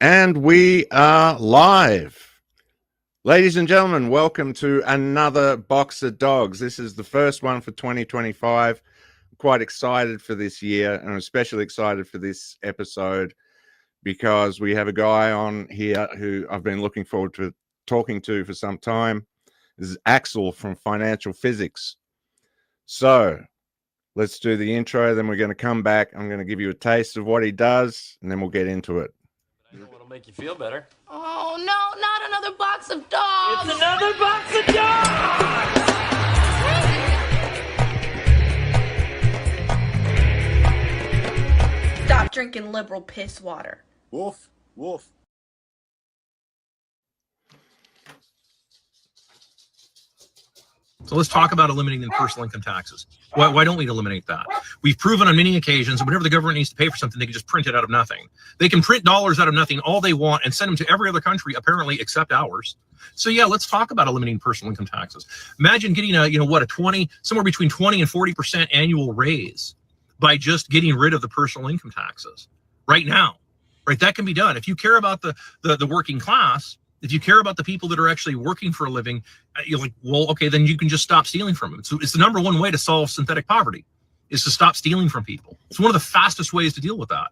And we are live. Ladies and gentlemen, welcome to another Box of Dogs. This is the first one for 2025. I'm quite excited for this year, and I'm especially excited for this episode because we have a guy on here who I've been looking forward to talking to for some time. This is Axel from Financial Physics. So let's do the intro, then we're going to come back. I'm going to give you a taste of what he does, and then we'll get into it. I know what'll make you feel better. Oh, no, not another box of dogs. It's another box of dogs! Stop drinking liberal piss water. Woof, woof. So let's talk about eliminating personal income taxes. Why don't we eliminate that? We've proven on many occasions that whenever the government needs to pay for something, they can just print it out of nothing. They can print dollars out of nothing all they want and send them to every other country, apparently, except ours. So yeah, let's talk about eliminating personal income taxes. Imagine getting somewhere between 20 and 40% annual raise by just getting rid of the personal income taxes right now. Right, that can be done. If you care about the working class, if you care about the people that are actually working for a living, you're like, well, okay, then you can just stop stealing from them. So it's the number one way to solve synthetic poverty is to stop stealing from people. It's one of the fastest ways to deal with that.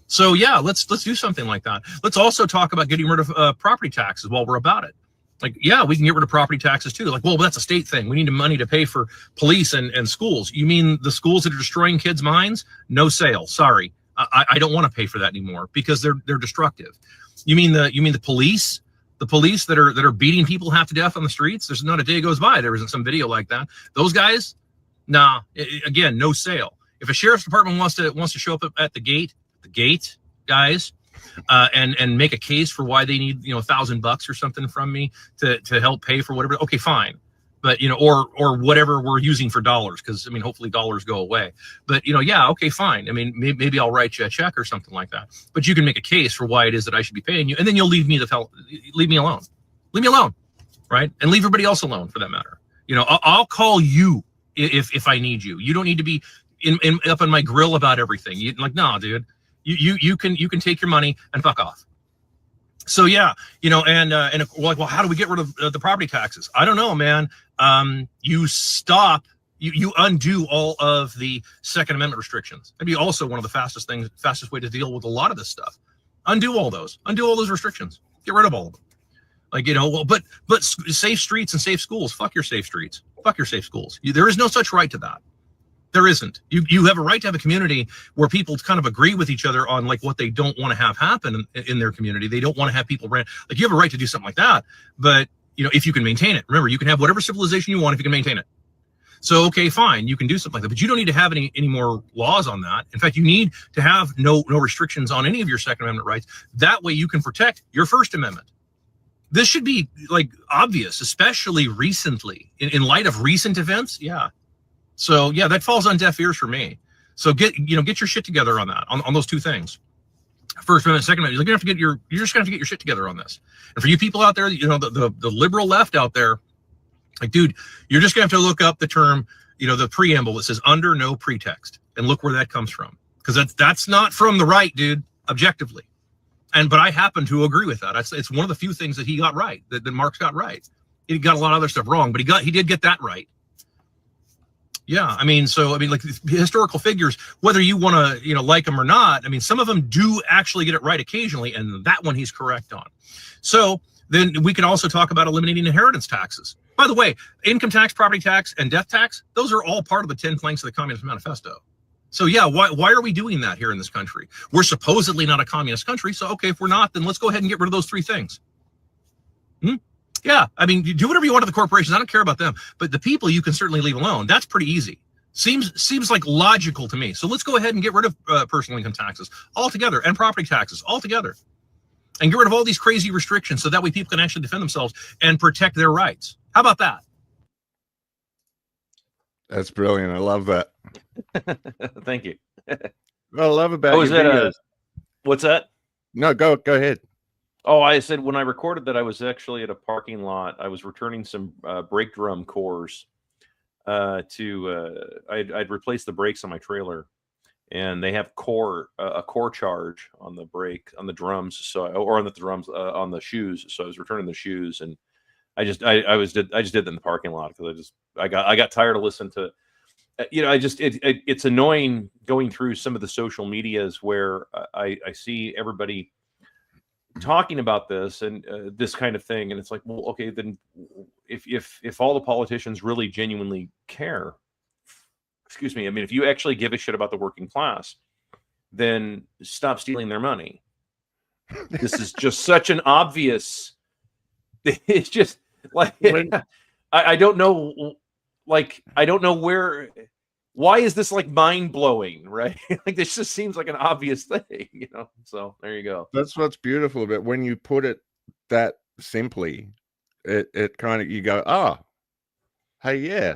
So yeah, let's do something like that. Let's also talk about getting rid of property taxes while we're about it. Like, yeah, we can get rid of property taxes too. Like, well, that's a state thing. We need money to pay for police and schools. You mean the schools that are destroying kids' minds? No sale. Sorry, I don't want to pay for that anymore because they're destructive. You mean the police? The police that are beating people half to death on the streets? There's not a day goes by there isn't some video like that. Those guys, nah. Again, no sale. If a sheriff's department wants to show up at the gate, guys, and make a case for why they need $1,000 or something from me to help pay for whatever. Okay, fine. But or whatever we're using for dollars, because hopefully dollars go away. But yeah, okay, fine. Maybe I'll write you a check or something like that. But you can make a case for why it is that I should be paying you, and then you'll leave me alone, right? And leave everybody else alone for that matter. I'll call you if I need you. You don't need to be up on my grill about everything. Nah, dude. You can take your money and fuck off. So yeah, and like, well, how do we get rid of the property taxes? I don't know, man. You undo all of the Second Amendment restrictions. That'd be also one of the fastest way to deal with a lot of this stuff. Undo all those restrictions. Get rid of all of them. Like, but safe streets and safe schools. Fuck your safe streets. Fuck your safe schools. There is no such right to that. There isn't. You have a right to have a community where people kind of agree with each other on like what they don't want to have happen in their community. They don't want to have people like you have a right to do something like that. But if you can maintain it, remember, you can have whatever civilization you want if you can maintain it. So okay, fine, you can do something like that, but you don't need to have any more laws on that. In fact, you need to have no restrictions on any of your Second Amendment rights. That way you can protect your First Amendment. This should be like obvious, especially recently in light of recent events. Yeah. So yeah, that falls on deaf ears for me. So get your shit together on that, on those two things. First Amendment, Second Amendment, you're just gonna have to get your shit together on this. And for you people out there, the liberal left out there, like, dude, you're just gonna have to look up the term, the preamble that says under no pretext, and look where that comes from. Because that's not from the right, dude, objectively. But I happen to agree with that. It's one of the few things that he got right, that Marx got right. He got a lot of other stuff wrong, but he did get that right. Yeah, like historical figures, whether you want to, like them or not, some of them do actually get it right occasionally, and that one he's correct on. So then we can also talk about eliminating inheritance taxes. By the way, income tax, property tax, and death tax, those are all part of the 10 planks of the Communist Manifesto. So yeah, why are we doing that here in this country? We're supposedly not a communist country, so okay, if we're not, then let's go ahead and get rid of those three things. Yeah, you do whatever you want to the corporations. I don't care about them, but the people you can certainly leave alone. That's pretty easy. Seems like logical to me. So let's go ahead and get rid of personal income taxes altogether and property taxes altogether, and get rid of all these crazy restrictions so that way people can actually defend themselves and protect their rights. How about that? That's brilliant. I love that. Thank you. What I love about your videos. What's that? No, go ahead. Oh, I said when I recorded that I was actually at a parking lot. I was returning some brake drum cores I'd replaced the brakes on my trailer, and they have a core charge on the brake, on the drums, or on the drums, on the shoes. So I was returning the shoes, and I just did it in the parking lot because I got tired of listening to, it's annoying going through some of the social medias where I see everybody talking about this and this kind of thing, and it's like, well, okay, then if all the politicians really genuinely care, excuse me, I mean, if you actually give a shit about the working class, then stop stealing their money. This is just such an obvious. It's just like I don't know, like I don't know where. Why is this like mind blowing, right? Like this just seems like an obvious thing, you know. So there you go. That's what's beautiful about when you put it that simply. It kind of, you go, oh, hey, yeah,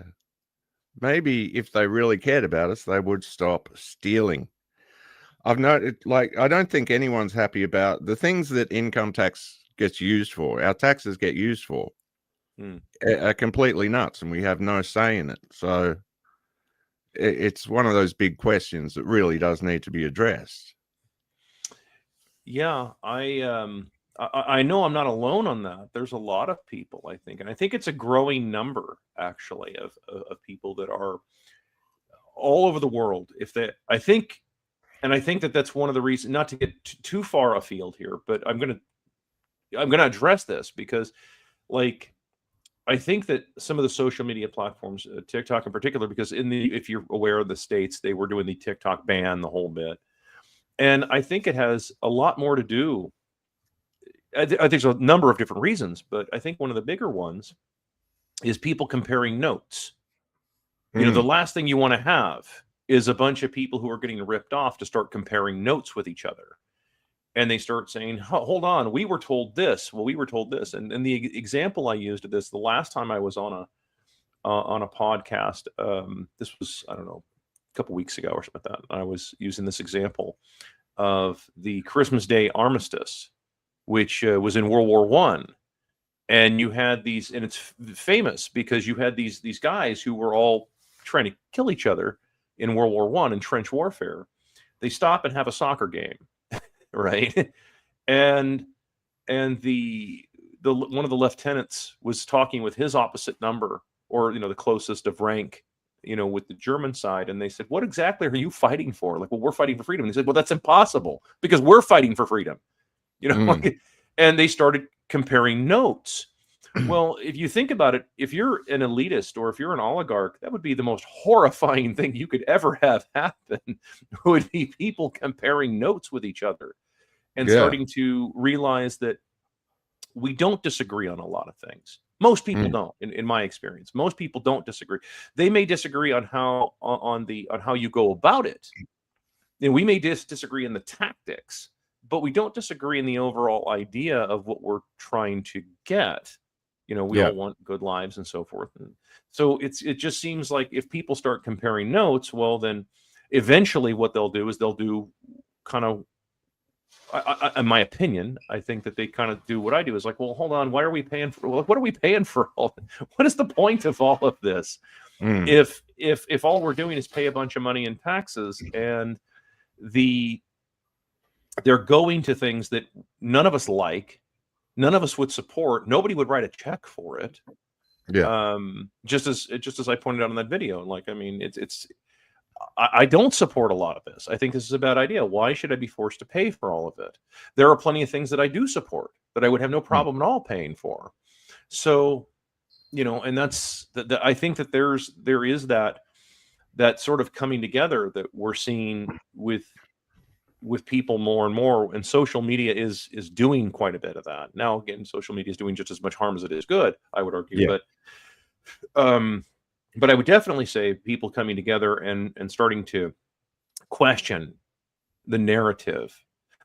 maybe if they really cared about us, they would stop stealing. I've noted, like, I don't think anyone's happy about the things that income tax gets used for. Our taxes get used for are completely nuts, and we have no say in it. So it's one of those big questions that really does need to be addressed. Yeah, I know I'm not alone on that. There's a lot of people, I think, and I think it's a growing number actually of people that are all over the world. I think that that's one of the reasons, not to get too far afield here, but I'm gonna address this because, like, I think that some of the social media platforms, TikTok in particular, because if you're aware of the States, they were doing the TikTok ban, the whole bit. And I think it has a lot more to do. I think there's a number of different reasons, but I think one of the bigger ones is people comparing notes. You know, the last thing you want to have is a bunch of people who are getting ripped off to start comparing notes with each other. And they start saying, hold on, we were told this. Well, we were told this. And the example I used of this, the last time I was on a podcast, this was, I don't know, a couple weeks ago or something like that. I was using this example of the Christmas Day armistice, which was in World War I. And you had these, and it's famous because you had these guys who were all trying to kill each other in World War I in trench warfare. They stop and have a soccer game. Right. And the one of the lieutenants was talking with his opposite number, or, the closest of rank, with the German side. And they said, what exactly are you fighting for? Like, well, we're fighting for freedom. And he said, well, that's impossible because we're fighting for freedom, and they started comparing notes. Well, if you think about it, if you're an elitist or if you're an oligarch, that would be the most horrifying thing you could ever have happen, would be people comparing notes with each other and starting to realize that we don't disagree on a lot of things. Most people don't, in my experience. Most people don't disagree. They may disagree on how you go about it. And we may disagree in the tactics, but we don't disagree in the overall idea of what we're trying to get. We all want good lives and so forth. And so it just seems like if people start comparing notes, well, then eventually what they'll do is they'll do kind of, in my opinion, I think that they kind of do what I do, is like, well, hold on, why are we paying for, what are we paying for all? What is the point of all of this? If all we're doing is pay a bunch of money in taxes, and they're going to things that none of us like, none of us would support, nobody would write a check for it. Just as I pointed out in that video. Like, I mean, I don't support a lot of this. I think this is a bad idea. Why should I be forced to pay for all of it? There are plenty of things that I do support that I would have no problem at all paying for. So, and that's I think that there is that sort of coming together that we're seeing with people more and more, and social media is doing quite a bit of that. Now, again, social media is doing just as much harm as it is good, I would argue. But I would definitely say people coming together and starting to question the narrative.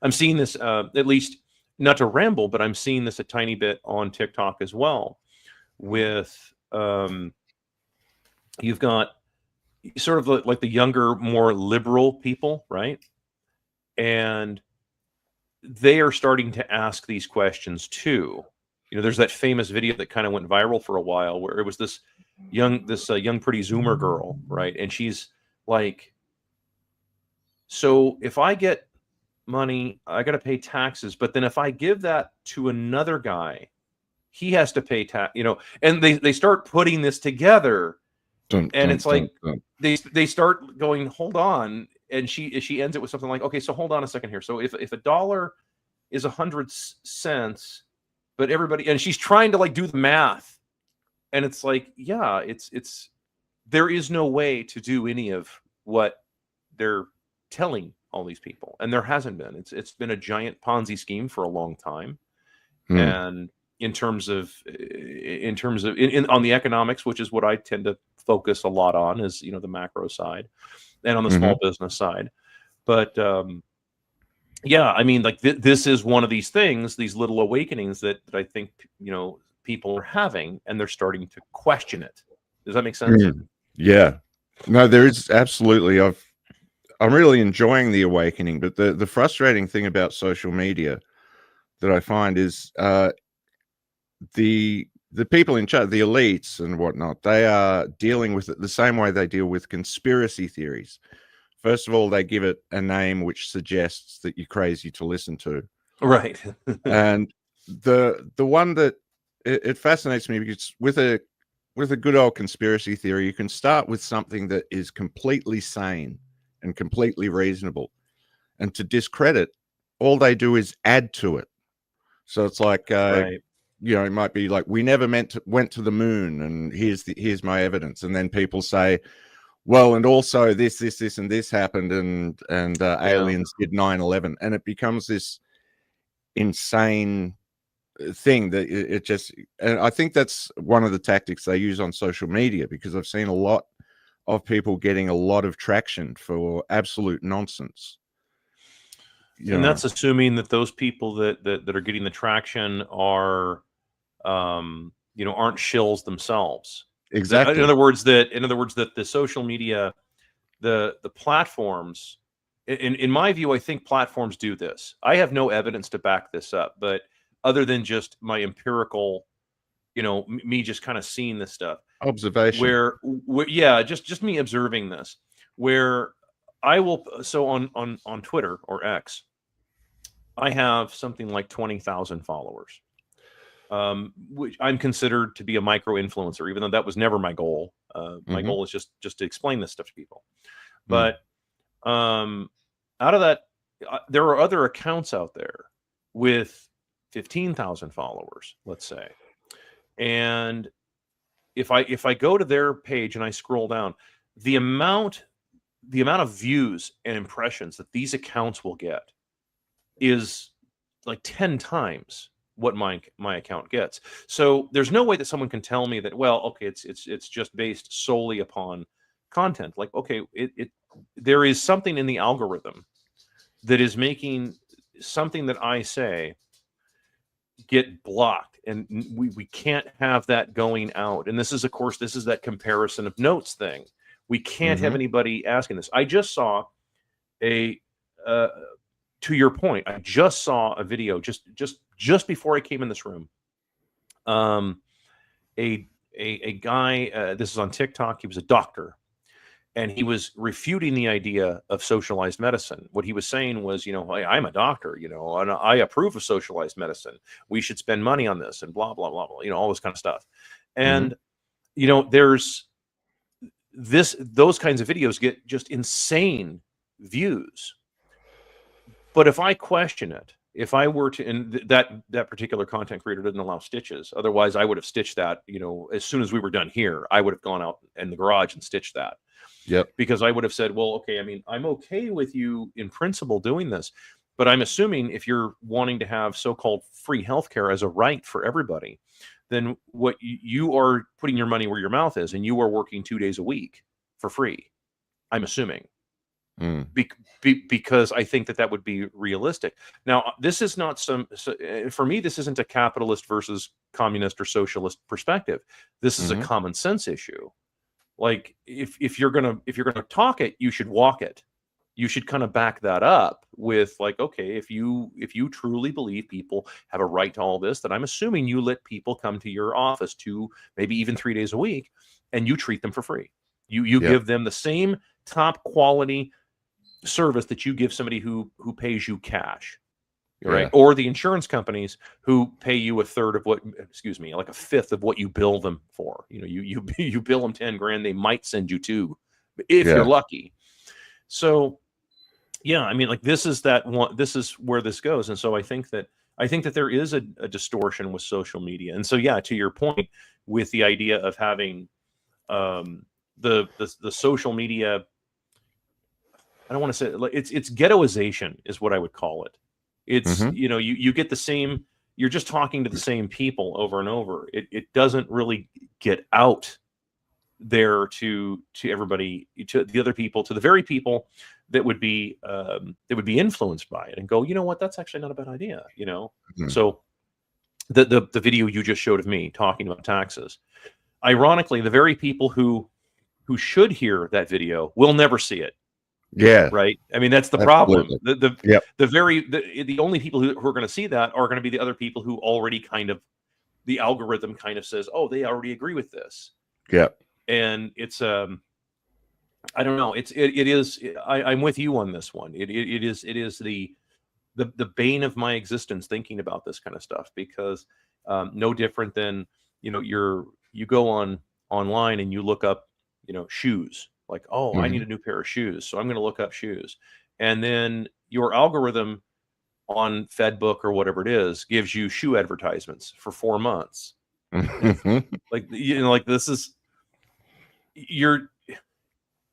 I'm seeing this, at least, not to ramble, but I'm seeing this a tiny bit on TikTok as well, with you've got sort of like the younger, more liberal people, right? And they are starting to ask these questions too. There's that famous video that kind of went viral for a while where it was this young pretty Zoomer girl, right? And she's like, So if I get money, I got to pay taxes. But then if I give that to another guy, he has to pay tax, and they start putting this together. And it's like they start going, hold on. And she ends it with something like, okay, so hold on a second here. So if a dollar is 100 cents, but everybody, and she's trying to like do the math, and it's like, yeah, it's there is no way to do any of what they're telling all these people, and there hasn't been. It's been a giant Ponzi scheme for a long time. And in terms of on the economics, which is what I tend to focus a lot on, is the macro side and on the small business side. But yeah, I mean, like this is one of these things, these little awakenings that I think people are having, and they're starting to question it. Does that make sense? Yeah, no, there is absolutely. I'm really enjoying the awakening, but the frustrating thing about social media that I find is the people in charge, the elites and whatnot, they are dealing with it the same way they deal with conspiracy theories. First of all, they give it a name which suggests that you're crazy to listen to. Right. And the one that it fascinates me, because with a good old conspiracy theory, you can start with something that is completely sane and completely reasonable, and to discredit, all they do is add to it. So it's like, right. It might be like, we never went to the moon, and here's my evidence. And then people say, well, and also this, and this happened, and aliens did 9/11, and it becomes this insane thing that it just. And I think that's one of the tactics they use on social media, because I've seen a lot of people getting a lot of traction for absolute nonsense. And that's assuming that those people that are getting the traction are, aren't shills themselves. Exactly. In other words, that the social media, the platforms, in my view, I think platforms do this. I have no evidence to back this up, but other than just my empirical, me just kind of seeing this stuff. Observation. Where yeah, just me observing this, where I will, so on Twitter or X, I have something like 20,000 followers, which I'm considered to be a micro influencer, even though that was never my goal. My goal is just to explain this stuff to people. But out of that, there are other accounts out there with 15,000 followers, let's say. And if I go to their page and I scroll down, the amount of views and impressions that these accounts will get is like 10 times what my account gets. So there's no way that someone can tell me that, well, okay, it's just based solely upon content. Like, okay, there is something in the algorithm that is making something that I say get blocked, and we can't have that going out. And this is, of course, that comparison of notes thing. We can't have anybody asking this. I just saw to your point, I just saw a video just before I came in this room. A guy, this is on TikTok. He was a doctor, and he was refuting the idea of socialized medicine. What he was saying was, I'm a doctor, and I approve of socialized medicine. We should spend money on this, and blah blah blah blah, all this kind of stuff. And there's those kinds of videos get just insane views. But if I question it, if I were to, and that particular content creator didn't allow stitches. Otherwise, I would have stitched that, as soon as we were done here, I would have gone out in the garage and stitched that. Yep. Because I would have said, well, okay, I mean, I'm okay with you in principle doing this, but I'm assuming if you're wanting to have so-called free healthcare as a right for everybody, then what you are putting your money where your mouth is, and you are working 2 days a week for free. I'm assuming. Because I think that would be realistic. Now, this is not for me, this isn't a capitalist versus communist or socialist perspective. This is a common sense issue. Like, if you're gonna talk it, you should walk it. You should kind of back that up with, like, okay, if you truly believe people have a right to all this, then I'm assuming you let people come to your office 2, maybe even 3 days a week, and you treat them for free. You give them the same top quality service that you give somebody who pays you cash, right? Yeah. Or the insurance companies who pay you a third of what, excuse me, like a fifth of what you bill them for. You know, you bill them 10 grand, they might send you 2 if Yeah. you're lucky. So yeah, I mean, like this is where this goes. And so I think that there is a distortion with social media. And so, yeah, to your point with the idea of having the social media, I don't want to say it's ghettoization is what I would call it. It's, Mhm. you know, you get the same, you're just talking to the same people over and over. It doesn't really get out there to everybody, to the other people, to the very people that would be influenced by it and go, you know what, that's actually not a bad idea, you know. Mhm. So the video you just showed of me talking about taxes, ironically, the very people who should hear that video will never see it. Yeah. Right. I mean, that's the problem. Absolutely. Yep. The only people who are going to see that are going to be the other people who already kind of, the algorithm kind of says, oh, they already agree with this. Yep. And it's I don't know. It is. I'm with you on this one. It is the bane of my existence thinking about this kind of stuff, because no different than, you know, you go online and you look up, you know, shoes, like, oh, I need a new pair of shoes, so I'm going to look up shoes, and then your algorithm on Fedbook or whatever it is gives you shoe advertisements for 4 months. Like, you know, like this is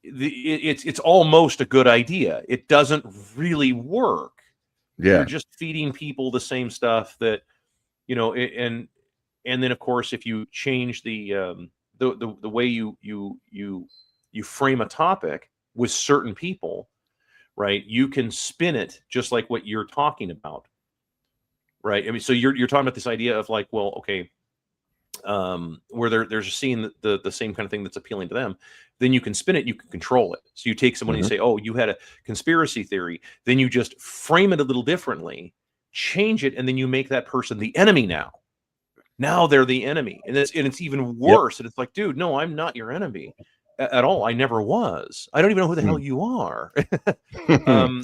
it's almost a good idea. It doesn't really work. Yeah. You're just feeding people the same stuff that, you know, and then of course, if you change the way you frame a topic with certain people, right, you can spin it just like what you're talking about, right? I mean, so you're talking about this idea of like, well, okay, where they're seeing the same kind of thing that's appealing to them, then you can spin it, you can control it. So you take someone and you say, oh, you had a conspiracy theory, then you just frame it a little differently, change it, and then you make that person the enemy now they're the enemy, and it's even worse. And it's like, dude, no, I'm not your enemy at all. I never was. I don't even know who the hell you are.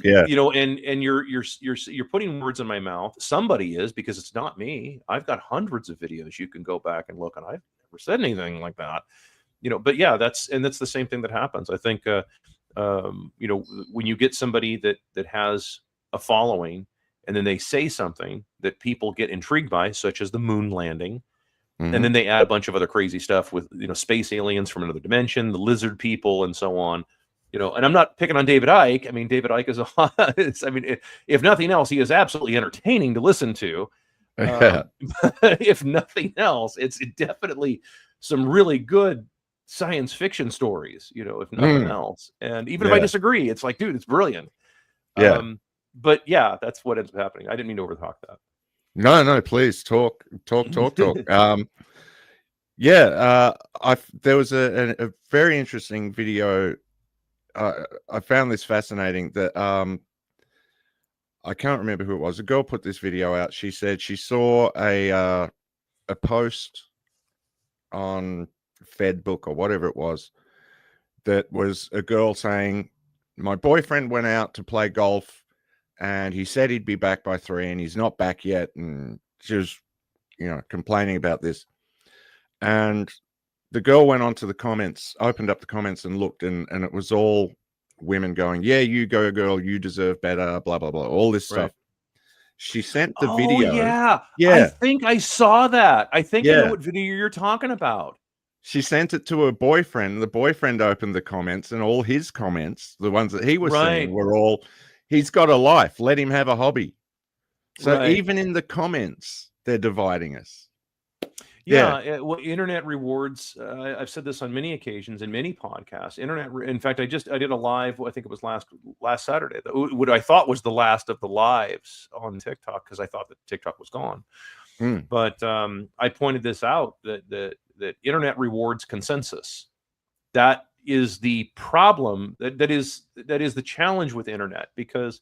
Yeah. You know, and you're putting words in my mouth. Somebody is, because it's not me. I've got hundreds of videos you can go back and look, and I've never said anything like that. You know, but yeah, that's the same thing that happens. I think you know, when you get somebody that has a following, and then they say something that people get intrigued by, such as the moon landing, and then they add a bunch of other crazy stuff with, you know, space aliens from another dimension, the lizard people, and so on. You know, and I'm not picking on David Icke. I mean, David Icke is I mean, if nothing else, he is absolutely entertaining to listen to. If nothing else, it's definitely some really good science fiction stories, you know, if nothing else. And even if I disagree, it's like, dude, it's brilliant. Yeah. But yeah, that's what ends up happening. I didn't mean to overtalk that. No, please talk. Yeah, there was a very interesting video. I found this fascinating, that I can't remember who it was. A girl put this video out. She said she saw a post on Fedbook or whatever it was, that was a girl saying, my boyfriend went out to play golf and he said he'd be back by 3 and he's not back yet. And she was, you know, complaining about this. And the girl went on to the comments, opened up the comments and looked, and it was all women going, yeah, you go, girl, you deserve better, blah, blah, blah, all this stuff. She sent the video. Yeah. I think I saw that. I think I know what video you're talking about. She sent it to her boyfriend. The boyfriend opened the comments, and all his comments, the ones that he was seeing, were all, he's got a life, let him have a hobby. So even in the comments, they're dividing us. Well, internet rewards. I've said this on many occasions in many podcasts. In fact, I did a live. I think it was last Saturday. What I thought was the last of the lives on TikTok, because I thought that TikTok was gone. But I pointed this out, that internet rewards consensus. That is the problem. That is the challenge with internet, because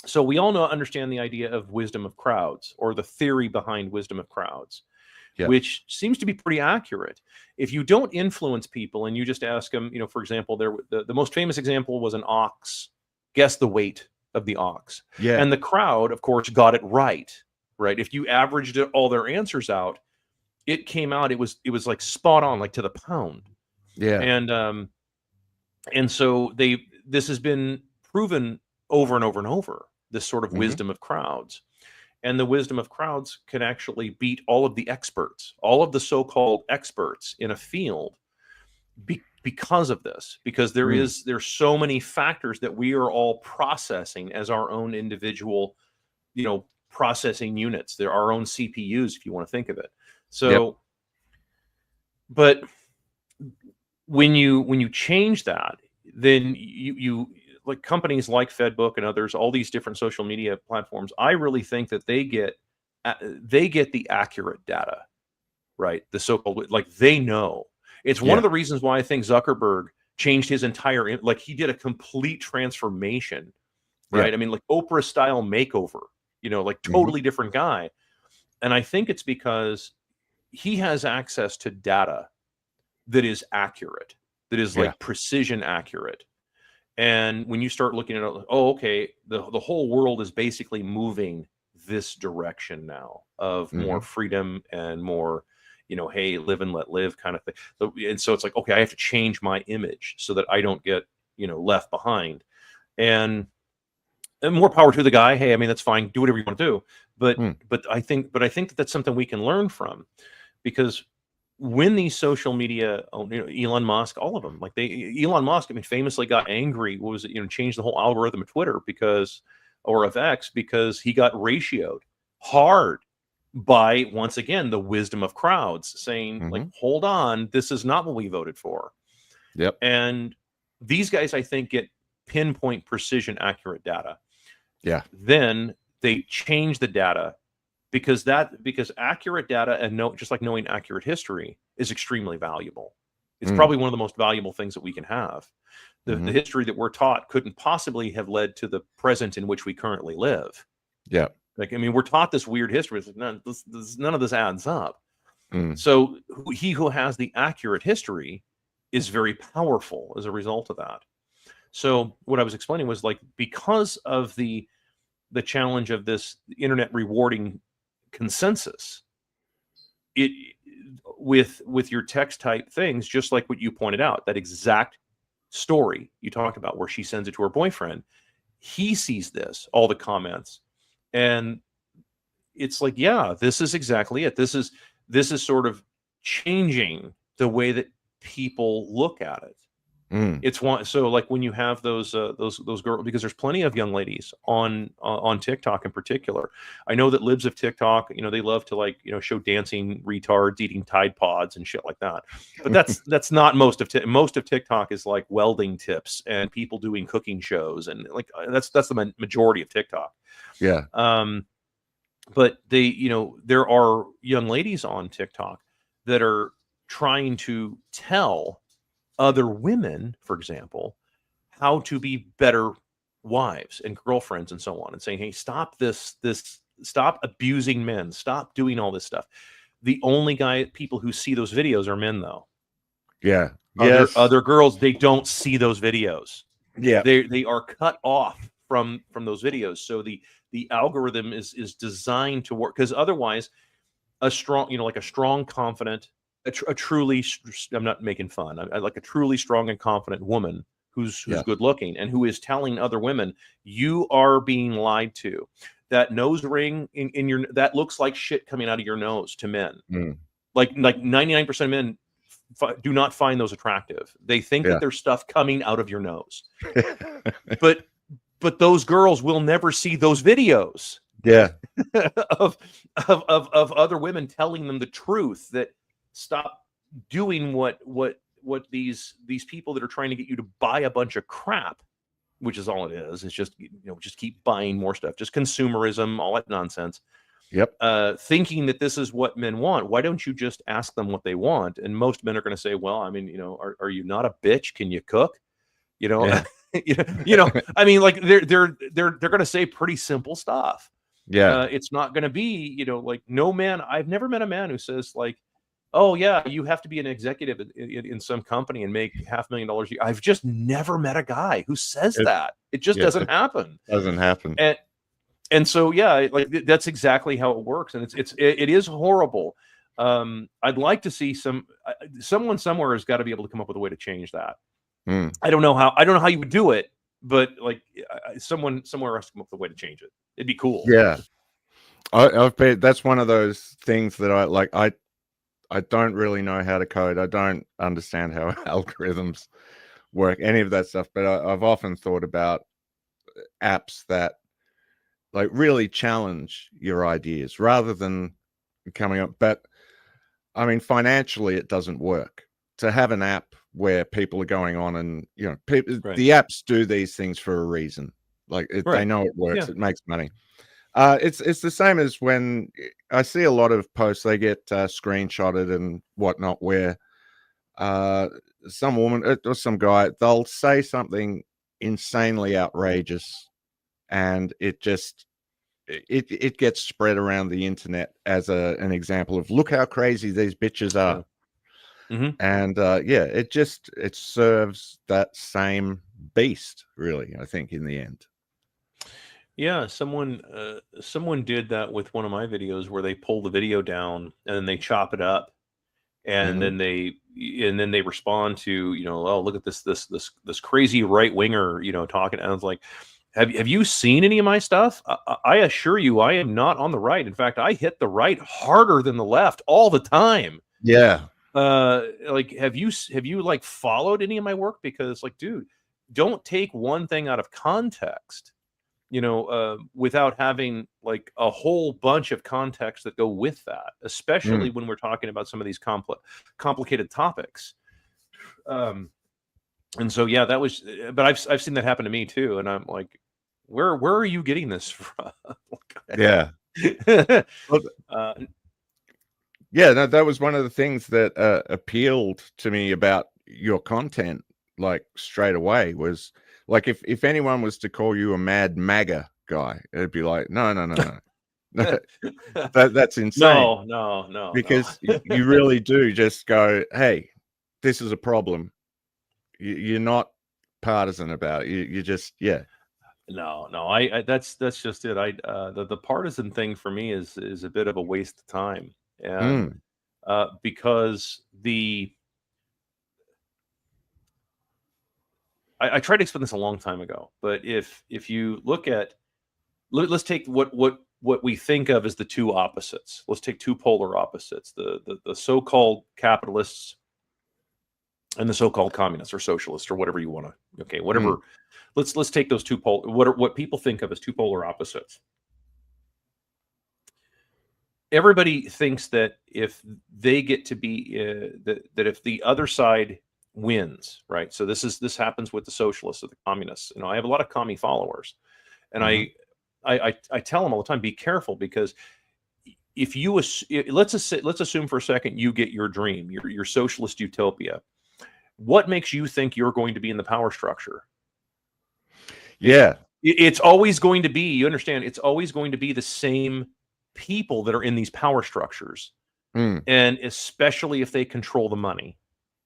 so we all understand the idea of wisdom of crowds, or the theory behind wisdom of crowds. Which seems to be pretty accurate. If you don't influence people and you just ask them, you know, for example, the most famous example was an ox guess the weight of the ox. Yeah. And the crowd, of course, got it right. If you averaged all their answers out, it came out, it was like spot on, like to the pound. Yeah. And so this has been proven over and over and over, this sort of wisdom of crowds. And the wisdom of crowds can actually beat all of the experts, all of the so-called experts in a field, because of this, because there's so many factors that we are all processing as our own individual, processing units. They're our own CPUs, if you want to think of it. So, but when you change that, then you like companies like Fedbook and others, all these different social media platforms, I really think that they get the accurate data, right? The so-called, like, they know. It's one of the reasons why I think Zuckerberg changed his entire, like, he did a complete transformation, right? I mean, like Oprah style makeover, like totally different guy. And I think it's because he has access to data that is accurate, that is like precision accurate. And when you start looking at it, oh, okay, the whole world is basically moving this direction now of more freedom and more, hey, live and let live kind of thing. So it's like, okay, I have to change my image so that I don't get, left behind. And more power to the guy. Hey, I mean, that's fine. Do whatever you want to do. But I think that that's something we can learn from, because when these social media, Elon Musk, all of them, like Elon Musk, I mean, famously got angry. What was it? Changed the whole algorithm of Twitter or of X, because he got ratioed hard by, once again, the wisdom of crowds saying, like, hold on, this is not what we voted for. Yep. And these guys, I think, get pinpoint precision accurate data. Yeah. Then they change the data, because accurate data and just like knowing accurate history is extremely valuable. It's probably one of the most valuable things that we can have. The history that we're taught couldn't possibly have led to the present in which we currently live. Yeah. Like, I mean, we're taught this weird history. It's like, none of this adds up. So he who has the accurate history is very powerful as a result of that. So what I was explaining was, like, because of the challenge of this internet rewarding consensus, it with your text type things, just like what you pointed out, that exact story you talked about where she sends it to her boyfriend, he sees all the comments, and it's like, yeah, this is exactly it. This is sort of changing the way that people look at it. It's one. So like when you have those girls, because there's plenty of young ladies on TikTok in particular. I know that libs of TikTok, they love to show dancing retards eating Tide Pods and shit like that. But that's not most of TikTok is like welding tips and people doing cooking shows, and like that's the majority of TikTok. Yeah. But there are young ladies on TikTok that are trying to tell other women, for example, how to be better wives and girlfriends and so on, and saying, hey, stop stop abusing men, stop doing all this stuff. The only people who see those videos are men, though. Yeah. Other girls, they don't see those videos. Yeah. They are cut off from those videos. So the algorithm is designed to work, because otherwise a strong, confident, a truly, I'm not making fun, I like a truly strong and confident woman who's good looking and who is telling other women, you are being lied to. That nose ring in your, that looks like shit coming out of your nose to men. Like 99% of men do not find those attractive. They think that there's stuff coming out of your nose. but those girls will never see those videos. Yeah. of other women telling them the truth, that stop doing what these people that are trying to get you to buy a bunch of crap, which is all it is. It's just, just keep buying more stuff, just consumerism, all that nonsense. Yep. Thinking that this is what men want. Why don't you just ask them what they want? And most men are going to say, well, I mean, are you not a bitch? Can you cook? I mean, like they're going to say pretty simple stuff. Yeah. It's not going to be, like, no man, I've never met a man who says like, oh yeah, you have to be an executive in some company and make $500,000 a year. I've just never met a guy who says that. It just doesn't happen. Doesn't happen. And so, yeah, like that's exactly how it works. And it is horrible. I'd like to see someone somewhere has got to be able to come up with a way to change that. I don't know how you would do it, but like someone somewhere has to come up with a way to change it. It'd be cool. Yeah. I've been, that's one of those things that I don't really know how to code. I don't understand how algorithms work, any of that stuff. But I've often thought about apps that like really challenge your ideas rather than coming up. But I mean, financially, it doesn't work to have an app where people are going on and, you know, the apps do these things for a reason. Like they know it works. It makes money. It's the same as when I see a lot of posts, they get screenshotted and whatnot, where some woman or some guy, they'll say something insanely outrageous, and it gets spread around the internet as an example of look how crazy these bitches are. And it serves that same beast, really, I think, in the end. Yeah, someone did that with one of my videos where they pull the video down and then they chop it up, and then they respond to, you know, oh, look at this crazy right winger, you know, talking. And I was like, have you seen any of my stuff? I assure you, I am not on the right. In fact, I hit the right harder than the left all the time. Yeah. Like, have you like followed any of my work? Because like, dude, don't take one thing out of context, you know, without having like a whole bunch of context that go with that, especially when we're talking about some of these complicated topics. And so, yeah, that was, but I've seen that happen to me too. And I'm like, where are you getting this from? Yeah. Yeah, no, that was one of the things that appealed to me about your content, like straight away, was like if anyone was to call you a mad MAGA guy, it'd be like, no. That's insane. No. Because you really do just go, hey, this is a problem. You're not partisan about it. You just, yeah. No, I that's just it. The partisan thing for me is a bit of a waste of time. And because I tried to explain this a long time ago, but if you look at, let's take what we think of as the two opposites. Let's take two polar opposites: the so-called capitalists and the so-called communists or socialists or whatever you want to. Okay, whatever. Let's take those two what people think of as two polar opposites. Everybody thinks that if they get to be that if the other side wins, right? So this happens with the socialists or the communists. You know, I have a lot of commie followers, and I tell them all the time, be careful, because if you let's assume for a second you get your dream, your socialist utopia. What makes you think you're going to be in the power structure? Yeah, it's always going to be. You understand? It's always going to be the same people that are in these power structures, and especially if they control the money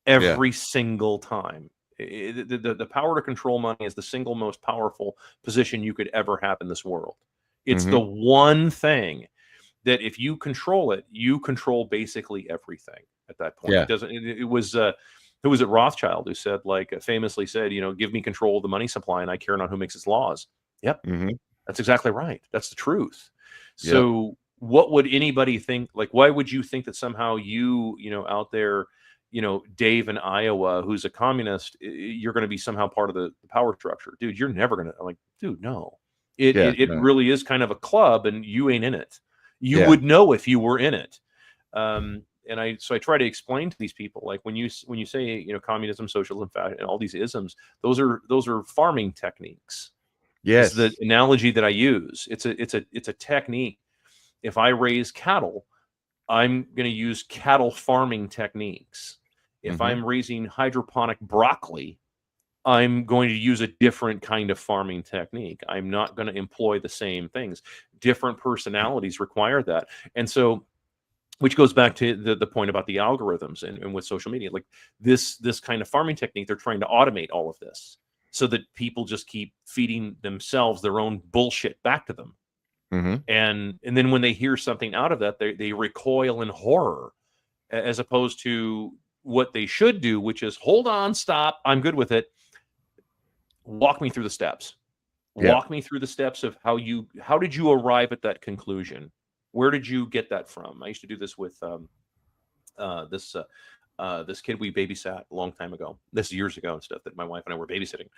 every single time. The power to control money is the single most powerful position you could ever have in this world. It's the one thing that if you control it, you control basically everything at that point. It was who was it, Rothschild, who said, like, famously said, you know, give me control of the money supply and I care not who makes its laws. Yep. That's exactly right. That's the truth. So what would anybody think? Like, why would you think that somehow you know, out there, you know, Dave in Iowa, who's a communist, you're going to be somehow part of the power structure? Dude, you're never going to, like, dude, no. It really is kind of a club, and you ain't in it. You would know if you were in it. And I try to explain to these people, like, when you say, you know, communism, socialism, and all these isms, those are farming techniques. Yes, the analogy that I use. It's a technique. If I raise cattle, I'm going to use cattle farming techniques. If I'm raising hydroponic broccoli, I'm going to use a different kind of farming technique. I'm not going to employ the same things. Different personalities require that. And so which goes back to the point about the algorithms and with social media, like this kind of farming technique. They're trying to automate all of this so that people just keep feeding themselves their own bullshit back to them. And then when they hear something out of that, they recoil in horror, as opposed to what they should do, which is hold on, stop, I'm good with it. Walk me through the steps. Walk me through the steps of how did you arrive at that conclusion? Where did you get that from? I used to do this with this kid we babysat a long time ago. This is years ago and stuff, that my wife and I were babysitting.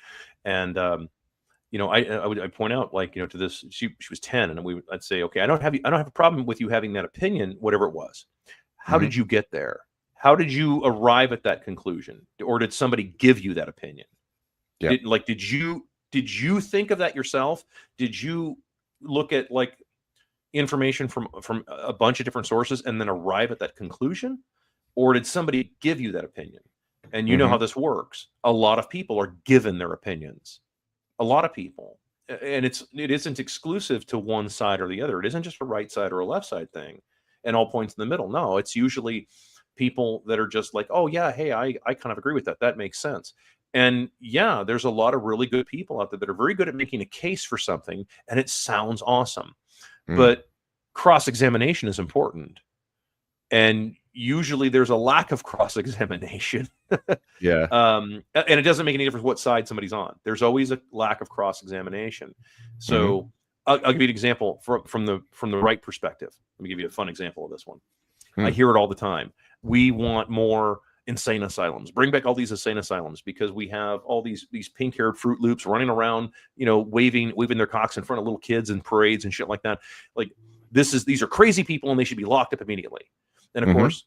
And I'd point out, like, to this, she was 10, and I'd say, okay, I don't have a problem with you having that opinion, whatever it was. How did you get there? How did you arrive at that conclusion? Or did somebody give you that opinion? Yeah. Did you think of that yourself? Did you look at like information from a bunch of different sources and then arrive at that conclusion? Or did somebody give you that opinion? And you know how this works. A lot of people are given their opinions. A lot of people. And it isn't exclusive to one side or the other. It isn't just a right side or a left side thing and all points in the middle. No, it's usually people that are just like, oh yeah, hey, I kind of agree with that. That makes sense. And yeah, there's a lot of really good people out there that are very good at making a case for something, and it sounds awesome. But cross-examination is important. And usually there's a lack of cross-examination. And it doesn't make any difference what side somebody's on. There's always a lack of cross-examination. So I'll give you an example from the right perspective. Let me give you a fun example of this one. I hear it all the time. We want more insane asylums. Bring back all these insane asylums, because we have all these pink-haired Fruit Loops running around, waving their cocks in front of little kids in parades and shit like that. Like, these are crazy people and they should be locked up immediately. And of course,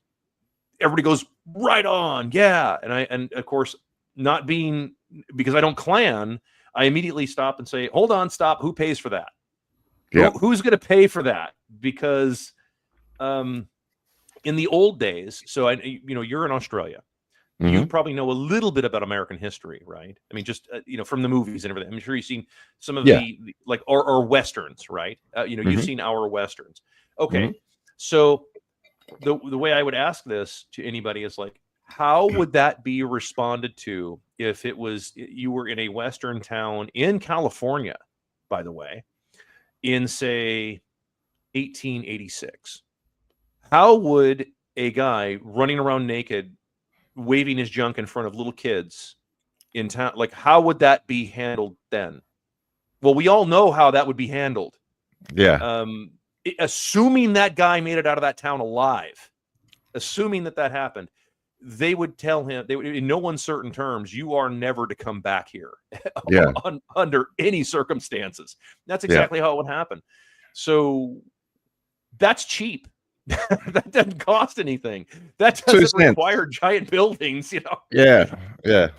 everybody goes right on, yeah. And of course, not being, because I don't clan, I immediately stop and say, hold on, stop. Who pays for that? Who's going to pay for that? Because in the old days, so you're in Australia. You probably know a little bit about American history, right? I mean, just from the movies and everything. I'm sure you've seen some of the like or westerns, right? You've seen our westerns. Okay, so the way I would ask this to anybody is like, how would that be responded to if you were in a western town in California, by the way, in say 1886? How would a guy running around naked, waving his junk in front of little kids in town, like, how would that be handled then? Well, we all know how that would be handled. Assuming that guy made it out of that town alive, assuming that happened, they would tell him, they would, in no uncertain terms, you are never to come back here under any circumstances. That's exactly how it would happen. So that's cheap. That doesn't cost anything. That doesn't require giant buildings,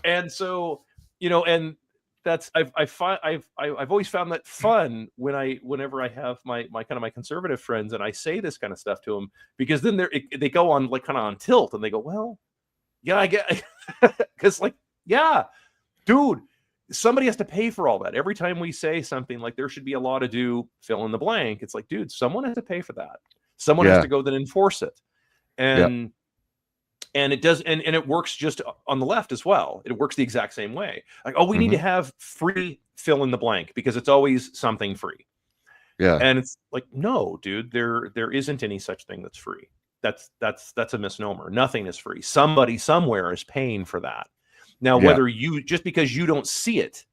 And so, and that's I've always found that fun whenever I have my conservative friends and I say this kind of stuff to them, because then they go on like kind of on tilt and they go, well, yeah, I get, because like, yeah, dude, somebody has to pay for all that. Every time we say something like there should be a law to do fill in the blank, it's like, dude, someone has to pay for that. Someone has to go then enforce it. And it does, and it works just on the left as well. It works the exact same way. Like, oh, we need to have free fill in the blank because it's always something free. And it's like, no, dude, there isn't any such thing that's free. That's a misnomer. Nothing is free. Somebody somewhere is paying for that. Now, whether just because you don't see it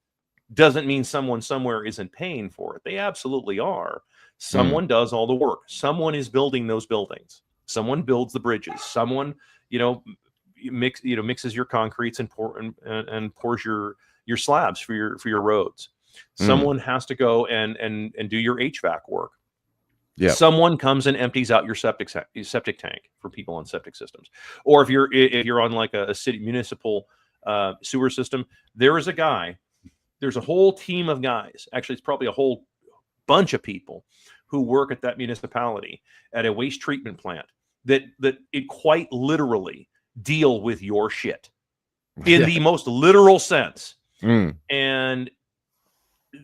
doesn't mean someone somewhere isn't paying for it. They absolutely are. Someone does all the work. Someone is building those buildings. Someone builds the bridges. Someone, mixes your concretes and pours your slabs for your roads. Someone has to go and do your HVAC work. Someone comes and empties out your septic tank for people on septic systems. Or if you're on like a city municipal sewer system, there's a whole team of guys. Actually, it's probably a whole bunch of people who work at that municipality at a waste treatment plant that it quite literally deal with your shit in the most literal sense. And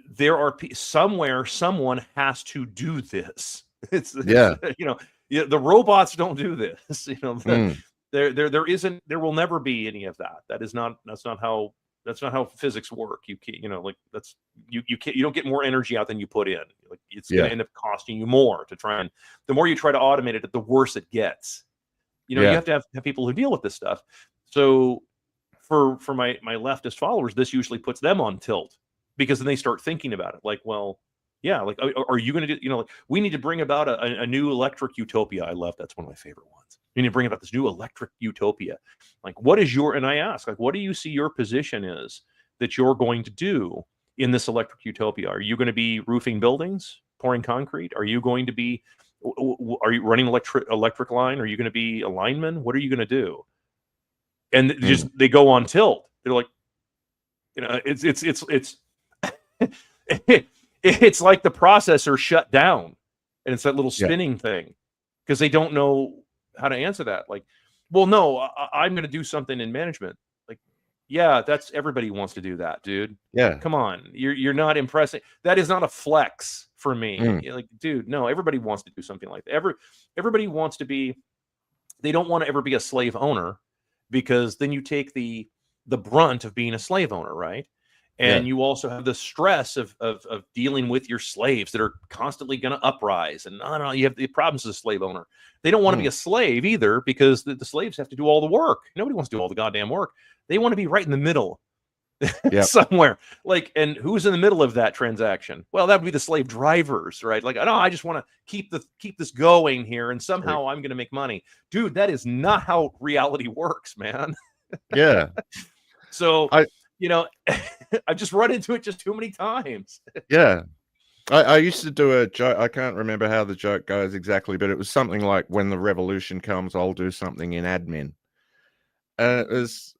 there are someone has to do this. It's Yeah, the robots don't do this. Mm. There will never be any of that. That's not how physics work. You can't, you can't, you don't get more energy out than you put in. Like, it's going to end up costing you more to try, and the more you try to automate it, the worse it gets. You have to have people who deal with this stuff. So for my leftist followers, this usually puts them on tilt, because then they start thinking about it. Like, well, yeah, like, are you going to do, like, we need to bring about a new electric utopia. I love, that's one of my favorite ones. We need to bring about this new electric utopia. Like, what is and I ask, like, what do you see your position is that you're going to do in this electric utopia? Are you going to be roofing buildings, pouring concrete? Are you going to be, are you running electric line? Are you going to be a lineman? What are you going to do? And they go on tilt. They're like, it's it's like the processor shut down, and it's that little spinning thing, because they don't know how to answer that. Like, well, no, I'm going to do something in management. Like, yeah, that's, everybody wants to do that, dude. Yeah, come on, you're not impressing. That is not a flex for me. Like, dude, no, everybody wants to do something like that. Everybody wants to be. They don't want to ever be a slave owner, because then you take the brunt of being a slave owner, right? And you also have the stress of dealing with your slaves that are constantly going to uprise. And I don't know, you have the problems as a slave owner. They don't want to be a slave either, because the slaves have to do all the work. Nobody wants to do all the goddamn work. They want to be right in the middle somewhere. Like, and who's in the middle of that transaction? Well, that would be the slave drivers, right? Like, no, I just want to keep this going here, and somehow I'm going to make money. Dude, that is not how reality works, man. Yeah. So I've just run into it just too many times. Yeah. I used to do a joke. I can't remember how the joke goes exactly, but it was something like, when the revolution comes, I'll do something in admin. And it was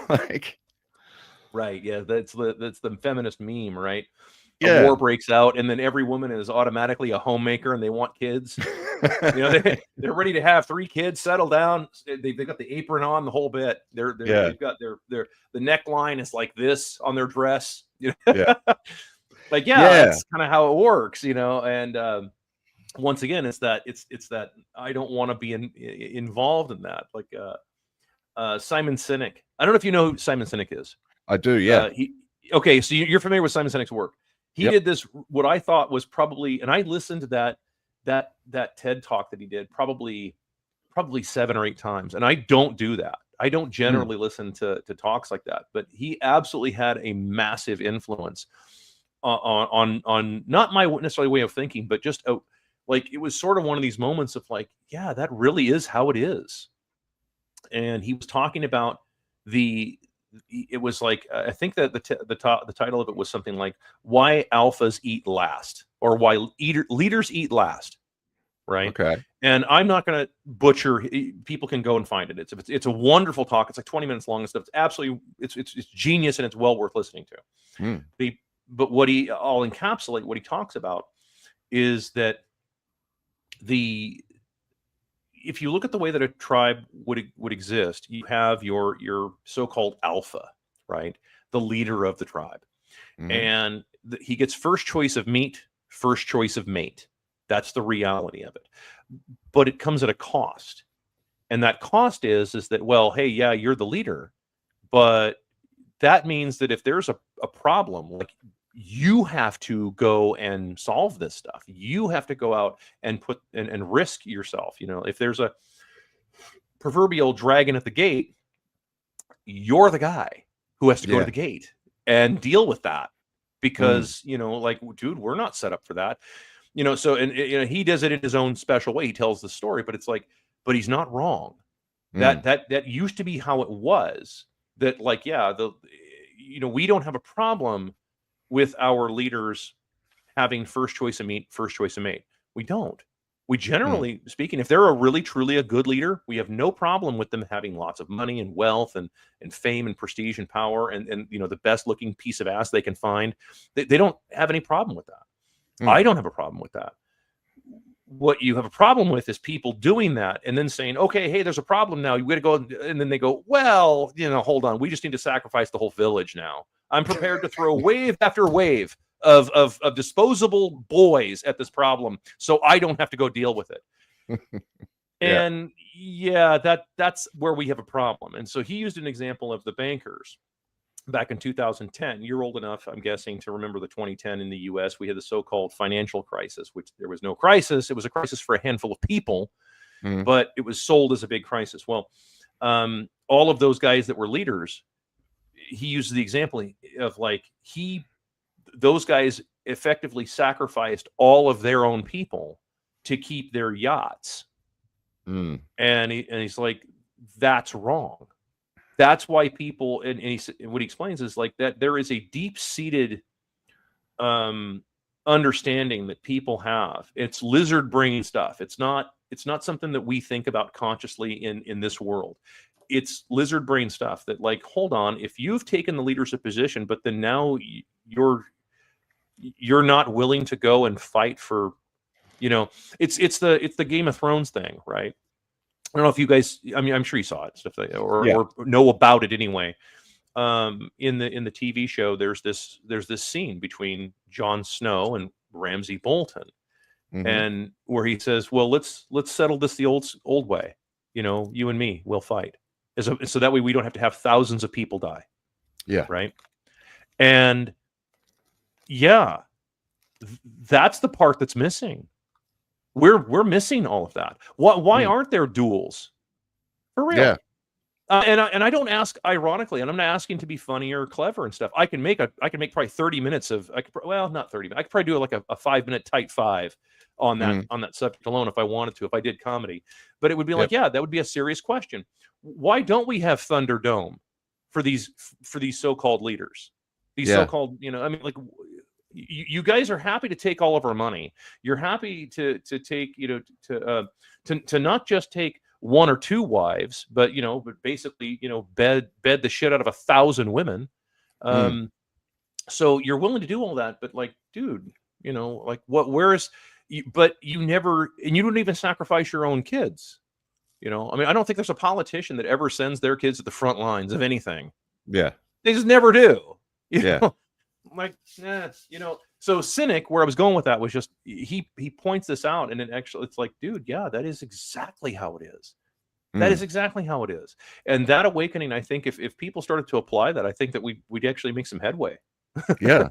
like, right. Yeah. That's the feminist meme, right? Yeah. A war breaks out, and then every woman is automatically a homemaker, and they want kids. They're ready to have 3 kids, settle down. They've got the apron on, the whole bit. They've got the neckline is like this on their dress. Yeah. Like, that's kind of how it works, And once again, it's that I don't want to be involved in that. Like Simon Sinek. I don't know if you know who Simon Sinek is. I do. Yeah. Okay, so you're familiar with Simon Sinek's work. He did this, what I thought was probably, and I listened to that TED talk that he did probably 7 or 8 times. And I don't do that. I don't generally listen to talks like that, but he absolutely had a massive influence on not my necessarily way of thinking, but just like, it was sort of one of these moments of like, yeah, that really is how it is. And he was talking about it was like, I think that the title of it was something like, "Why Alphas Eat Last," or "Why Leaders Eat Last." Right. Okay. And I'm not going to butcher. People can go and find it. It's a wonderful talk. It's like 20 minutes long and stuff. It's absolutely, it's genius, and it's well worth listening to. But I'll encapsulate what he talks about is that if you look at the way that a tribe would exist, you have your so-called alpha, right? The leader of the tribe. And he gets first choice of meat, first choice of mate. That's the reality of it. But it comes at a cost. And that cost is that, well, hey, yeah, you're the leader, but that means that if there's a problem, like, you have to go and solve this stuff. You have to go out and put and risk yourself. If there's a proverbial dragon at the gate, you're the guy who has to go to the gate and deal with that, because, like, dude, we're not set up for that. So, and he does it in his own special way. He tells the story, but it's like, but he's not wrong. That used to be how it was. That, like, we don't have a problem with our leaders having first choice of meat, first choice of mate. We don't. We generally speaking, if they're really truly a good leader, we have no problem with them having lots of money and wealth and fame and prestige and power and the best looking piece of ass they can find. They don't have any problem with that. I don't have a problem with that. What you have a problem with is people doing that and then saying, okay, hey, there's a problem now. You got to go. And then they go, well, hold on. We just need to sacrifice the whole village now. I'm prepared to throw wave after wave of disposable boys at this problem, so I don't have to go deal with it. Yeah. And that's where we have a problem. And so he used an example of the bankers back in 2010. You're old enough, I'm guessing, to remember the 2010 in the US. We had the so-called financial crisis, which there was no crisis. It was a crisis for a handful of people, Mm. but it was sold as a big crisis. Well, all of those guys that were leaders, he used the example of like those guys effectively sacrificed all of their own people to keep their yachts. Mm. And he's like, that's wrong. That's why people, and what he explains is like that there is a deep-seated understanding that people have. It's lizard brain stuff. It's not something that we think about consciously in this world. It's lizard brain stuff that, like, hold on, if you've taken the leadership position, but then now you're not willing to go and fight for, it's the Game of Thrones thing, right? I don't know if you guys, I mean, I'm sure you saw it, stuff like, or know about it anyway. In the TV show, there's this scene between Jon Snow and Ramsay Bolton, and where he says, "Well, let's settle this the old way. You and me, we'll fight, so that way we don't have to have thousands of people die." Yeah. Right. And that's the part that's missing. We're missing all of that. Why aren't there duels? For real. Yeah. And I don't ask ironically, and I'm not asking to be funny or clever and stuff. I can make probably 30 minutes of, not 30 minutes. I could probably do like a 5-minute tight five on that subject alone if I wanted to, if I did comedy. But it would be like, that would be a serious question. Why don't we have Thunderdome for these so-called leaders? These so-called, I mean, like, you guys are happy to take all of our money. You're happy to take, to not just take one or two wives, but basically, bed the shit out of 1,000 women. So you're willing to do all that, but like, dude, like but you never, and you don't even sacrifice your own kids. I mean, I don't think there's a politician that ever sends their kids to the front lines of anything. Yeah. They just never do. You Yeah. know? Like, so cynic, where I was going with that was just, he points this out, and it's like, dude, that is exactly how it is. That is exactly how it is. And that awakening, I think if people started to apply that, I think that we'd actually make some headway. Yeah.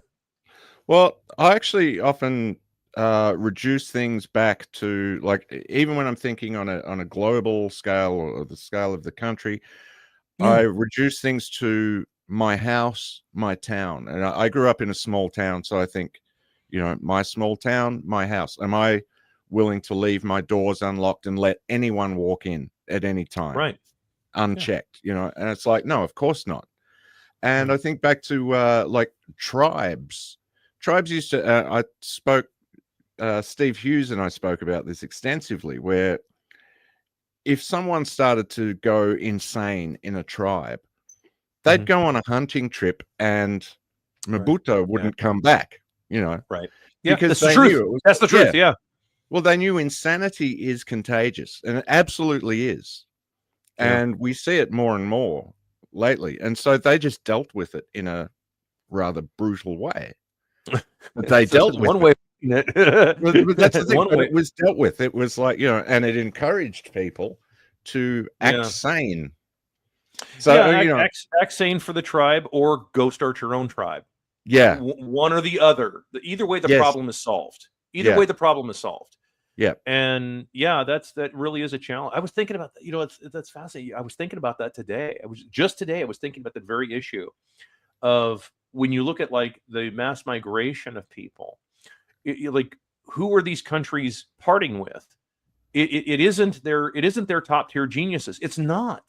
Well, I actually often reduce things back to, like, even when I'm thinking on a global scale or the scale of the country, I reduce things to my house, my town. And I grew up in a small town, so I think, my small town, my house. Am I willing to leave my doors unlocked and let anyone walk in at any time? Right. Unchecked, and it's like, no, of course not. And I think back to like tribes used to, I spoke, Steve Hughes and I spoke about this extensively, where if someone started to go insane in a tribe, they'd go on a hunting trip and Mabuto wouldn't come back, Right. Yeah, because that's the truth. That's the truth. Yeah. Well, they knew insanity is contagious, and it absolutely is. And we see it more and more lately. And so they just dealt with it in a rather brutal way. But they dealt with one way. But that's the thing. But it was dealt with. It was like, and it encouraged people to act sane. So, act sane for the tribe, or go start your own tribe. Yeah. One or the other. Either way, the problem is solved. Either way, the problem is solved. Yeah. And that really is a challenge. I was thinking about that. That's fascinating. I was thinking about that today. I was thinking about the very issue of when you look at like the mass migration of people, like, who are these countries parting with? It isn't their top tier geniuses. It's not.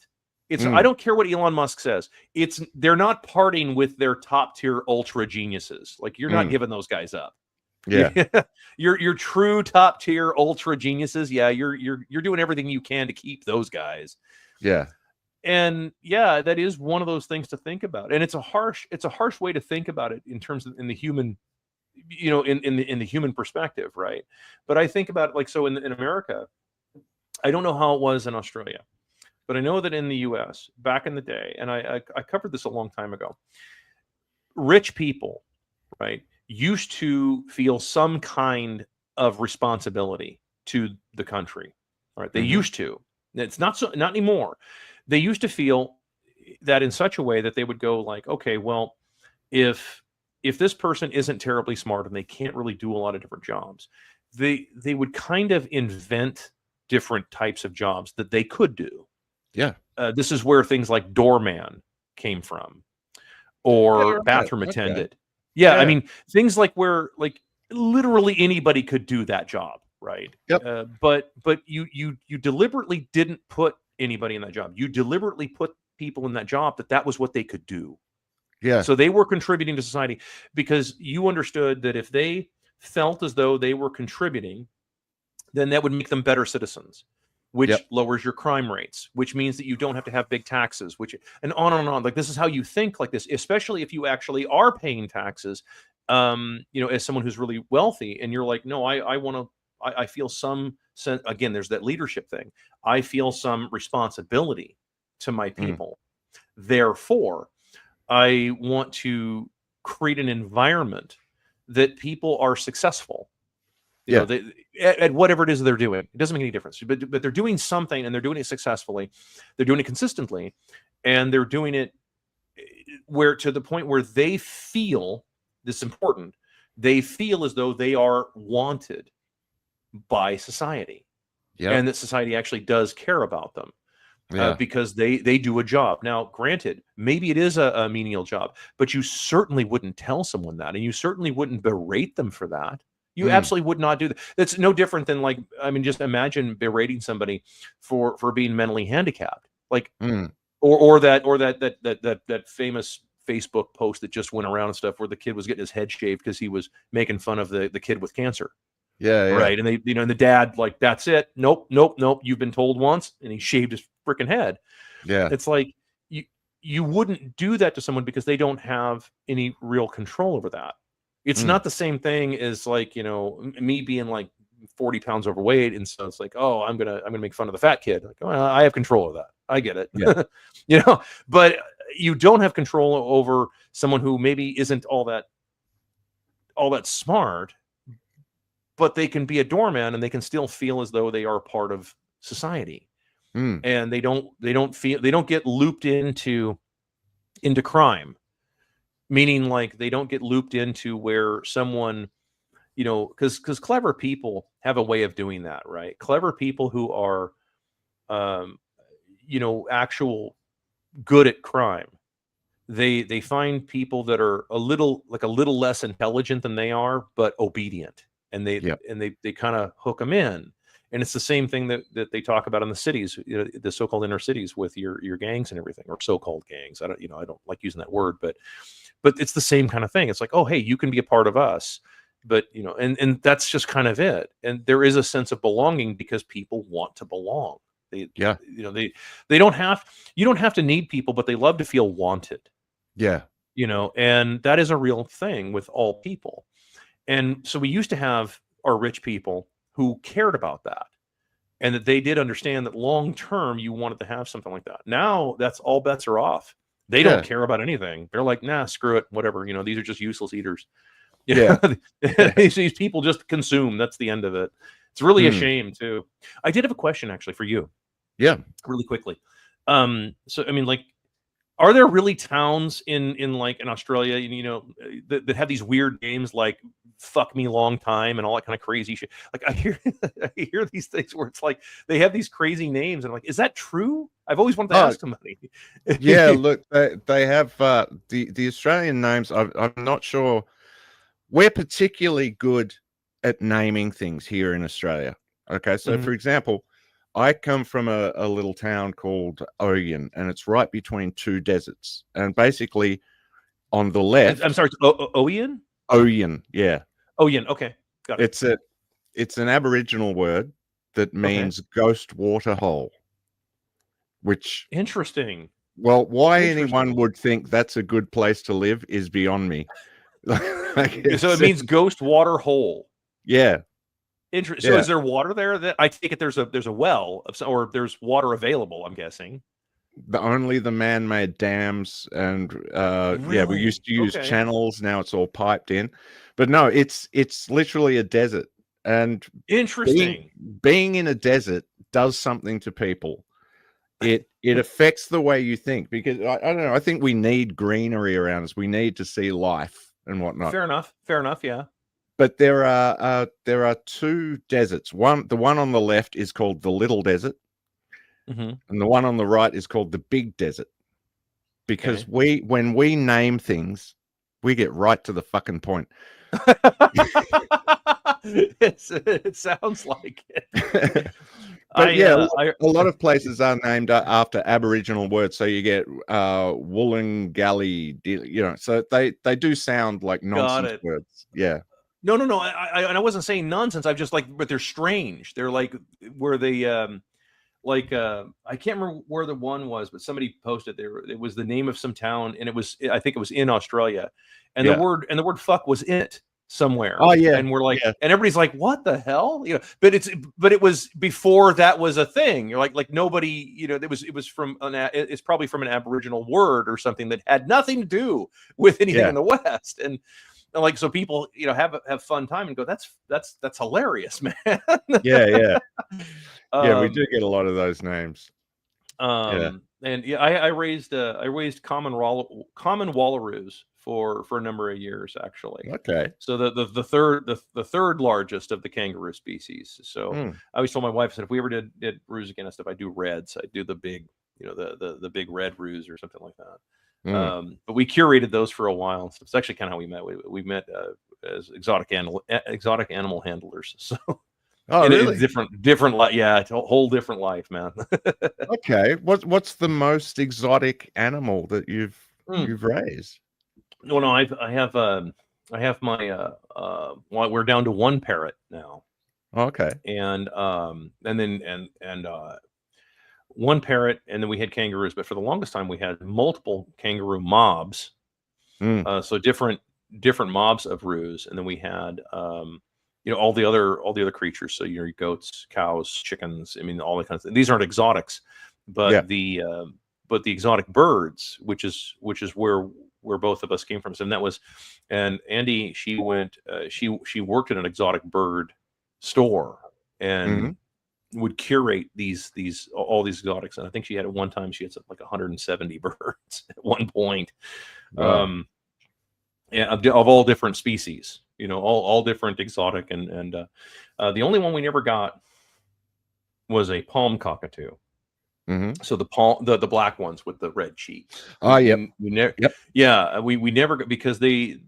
It's I don't care what Elon Musk says. They're not parting with their top tier ultra geniuses. Like, you're not giving those guys up. Yeah. your true top tier ultra geniuses. Yeah, you're doing everything you can to keep those guys. Yeah. And that is one of those things to think about. And it's a harsh way to think about it in terms of in the human, in the human perspective, right? But I think about, like, so in America, I don't know how it was in Australia, but I know that in the US back in the day, and I covered this a long time ago, rich people, right, used to feel some kind of responsibility to the country. All right. They used to. It's not not anymore. They used to feel that in such a way that they would go like, okay, well, if this person isn't terribly smart and they can't really do a lot of different jobs, they would kind of invent different types of jobs that they could do. Yeah. This is where things like doorman came from, or right. bathroom Okay. attendant. Yeah, I Yeah. mean, things like where like literally anybody could do that job, right? Yep. But you deliberately didn't put anybody in that job. You deliberately put people in that job that was what they could do. Yeah. So they were contributing to society because you understood that if they felt as though they were contributing, then that would make them better citizens, which lowers your crime rates, which means that you don't have to have big taxes, which and on and on. Like this is how you think like this, especially if you actually are paying taxes, you know, as someone who's really wealthy, and you're like, no, I want to, I feel some sense, again, there's that leadership thing. I feel some responsibility to my people. Therefore, I want to create an environment that people are successful. You know, they, at whatever it is they're doing. It doesn't make any difference. But they're doing something, and they're doing it successfully. They're doing it consistently, and they're doing it where to the point where they feel this is important. They feel as though they are wanted by society, and that society actually does care about them. Because they do a job. Now, granted, maybe it is a menial job, but you certainly wouldn't tell someone that, and you certainly wouldn't berate them for that. You absolutely would not do that. That's no different than like, I mean, just imagine berating somebody for being mentally handicapped, like, or that famous Facebook post that just went around and stuff where the kid was getting his head shaved because he was making fun of the kid with cancer. Right. And they, you know, and the dad, like, that's it. Nope. You've been told once, and he shaved his freaking head. Yeah. It's like you wouldn't do that to someone because they don't have any real control over that. It's not the same thing as like, you know, me being like 40 pounds overweight. And so it's like, oh, I'm going to make fun of the fat kid. Like, oh, I have control of that. I get it. Yeah. You know, but you don't have control over someone who maybe isn't all that smart, but they can be a doorman and they can still feel as though they are part of society. And they don't get looped into crime, meaning like they don't get looped into where someone, you know, because clever people have a way of doing that, right? Clever people who are, you know, actual good at crime. They find people that are a little less intelligent than they are, but obedient. And they kind of hook them in. And it's the same thing that they talk about in the cities, you know, the so-called inner cities with your gangs and everything, or so-called gangs. I don't like using that word, but it's the same kind of thing. It's like, oh, hey, you can be a part of us, but you know, and that's just kind of it. And there is a sense of belonging because people want to belong. You know, they don't have, you don't have to need people, but they love to feel wanted. Yeah. You know, and that is a real thing with all people. And so we used to have our rich people who cared about that, and that they did understand that long term you wanted to have something like that. Now that's all bets are off. They don't care about anything. They're like, nah, screw it, whatever. You know, these are just useless eaters. These people just consume. That's the end of it. It's really a shame too. I did have a question actually for you. Yeah, really quickly. So I mean, like, are there really towns in Australia, you know, that have these weird names like "fuck me long time" and all that kind of crazy shit? Like I hear these things where it's like they have these crazy names, and I'm like, is that true? I've always wanted to ask somebody. Yeah, look, they have the Australian names. I'm not sure. We're particularly good at naming things here in Australia. Okay, so for example, I come from a little town called Oyen, and it's right between two deserts. And basically, on the left, I'm sorry, Oyen. Oyen, yeah. Oyen, okay, got it. It's an Aboriginal word that means ghost water hole. Which interesting. Well, why anyone would think that's a good place to live is beyond me. So it means ghost water hole. Yeah. Interesting. So is there water there? That I take it there's a well or there's water available, I'm guessing. Only the man-made dams and yeah, we used to use channels. Now it's all piped in, but no, it's literally a desert. And interesting. Being in a desert does something to people. It affects the way you think, because I don't know. I think we need greenery around us. We need to see life and whatnot. Fair enough. Fair enough. Yeah. But there are two deserts. The one on the left is called the Little Desert, Mm-hmm. and the one on the right is called the Big Desert. Because when we name things, we get right to the fucking point. It sounds like it. But a lot of places are named after Aboriginal words. So you get Wollongalli, so they do sound like nonsense words. Yeah. No. I wasn't saying nonsense. I'm just like, but they're strange. They're like where they I can't remember where the one was, but somebody posted there. It was the name of some town, and I think it was in Australia, and the word fuck was in it somewhere. Oh yeah. And we're like, and everybody's like, what the hell? But it was before that was a thing. You're like nobody, it was from it's probably from an Aboriginal word or something that had nothing to do with anything in the West. And like, so people, have fun time and go, that's hilarious, man. Yeah. We do get a lot of those names. And I raised common wallaroos for a number of years, actually. Okay. So the third largest of the kangaroo species. So I always told my wife, I said, if we ever did roos again, if I do reds, I'd do the big, the big red roos or something like that. But we curated those for a while. So it's actually kind of how we met. We met as exotic animal handlers. So really? Different life. Yeah, it's a whole different life, man. Okay. What's the most exotic animal that you've raised? Well, no, I have my well, we're down to one parrot now. Okay. And one parrot, and then we had kangaroos, but for the longest time we had multiple kangaroo mobs. So different mobs of roos, and then we had all the other creatures. So your goats, cows, chickens. I mean, all the kinds of things. These aren't exotics, but the exotic birds, which is where both of us came from. So that was, and Andy, she went, she worked at an exotic bird store and would curate all these exotics. And I think she had at one time, she had something like 170 birds at one point. Wow. Of all different species, all different exotic. And the only one we never got was a palm cockatoo. So the black ones with the red cheeks. Oh yeah, we never got, because they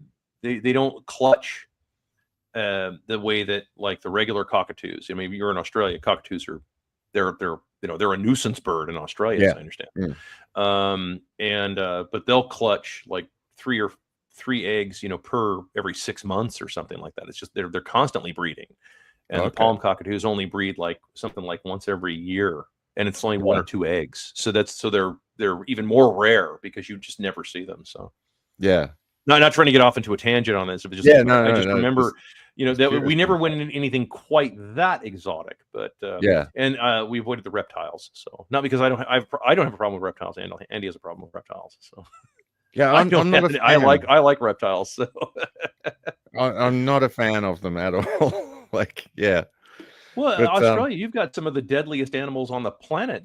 don't clutch the way that like the regular cockatoos. I mean, if you're in Australia, cockatoos they're a nuisance bird in Australia, as I understand. But they'll clutch like three eggs, per every 6 months or something like that. It's just they're constantly breeding, and the palm cockatoos only breed like something like once every year. And it's only 1 or 2 eggs, so they're even more rare because you just never see them. So not trying to get off into a tangent on this, but just remember, that we never went into anything quite that exotic, but and we avoided the reptiles. So not because I don't have a problem with reptiles. Andy has a problem with reptiles. So I'm not a fan. I like reptiles. So I'm not a fan of them at all. Well, but, Australia, you've got some of the deadliest animals on the planet.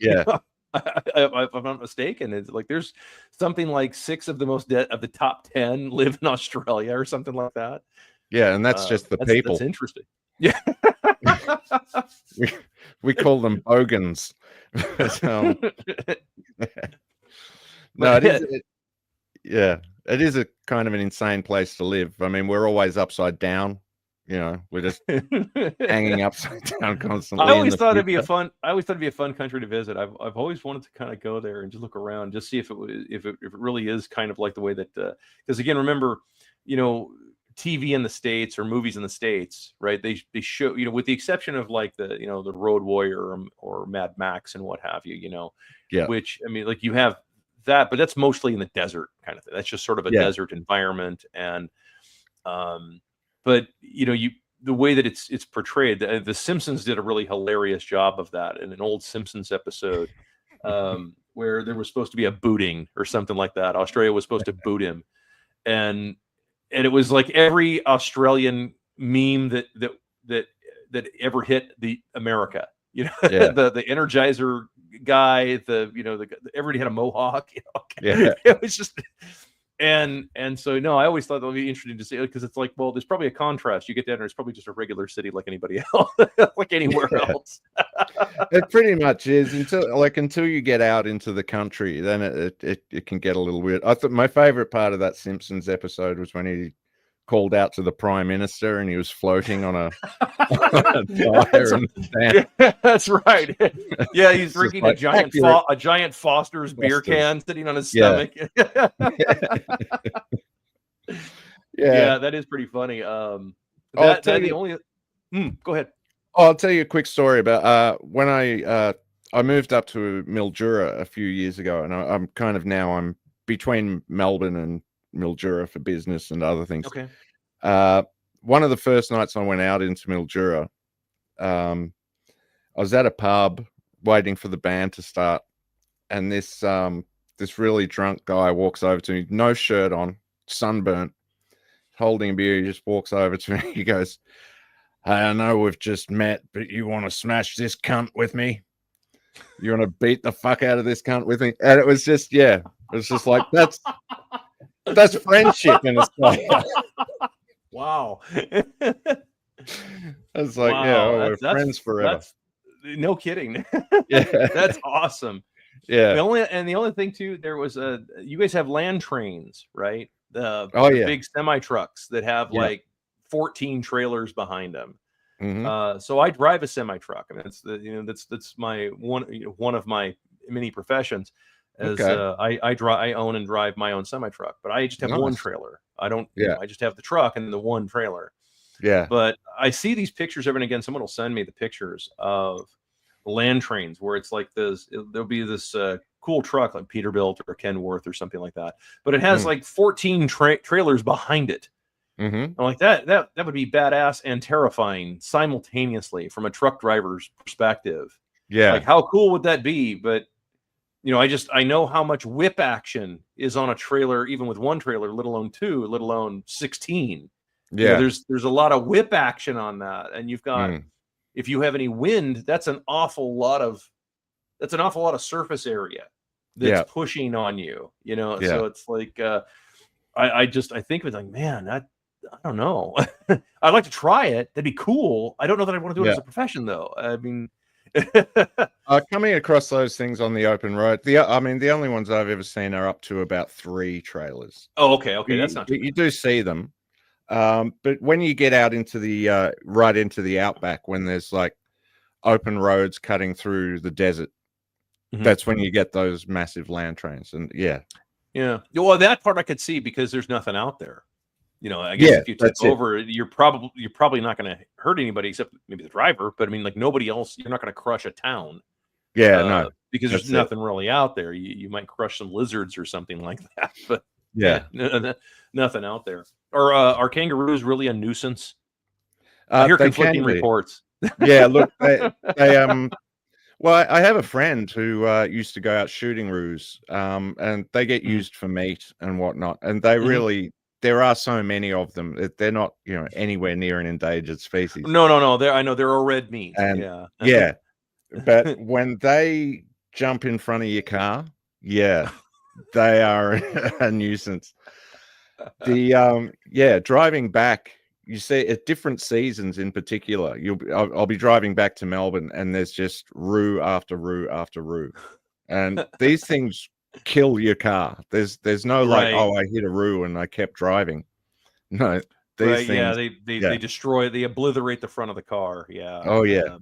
If I'm not mistaken, it's like there's something like 6 of the most of the top 10 live in Australia or something like that. Yeah, and that's just the people. That's interesting. Yeah, we call them bogans. No, it is a kind of an insane place to live. I mean, we're always upside down. We're just hanging upside down constantly. I always thought it'd be a fun country to visit. I've always wanted to kind of go there and just look around, just see if it really is kind of like the way that, because again, remember, TV in the States or movies in the States, right? They show, with the exception of like the Road Warrior or Mad Max and what have you, which, I mean, like you have that, but that's mostly in the desert kind of thing. That's just sort of a desert environment. And, but the way that it's portrayed, the Simpsons did a really hilarious job of that in an old Simpsons episode, where there was supposed to be a booting or something like that. Australia was supposed to boot him, and it was like every Australian meme that ever hit the America. you know, Yeah. the Energizer guy, everybody had a mohawk, Yeah. It was just, and so no, I always thought that would be interesting to see, because it's like, well, there's probably a contrast. You get down there, it's probably just a regular city like anybody else, like anywhere else. It pretty much is until you get out into the country, then it can get a little weird. I thought my favorite part of that Simpsons episode was when he called out to the Prime Minister and he was floating on a tire in the sand. Yeah, that's right. Yeah, he's drinking like a giant Foster's beer can sitting on his stomach. Yeah, that is pretty funny. Go ahead. I'll tell you a quick story about when I moved up to Mildura a few years ago, and I'm between Melbourne and Mildura for business and other things. Okay. One of the first nights I went out into Mildura, I was at a pub waiting for the band to start, and this really drunk guy walks over to me, no shirt on, sunburnt, holding a beer. He just walks over to me. He goes, "Hey, I know we've just met, but you want to smash this cunt with me? You want to beat the fuck out of this cunt with me?" And it was just, it was just like, that's friendship in Australia. Wow. It's like, we're friends forever. No kidding. Yeah. That's awesome. Yeah. The only thing too, there was you guys have land trains, right? The big semi trucks that have like 14 trailers behind them. Mm-hmm. So I drive a semi truck, and that's my one of my many professions. I own and drive my own semi truck, but I just have one trailer. I don't. I just have the truck and the one trailer. Yeah. But I see these pictures every and again. Someone will send me the pictures of land trains where it's like there'll be this cool truck like Peterbilt or Kenworth or something like that, but it has like 14 trailers behind it. Mm-hmm. I'm like, that would be badass and terrifying simultaneously from a truck driver's perspective. Yeah. Like, how cool would that be? But I know how much whip action is on a trailer, even with one trailer, let alone two, let alone 16. Yeah. There's a lot of whip action on that. And you've got, if you have any wind, that's an awful lot of surface area that's pushing on you, So it's like, I think of it like, man, I don't know. I'd like to try it. That'd be cool. I don't know that I want to do it as a profession though. I mean, coming across those things on the open road, the only ones I've ever seen are up to about 3 trailers. Oh, okay. That's not. You do see them, but when you get out into the right into the outback, when there's like open roads cutting through the desert, that's when you get those massive land trains. And yeah. Well, that part I could see because there's nothing out there. I guess if you tip over, you're probably not going to hurt anybody except maybe the driver. But I mean, like nobody else, you're not going to crush a town. Yeah, no, because there's nothing really out there. You might crush some lizards or something like that. But nothing out there. Are kangaroos really a nuisance? I hear conflicting reports. Yeah, look, they well, I have a friend who used to go out shooting roos, and they get used for meat and whatnot, and they really. There are so many of them. They're not, anywhere near an endangered species. No. I know they're all red meat. And, yeah. But when they jump in front of your car, they are a nuisance. Driving back, you see at different seasons in particular, I'll be driving back to Melbourne and there's just roo after roo after roo. And these things kill your car. There's no like, I hit a roo and I kept driving. No, these things, they destroy, they obliterate the front of the car. Yeah. Oh yeah.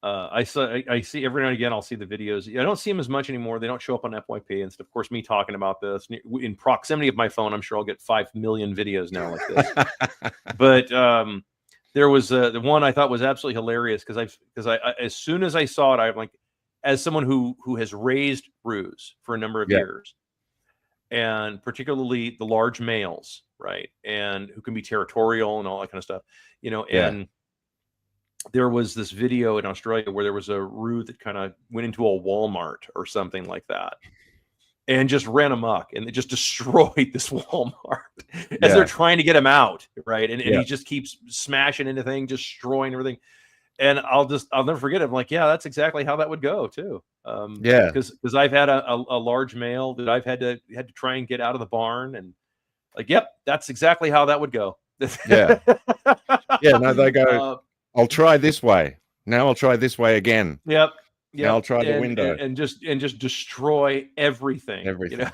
I see every now and again. I'll see the videos. I don't see them as much anymore. They don't show up on FYP and stuff. Of course, me talking about this in proximity of my phone, I'm sure I'll get 5 million videos now like this. But there was the one I thought was absolutely hilarious because I as soon as I saw it, I'm like, as someone who has raised roos for a number of years, and particularly the large males, right, and who can be territorial and all that kind of stuff, and there was this video in Australia where there was a roo that kind of went into a Walmart or something like that and just ran amok, and it just destroyed this Walmart as they're trying to get him out, right, and he just keeps smashing into things, destroying everything. and I'll never forget it. I'm like, yeah, that's exactly how that would go too. Yeah. Because I've had a large male that I've had to try and get out of the barn, and like, yep, that's exactly how that would go. Yeah. Yeah. No, they go, I'll try this way. Now I'll try this way again. Yep. Now I'll try the window and just destroy everything. Everything.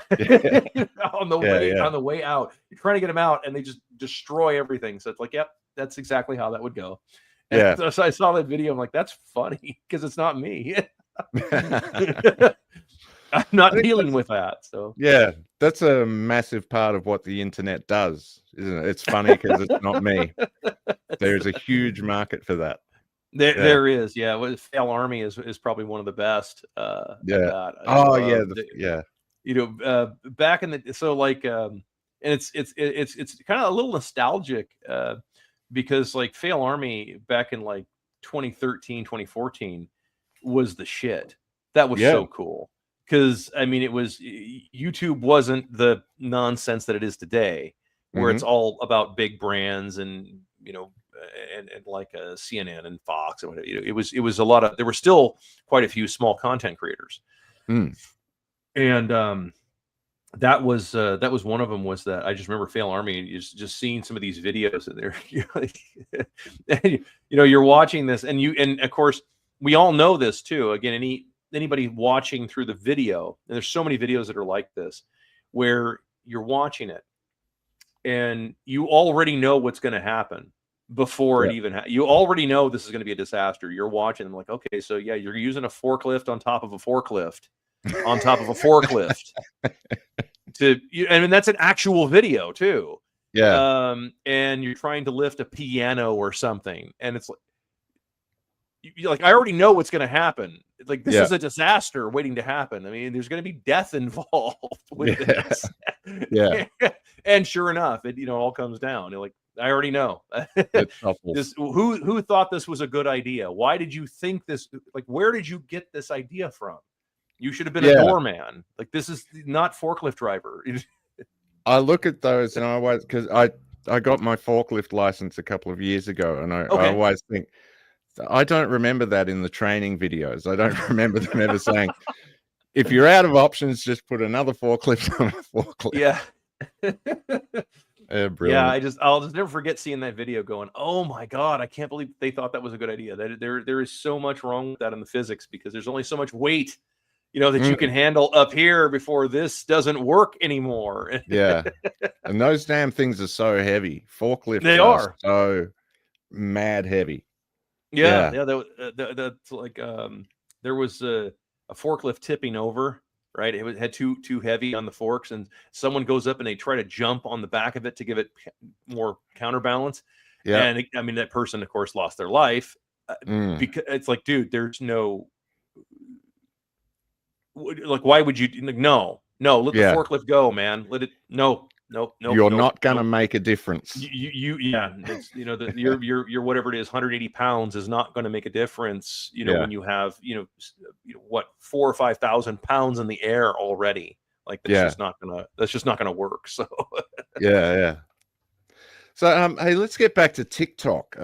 On the way out, you're trying to get them out, and they just destroy everything. So it's like, yep, that's exactly how that would go. And Yeah. so I saw that video. I'm like, that's funny because it's not me. I'm not dealing with that. So yeah, that's a massive part of what the internet does, isn't it? It's funny because it's not me. There's a huge market for that. There is, yeah. Well, Fail Army is probably one of the best. At that. Oh, yeah. Back in the and it's kind of a little nostalgic because like Fail Army back in like 2013, 2014 was the shit. That was so cool because I mean YouTube wasn't the nonsense that it is today, where it's all about big brands and and like CNN and Fox and whatever. It was a lot of, there were still quite a few small content creators, and that was one of them. Was that I just remember Fail Army just seeing some of these videos, and they're you're watching this, and of course we all know this too. Again, anybody watching through the video, and there's so many videos that are like this, where you're watching it and you already know what's going to happen before it even you already know this is going to be a disaster. You're watching them like, okay, so yeah, you're using a forklift on top of a forklift on top of a forklift I mean, that's an actual video too. And you're trying to lift a piano or something, and it's like you're like, I already know what's going to happen. Like, this is a disaster waiting to happen. I mean, there's going to be death involved with this. And sure enough, it all comes down. You're like, I already know. Who thought this was a good idea? Why did you think this? Like, where did you get this idea from? You should have been a doorman. Like, this is not forklift driver. I look at those and I always, because I got my forklift license a couple of years ago, and I always think, I don't remember that in the training videos. I don't remember them ever saying, if you're out of options, just put another forklift on a forklift. Yeah. Brilliant. Yeah, I'll just never forget seeing that video going, oh my God, I can't believe they thought that was a good idea. That there is so much wrong with that in the physics, because there's only so much weight, that you can handle up here before this doesn't work anymore. Yeah. And those damn things are so heavy. Forklifts are so mad heavy. Yeah. That's like there was a forklift tipping over. Right, it had too heavy on the forks, and someone goes up and they try to jump on the back of it to give it more counterbalance. Yeah, and I mean, that person, of course, lost their life because it's like, dude, there's no, like, why would you? Like, no, let the forklift go, man. Let it. No. You're not gonna make a difference. It's, your whatever it is, 180 pounds is not going to make a difference. When you have what 4,000 or 5,000 pounds in the air already, like that's just not gonna work. So yeah. So hey, let's get back to TikTok.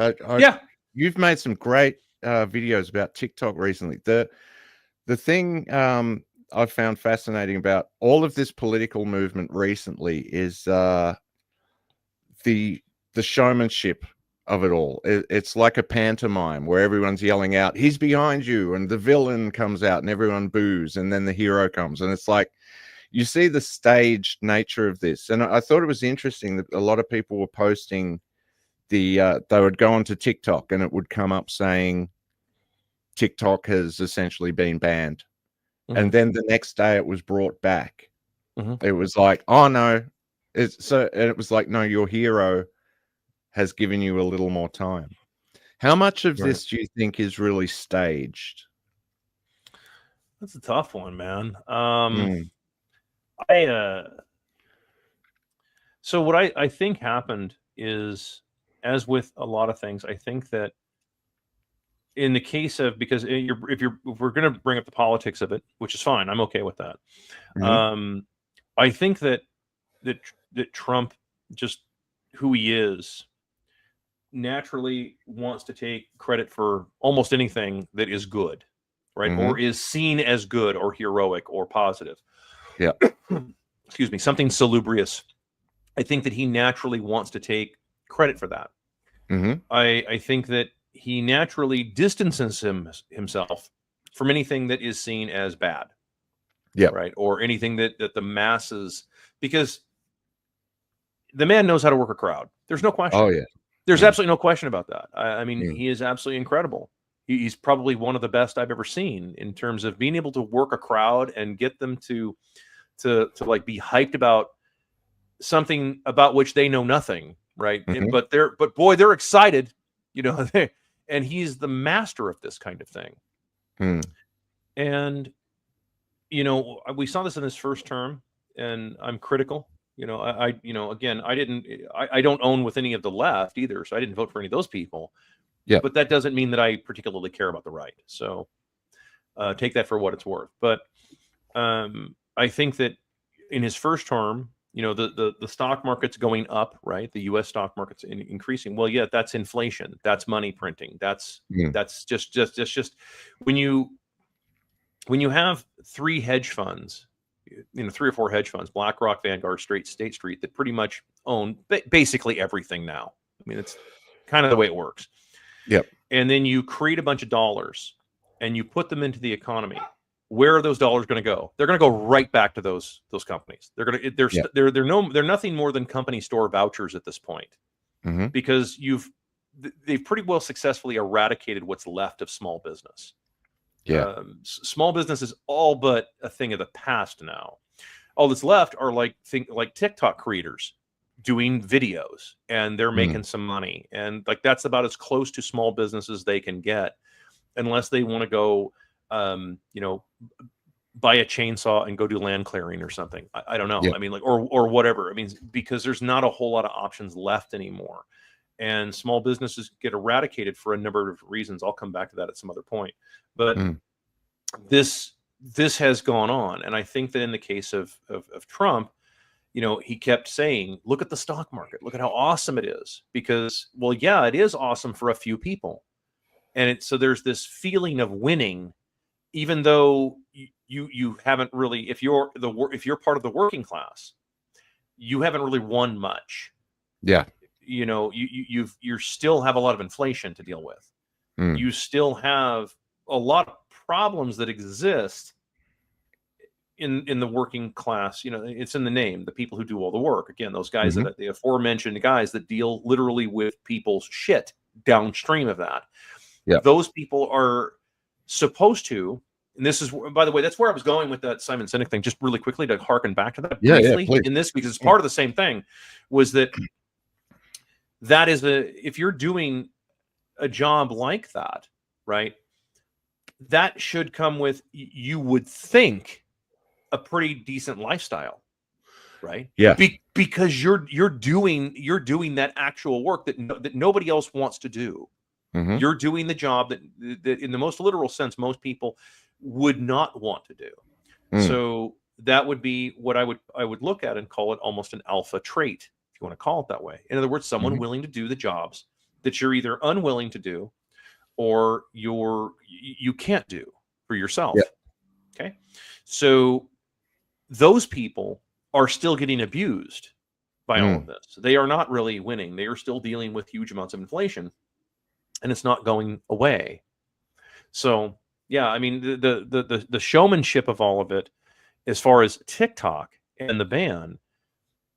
You've made some great videos about TikTok recently. The thing I've found fascinating about all of this political movement recently is the showmanship of it all. It's like a pantomime where everyone's yelling out, "He's behind you," and the villain comes out and everyone boos, and then the hero comes, and it's like you see the staged nature of this. And I thought it was interesting that a lot of people were posting they would go onto TikTok and it would come up saying TikTok has essentially been banned. And then the next day it was brought back. It was like, oh no. And it was like, no, your hero has given you a little more time. How much of this do you think is really staged? That's a tough one, man. So what I think happened is, as with a lot of things, I think that in the case of, because if we're going to bring up the politics of it, which is fine, I'm okay with that. I think that Trump, just who he is, naturally wants to take credit for almost anything that is good, right? Mhm. Or is seen as good or heroic or positive. Yeah. Excuse me, something salubrious. I think that he naturally wants to take credit for that. Mhm. I think that he naturally distances himself from anything that is seen as bad. Yeah. Right. Or anything that the masses, because the man knows how to work a crowd. There's no question. Oh yeah. There's Mm. absolutely no question about that. I mean, Mm. he is absolutely incredible. He's probably one of the best I've ever seen in terms of being able to work a crowd and get them to like be hyped about something about which they know nothing, right? Mhm. But boy, they're excited, you know. And he's the master of this kind of thing. Mm. And you know, we saw this in his first term, and I'm critical. You know, you know, again, I don't own with any of the left either, so I didn't vote for any of those people. Yeah. But that doesn't mean that I particularly care about the right. So take that for what it's worth. But I think that in his first term, you know, the stock market's going up, right? The U.S. stock market's increasing. Well, yeah, that's inflation. That's money printing. That's Mm. just when you have three hedge funds, you know, 3 or 4 hedge funds, BlackRock, Vanguard, State Street, that pretty much own basically everything now. I mean, it's kind of the way it works. Yep. And then you create a bunch of dollars and you put them into the economy. Where are those dollars going to go? They're going to go right back to those companies. They're nothing more than company store vouchers at this point, Mhm. because they've pretty well successfully eradicated what's left of small business. Yeah. Small business is all but a thing of the past now. All that's left are like TikTok creators doing videos, and they're Mm. making some money, and like that's about as close to small business as they can get, unless they want to go, you know, buy a chainsaw and go do land clearing or something. I don't know. Yeah. I mean, like or whatever. I mean, because there's not a whole lot of options left anymore, and small businesses get eradicated for a number of reasons. I'll come back to that at some other point, but Mm. this has gone on, and I think that in the case of Trump, you know, he kept saying, look at the stock market, look at how awesome it is, because, well, yeah, it is awesome for a few people, and so there's this feeling of winning, even though you haven't really, if you're part of the working class, you haven't really won much. Yeah. You know, you still have a lot of inflation to deal with. Mm. You still have a lot of problems that exist in the working class. You know, it's in the name, the people who do all the work. Again, those guys Mhm. that the aforementioned guys that deal literally with people's shit downstream of that. Yeah. Those people are supposed to, and this is, by the way, that's where I was going with that Simon Sinek thing, just really quickly to harken back to that Yeah. briefly Please. in this, because it's part of the same thing, was that is if you're doing a job like that, right, that should come with, you would think, a pretty decent lifestyle, right? Yeah. Because you're doing that actual work that nobody else wants to do. Mhm. You're doing the job that in the most literal sense most people would not want to do. Mm. So that would be what I would look at and call it almost an alpha trait, if you want to call it that way. In other words, someone Mhm. willing to do the jobs that you're either unwilling to do or you can't do for yourself. Yeah. Okay. So those people are still getting abused by all of this. They are not really winning. They are still dealing with huge amounts of inflation, and it's not going away. So yeah, I mean, the showmanship of all of it, as far as TikTok and the ban,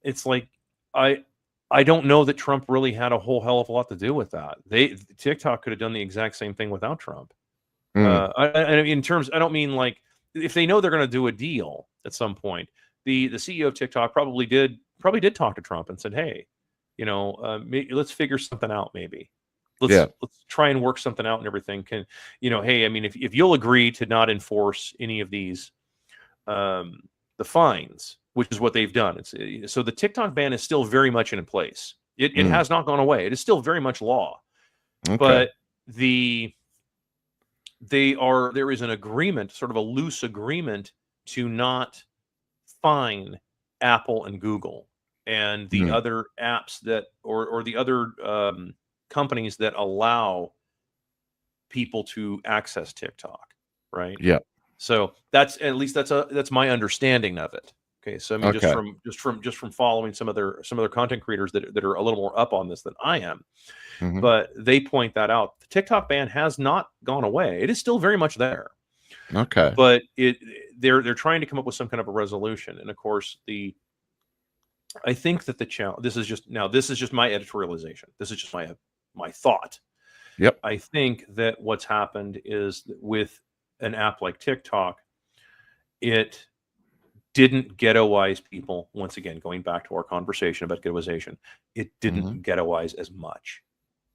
it's like I don't know that Trump really had a whole hell of a lot to do with that. TikTok could have done the exact same thing without Trump. Mm. In terms, I don't mean like, if they know they're going to do a deal at some point, the CEO of TikTok probably did talk to Trump and said, hey, you know, let's figure something out. Maybe let's try and work something out and everything. Can, you know, hey, I mean, if you'll agree to not enforce any of these, the fines, which is what they've done. So the TikTok ban is still very much in place. It has not gone away. It is still very much law. Okay. But there is an agreement, sort of a loose agreement, to not fine Apple and Google and the other apps that, or the other companies that allow people to access TikTok, right? Yeah. So that's my understanding of it. Okay, so I mean, Okay. just from following some other content creators that are a little more up on this than I am, Mhm. but they point that out. The TikTok ban has not gone away; it is still very much there. Okay. But they're trying to come up with some kind of a resolution, and of course I think that the challenge. This is just my editorialization. This is just my thought. Yep. I think that what's happened is that with an app like TikTok, it didn't ghettoize people. Once again, going back to our conversation about ghettoization, it didn't Mhm. ghettoize as much.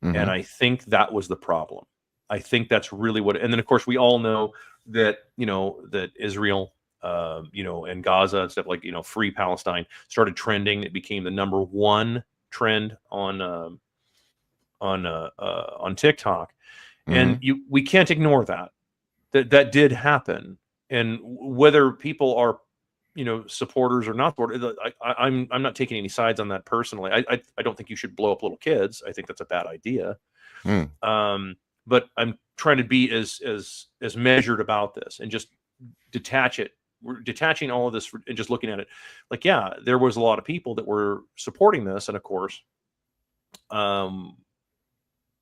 And Mhm. I think that was the problem. I think that's really what, and then of course we all know that, that Israel, and Gaza and stuff, like, free Palestine started trending. It became the number one trend on TikTok. And Mhm. we can't ignore that did happen. And whether people are, supporters or not supporters, I'm not taking any sides on that personally. I don't think you should blow up little kids. I think that's a bad idea. Mm. But I'm trying to be as measured about this and just detach it. We're detaching all of this and just looking at it like, yeah, there was a lot of people that were supporting this, and of course,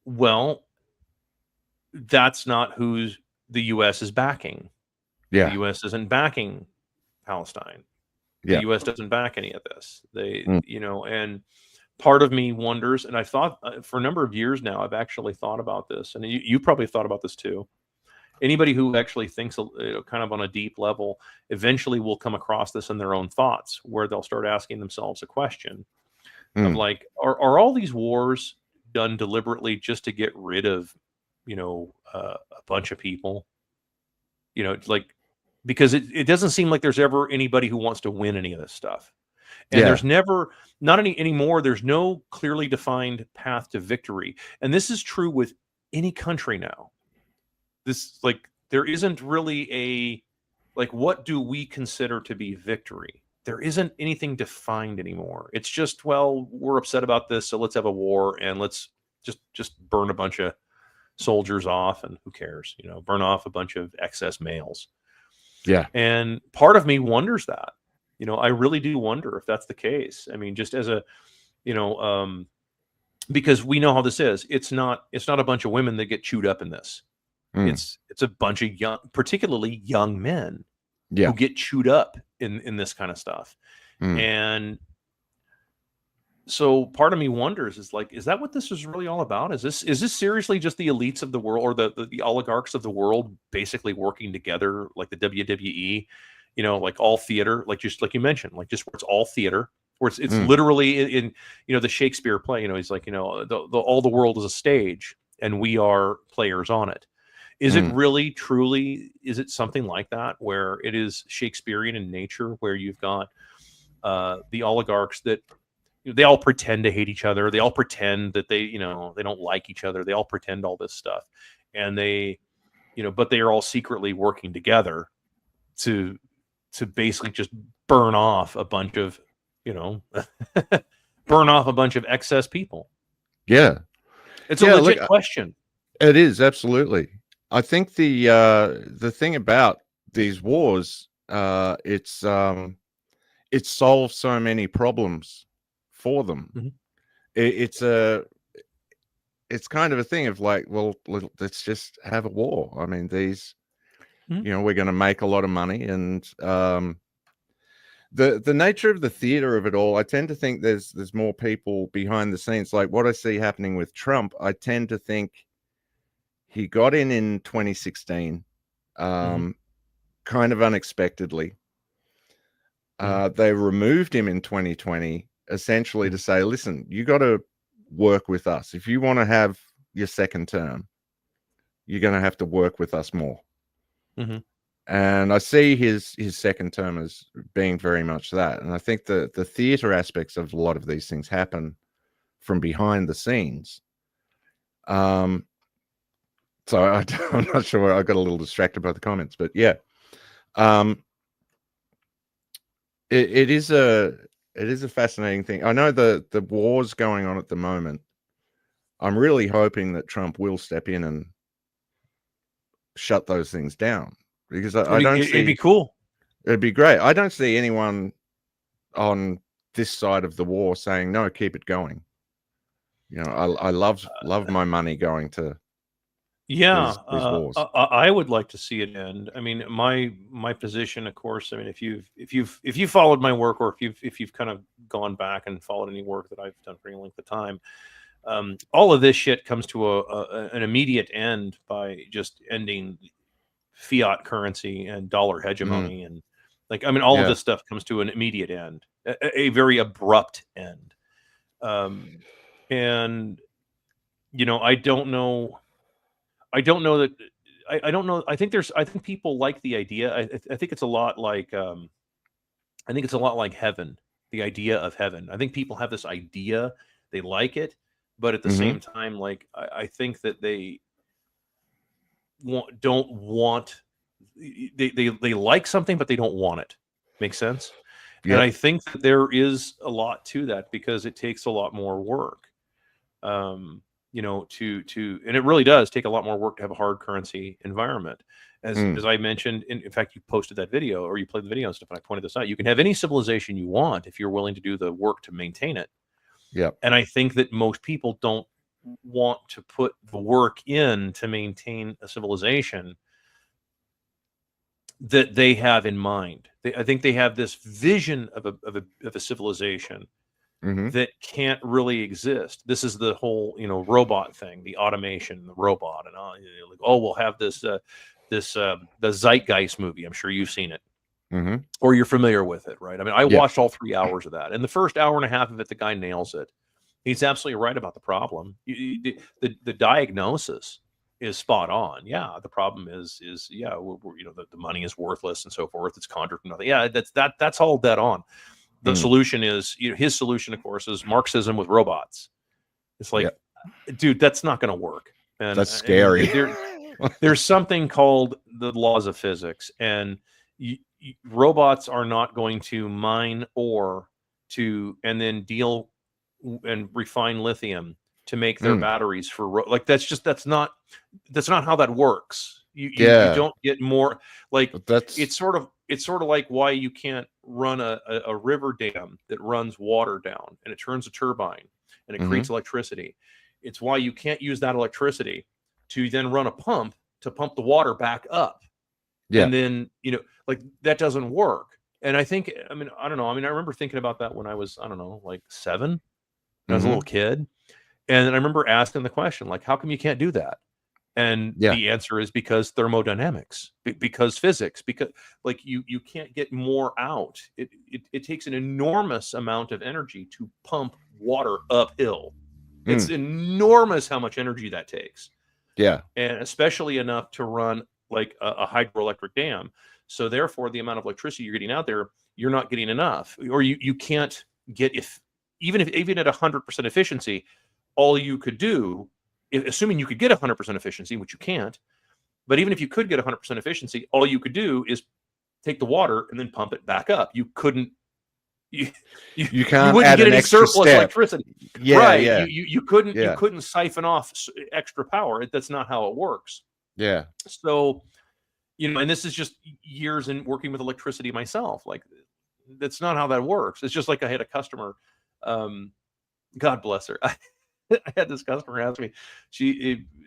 well, that's not who the U.S. is backing. The Yeah. U.S. isn't backing Palestine. The Yeah. U.S. doesn't back any of this. Mm. And part of me wonders, and I thought for a number of years now, I've actually thought about this, and you probably thought about this too. Anybody who actually thinks kind of on a deep level eventually will come across this in their own thoughts, where they'll start asking themselves a question of Mm. like, are all these wars done deliberately just to get rid of, a bunch of people? Like, because it doesn't seem like there's ever anybody who wants to win any of this stuff. And Yeah. there's never, not any anymore, there's no clearly defined path to victory. And this is true with any country now. This, like, there isn't really like, what do we consider to be victory? There isn't anything defined anymore. It's just, well, we're upset about this, so let's have a war and let's just burn a bunch of soldiers off, and who cares? Burn off a bunch of excess males. Yeah. And part of me wonders that. I really do wonder if that's the case. I mean, just as a, because we know how this is. It's not a bunch of women that get chewed up in this. Mm. It's a bunch of young, particularly young men, Yeah. who get chewed up in this kind of stuff. Mm. And so part of me wonders, is like, is that what this is really all about? Is this seriously just the elites of the world, or the oligarchs of the world basically working together, like the WWE, like all theater, like just like you mentioned, like just where it's all theater, where it's Mm. literally in the Shakespeare play, he's like, all the world is a stage and we are players on it. Is it Mm. really, truly, is it something like that, where it is Shakespearean in nature, where you've got the oligarchs that they all pretend to hate each other, they all pretend that they don't like each other, they all pretend all this stuff, and they but they are all secretly working together to basically just burn off a bunch of burn off a bunch of excess people. Yeah. It's Yeah, a look, legit question. it is absolutely. I think the thing about these wars, it solves so many problems for them. Mhm. It's kind of a thing of like, well, let's just have a war. I mean, these, Mhm. we're going to make a lot of money, and the nature of the theater of it all, I tend to think there's more people behind the scenes. Like what I see happening with Trump, I tend to think he got in 2016, Mhm. kind of unexpectedly. Mhm. They removed him in 2020, essentially to Mhm. say, listen, you got to work with us. If you want to have your second term, you're going to have to work with us more. Mhm. And I see his second term as being very much that. And I think the theater aspects of a lot of these things happen from behind the scenes. So I'm not sure. I got a little distracted by the comments, but yeah, it is a fascinating thing. I know the wars going on at the moment. I'm really hoping that Trump will step in and shut those things down, because I don't see. It'd be cool. It'd be great. I don't see anyone on this side of the war saying no, keep it going. You know, I love my money going to these wars. I would like to see it end. I mean, my position, of course. I mean, if you've followed my work, or if you've kind of gone back and followed any work that I've done for any length of time, all of this shit comes to an immediate end by just ending fiat currency and dollar hegemony, and like, I mean, all of this stuff comes to an immediate end, a very abrupt end. And you know, I don't know that I don't know. I think people like the idea. I think it's a lot like heaven, the idea of heaven. I think people have this idea, they like it, but at the same time, like, I think that they don't want, they like something, but they don't want it. Makes sense? Yep. And I think that there is a lot to that, because it takes a lot more work. You know, and it really does take a lot more work to have a hard currency environment. As I mentioned, in fact, you posted that video, or you played the video and stuff, and I pointed this out. You can have any civilization you want if you're willing to do the work to maintain it. Yeah. And I think that most people don't want to put the work in to maintain a civilization that they have in mind. I think they have this vision of a civilization that can't really exist. This is the whole, you know, robot thing, the automation, the robot, and all. You know, like, oh, we'll have the Zeitgeist movie. I'm sure you've seen it, or you're familiar with it, right? I mean, I watched all 3 hours of that, and the first hour and a half of it, the guy nails it. He's absolutely right about the problem. The diagnosis is spot on. Yeah, the problem is you know, the money is worthless and so forth. It's conjured from nothing. Yeah, that's all dead on. The solution is, you know, his solution, of course, is Marxism with robots. It's like, dude, that's not going to work. And that's scary. There's something called the laws of physics, and robots are not going to mine ore and then deal and refine lithium to make their batteries for like, that's not how that works. You don't get more, like, it's sort of like why you can't run a river dam that runs water down and it turns a turbine and it creates electricity. It's why you can't use that electricity to then run a pump to pump the water back up. Yeah. And then, you know, like, that doesn't work. And I think, I mean, I don't know. I mean, I remember thinking about that when I was, I don't know, like 7. I was a little kid. And then I remember asking the question, like, how come you can't do that? And the answer is because thermodynamics, because physics, because, like, you can't get more out. It takes an enormous amount of energy to pump water uphill. It's enormous how much energy that takes. Yeah. And especially enough to run like a hydroelectric dam. So therefore, the amount of electricity you're getting out there, you're not getting enough, or you can't get, even at 100% efficiency, all you could do, assuming you could get 100% efficiency, which you can't, but even if you could get 100% efficiency, all you could do is take the water and then pump it back up. You couldn't. You can't. You wouldn't get any surplus electricity. Yeah, right. Yeah. You couldn't. Yeah. You couldn't siphon off extra power. That's not how it works. Yeah. So, you know, and this is just years in working with electricity myself. Like, that's not how that works. It's just like I had a customer. God bless her. I had this customer ask me.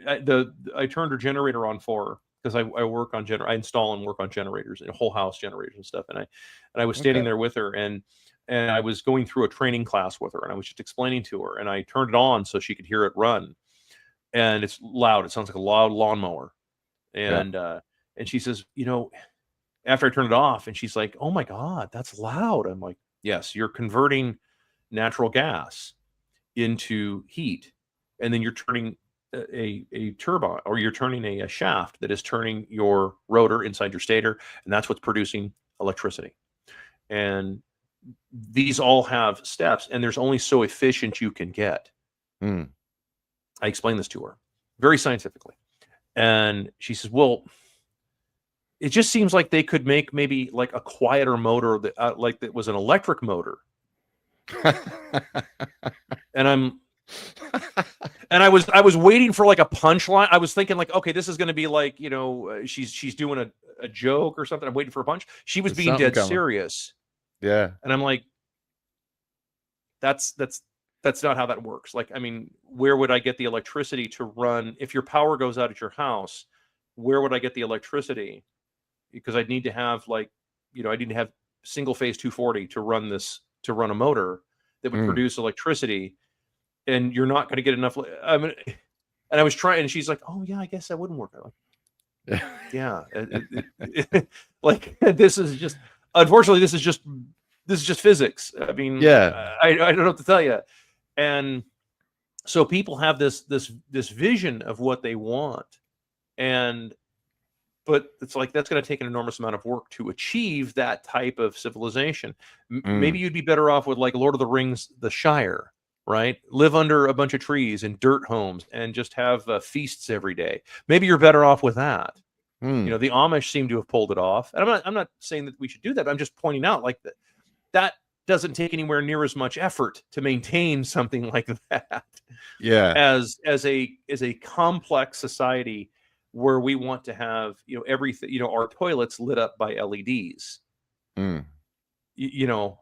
I turned her generator on for her, because I work on I install and work on generators, and whole house generators and stuff. And I was standing there with her, and I was going through a training class with her, and I was just explaining to her, and I turned it on so she could hear it run. And it's loud. It sounds like a loud lawnmower. And and she says, you know, after I turned it off, and she's like, oh my God, that's loud. I'm like, yes, you're converting natural gas into heat, and then you're turning a turbine, or you're turning a shaft that is turning your rotor inside your stator, and that's what's producing electricity. And these all have steps, and there's only so efficient you can get. I explained this to her very scientifically, and she says, well, it just seems like they could make maybe like a quieter motor that like that was an electric motor. And And I was waiting for like a punchline. I was thinking like, okay, this is going to be like, you know, she's doing a joke or something. I'm waiting for a punch. She was There's being something dead coming. serious. Yeah. And I'm like, that's not how that works. Like, I mean, where would I get the electricity to run if your power goes out at your house? Where would I get the electricity? Because I'd need to have like, you know, I need to have single phase 240 to run a motor that would produce electricity, and you're not going to get enough. I mean, and I was trying, and she's like, "Oh yeah, I guess that wouldn't work." I'm like, yeah, like this is just, unfortunately, this is just physics. I mean, Yeah. I don't know what to tell you. And so people have this vision of what they want, but it's like that's going to take an enormous amount of work to achieve that type of civilization. Maybe you'd be better off with like Lord of the Rings, the Shire, right? Live under a bunch of trees in dirt homes and just have feasts every day. Maybe you're better off with that. You know, the Amish seem to have pulled it off, and I'm not saying that we should do that. I'm just pointing out like that doesn't take anywhere near as much effort to maintain something like that. Yeah. As a complex society where we want to have, you know, everything, you know, our toilets lit up by LEDs. You know,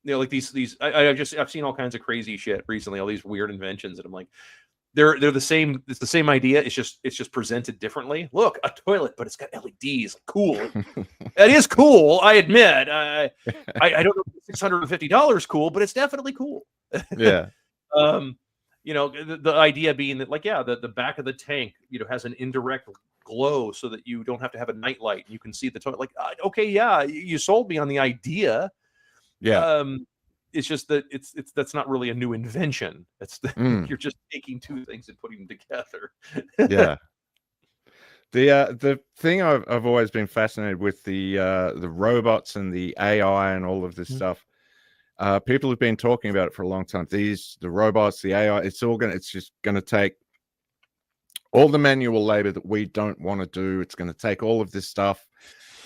like these. I've seen all kinds of crazy shit recently. All these weird inventions, and I'm like, they're the same. It's the same idea. It's just presented differently. Look, a toilet, but it's got LEDs. Cool. It is cool. I admit. I don't know if $650 cool, but it's definitely cool. Yeah. You know, the idea being that, like, yeah, the back of the tank, you know, has an indirect glow so that you don't have to have a night light. You can see the toilet. Like, okay, yeah, you sold me on the idea. Yeah. It's just that that's not really a new invention. It's you're just taking two things and putting them together. Yeah. The thing I've always been fascinated with the robots and the AI and all of this stuff. People have been talking about it for a long time. The robots, the AI, it's just gonna take all the manual labor that we don't want to do. It's gonna take all of this stuff,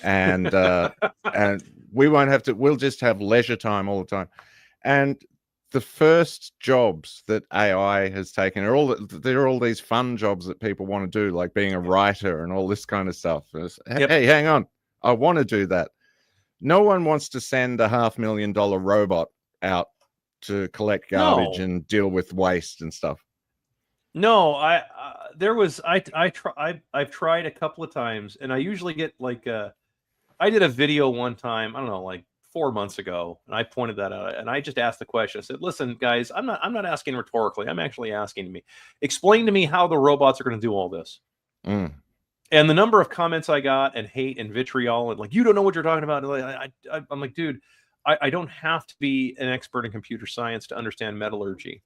and and we won't have to. We'll just have leisure time all the time. And the first jobs that AI has taken are there are all these fun jobs that people want to do, like being a writer and all this kind of stuff. Hey, hang on, I want to do that. No one wants to send a $500,000 robot out to collect garbage and deal with waste and stuff. No, I've tried a couple of times, and I usually get like I did a video one time, I don't know, like 4 months ago, and I pointed that out, and I just asked the question. I said, "Listen, guys, I'm not asking rhetorically. I'm actually asking explain to me how the robots are going to do all this." And the number of comments I got, and hate and vitriol, and like, you don't know what you're talking about. I'm like, dude, I don't have to be an expert in computer science to understand metallurgy.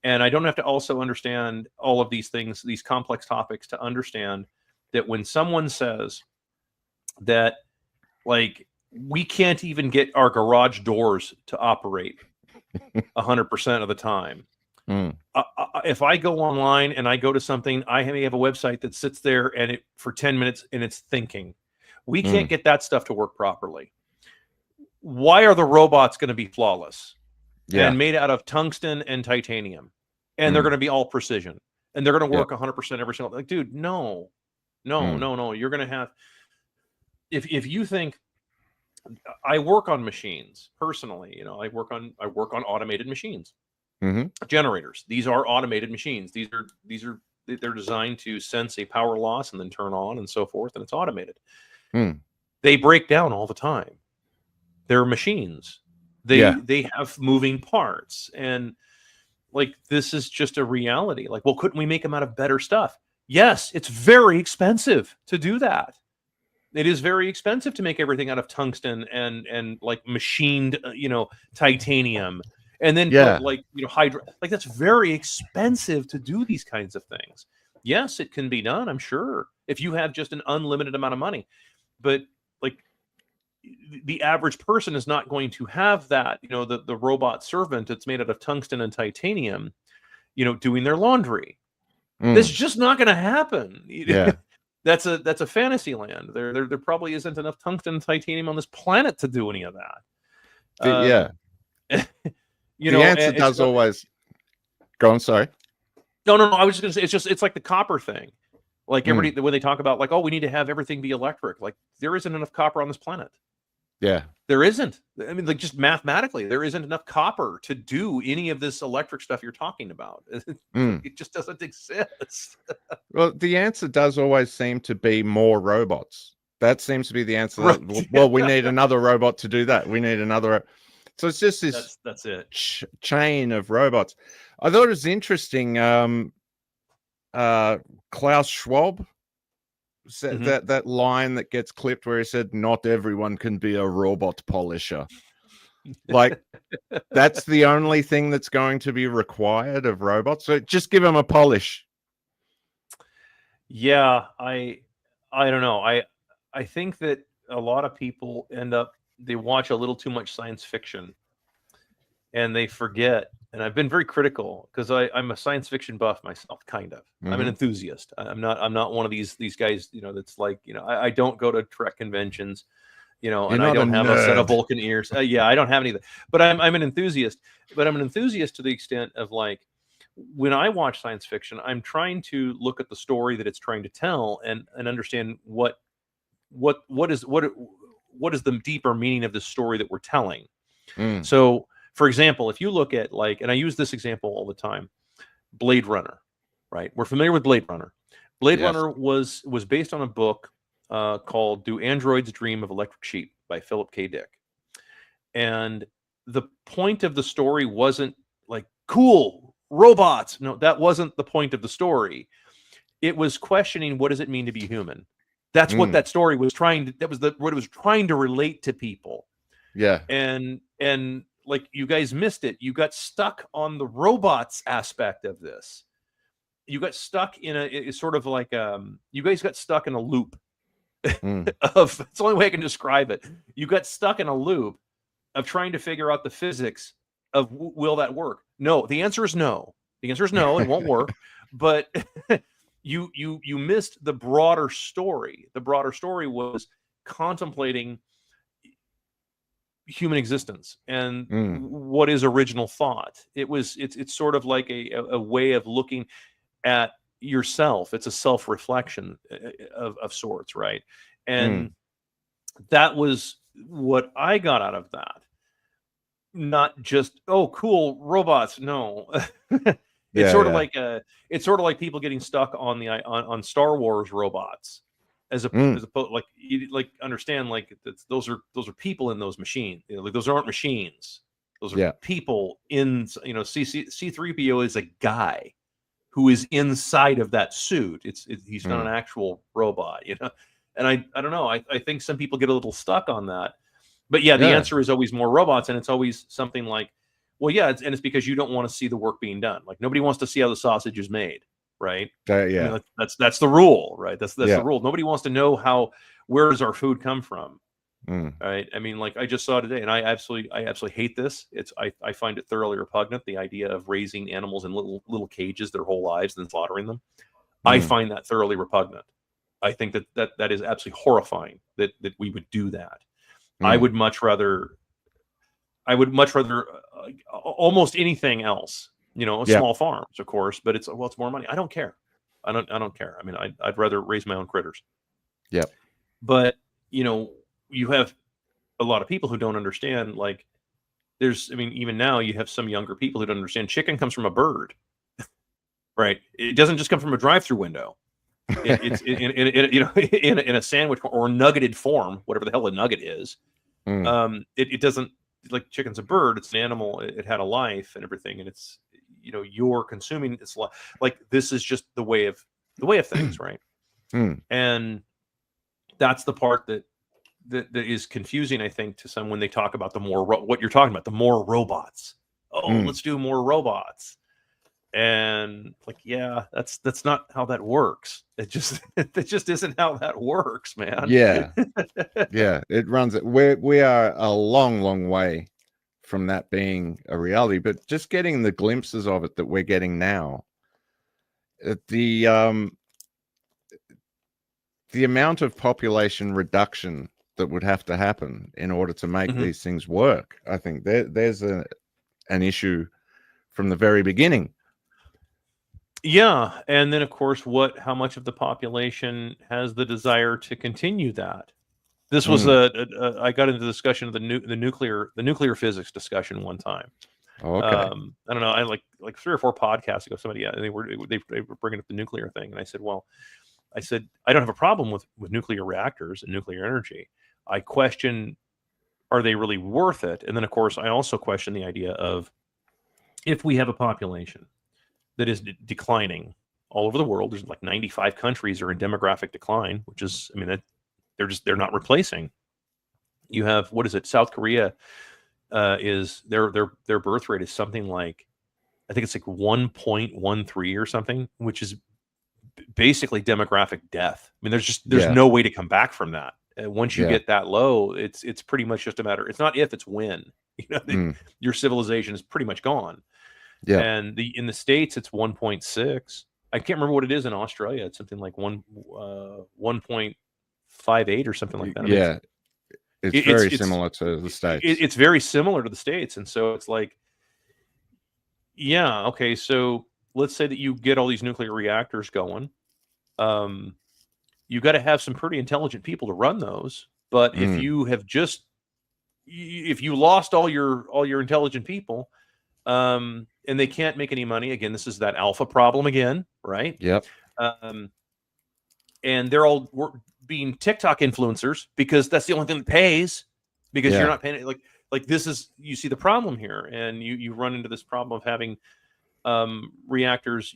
And I don't have to also understand all of these things, these complex topics, to understand that when someone says that, like, we can't even get our garage doors to operate 100% of the time. If I go online and I go to something, I may have a website that sits there and for 10 minutes and it's thinking. We can't get that stuff to work properly. Why are the robots going to be flawless and made out of tungsten and titanium? And they're going to be all precision, and they're going to work 100% every single. Like, dude, no. You're going to have. If you think, I work on machines personally, you know, I work on automated machines. Generators. These are automated machines. They're designed to sense a power loss and then turn on and so forth, and it's automated. They break down all the time. They're machines. They have moving parts, and like, this is just a reality. Like, well, couldn't we make them out of better stuff? Yes, it's very expensive to do that. It is very expensive to make everything out of tungsten and like machined, you know, titanium. And then put, like, you know, like, that's very expensive to do these kinds of things. Yes, it can be done, I'm sure, if you have just an unlimited amount of money. But like, the average person is not going to have that, you know, the robot servant that's made out of tungsten and titanium, you know, doing their laundry. That's just not going to happen. That's a fantasy land. There probably isn't enough tungsten and titanium on this planet to do any of that. You know, the answer does always. Go on, sorry. No. I was just going to say it's like the copper thing. Like everybody when they talk about like, oh, we need to have everything be electric. Like there isn't enough copper on this planet. Yeah. There isn't. I mean, like just mathematically, there isn't enough copper to do any of this electric stuff you're talking about. It just doesn't exist. Well, the answer does always seem to be more robots. That seems to be the answer. Right. Well, we need another robot to do that. We need another. So it's just this that's it. Chain of robots. I thought it was interesting. Klaus Schwab said that line that gets clipped where he said, "Not everyone can be a robot polisher." Like that's the only thing that's going to be required of robots. So just give them a polish. Yeah, I don't know. I think that a lot of people they watch a little too much science fiction and they forget. And I've been very critical because I'm a science fiction buff myself, kind of. I'm an enthusiast. I'm not one of these guys, that's like, I don't go to Trek conventions, and I don't have a set of Vulcan ears. Yeah, I don't have any of that. But I'm an enthusiast. But I'm an enthusiast to the extent of like, when I watch science fiction, I'm trying to look at the story that it's trying to tell and understand what is the deeper meaning of the story that we're telling. So, for example, if you look at and I use this example all the time, Blade Runner, right? We're familiar with Blade Runner. Blade Runner was based on a book called "Do Androids Dream of Electric Sheep" by Philip K. Dick. And the point of the story wasn't like cool robots. No, that wasn't the point of the story. It was questioning, what does it mean to be human? That's what that story was trying to. That was what it was trying to relate to people. Yeah. And like you guys missed it. You got stuck on the robots aspect of this. You got stuck in it's sort of like you guys got stuck in a loop of. It's the only way I can describe it. You got stuck in a loop of trying to figure out the physics of will that work? No, the answer is no. The answer is no. It won't work. But you missed the broader story. The broader story was contemplating human existence and what is original thought. It's sort of like a way of looking at yourself. It's a self-reflection of sorts, right? And that was what I got out of that. Not just, oh, cool robots. No. It's sort of like people getting stuck on on Star Wars robots, as opposed like understand like those are people in those machines. Like those aren't machines. Those are people in. C-3PO is a guy who is inside of that suit. He's not an actual robot. And I don't know. I think some people get a little stuck on that. But the answer is always more robots, and it's always something like, well, it's because you don't want to see the work being done. Like nobody wants to see how the sausage is made, right? Yeah. I mean, that's the rule, right? That's the rule. Nobody wants to know where does our food come from, right? I mean, like I just saw today, and I absolutely hate this. I find it thoroughly repugnant. The idea of raising animals in little cages their whole lives and then slaughtering them. I find that thoroughly repugnant. I think that is absolutely horrifying that we would do that. I would much rather almost anything else, small farms, of course, but it's more money. I don't care. I don't care. I mean, I'd rather raise my own critters. Yeah. But, you have a lot of people who don't understand, like even now you have some younger people who don't understand chicken comes from a bird, right? It doesn't just come from a drive-through window. It's in a sandwich or nuggeted form, whatever the hell a nugget is. It doesn't, like chicken's a bird. It's an animal. It had a life and everything, and it's you're consuming its life. Like this is just the way of things, right? And that's the part that is confusing, I think, to some when they talk about the more what you're talking about, the more robots. Oh, let's do more robots. And like, that's not how that works. It just isn't how that works, man. Yeah. It runs it. We are a long way from that being a reality, but just getting the glimpses of it that we're getting now, the amount of population reduction that would have to happen in order to make these things work, I think there's an issue from the very beginning. Yeah, and then of course, how much of the population has the desire to continue that? This was I got into the discussion of the nuclear physics discussion one time. Okay. I don't know, I like 3 or 4 podcasts ago, somebody, yeah, they were bringing up the nuclear thing, and I said, well, I don't have a problem with nuclear reactors and nuclear energy. I question, are they really worth it? And then of course, I also question the idea of, if we have a population that is declining all over the world, there's like 95 countries are in demographic decline, which is, I mean, that they're not replacing. You have, what is it? South Korea is their birth rate is something like, I think it's like 1.13 or something, which is basically demographic death. I mean, there's Yeah. no way to come back from that. Once you Yeah. get that low, it's pretty much just a matter. It's not if, it's when. You know, your civilization is pretty much gone. Yeah. And in the States, it's 1.6. I can't remember what it is in Australia. It's something like 1.58 or something like that. I mean, Yeah. It's very similar to the States. It's very similar to the States. And so it's like, yeah, okay, so let's say that you get all these nuclear reactors going. You got to have some pretty intelligent people to run those. But if you have if you lost all your intelligent people, and they can't make any money, again, this is that alpha problem again, right? Yep. And they're all being TikTok influencers because that's the only thing that pays, because you're not paying. Like this is, you see the problem here, and you run into this problem of having reactors,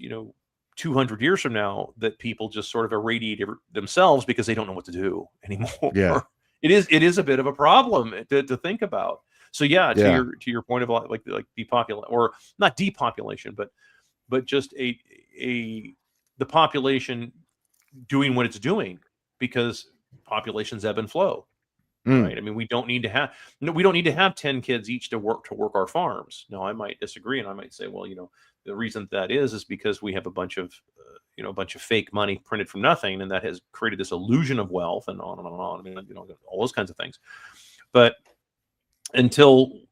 200 years from now, that people just sort of irradiate themselves because they don't know what to do anymore. Yeah. It is a bit of a problem to think about. So to your point of like depopulation, or not depopulation, but just the population doing what it's doing, because populations ebb and flow, right? I mean, we don't need to have 10 kids each to work our farms. No, I might disagree, and I might say, well, the reason that is because we have a bunch of fake money printed from nothing, and that has created this illusion of wealth, and on and on and on. I mean, all those kinds of things. But until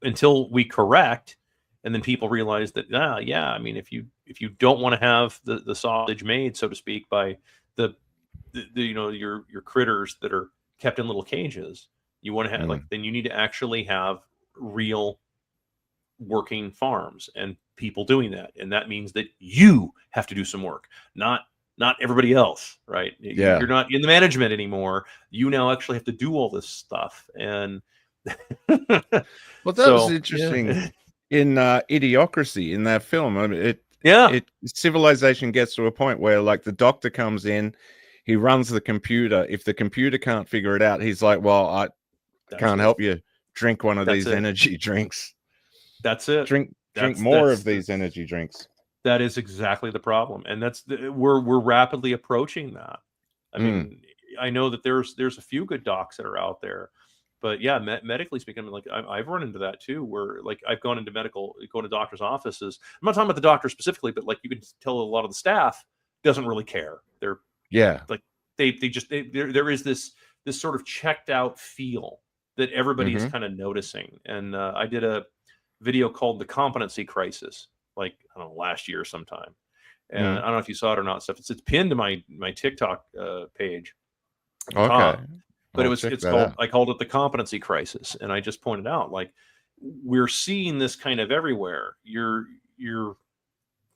we correct, and then people realize that, I mean, if you don't want to have the sausage made, so to speak, by the your critters that are kept in little cages, you want to have then you need to actually have real working farms and people doing that, and that means that you have to do some work, not everybody else, right? Yeah. You're not in the management anymore. You now actually have to do all this stuff. And well, that was interesting in Idiocracy, in that film. I mean, civilization gets to a point where, like, the doctor comes in, he runs the computer. If the computer can't figure it out, he's like, well, I can't help you. Drink one of these energy drinks. That's it. Drink more of these energy drinks. That is exactly the problem, and we're rapidly approaching that. I mean, I know that there's a few good docs that are out there, but medically speaking, like I've run into that too, where like I've gone into going to doctors' offices. I'm not talking about the doctor specifically, but like you can tell a lot of the staff doesn't really care. They're like there is this sort of checked out feel that everybody's kind of noticing. And I did a video called "The Competency Crisis," like, I don't know, last year sometime. And I don't know if you saw it or not, stuff. It's pinned to my TikTok page. Okay. But I called it "The Competency Crisis." And I just pointed out, like, we're seeing this kind of everywhere. Your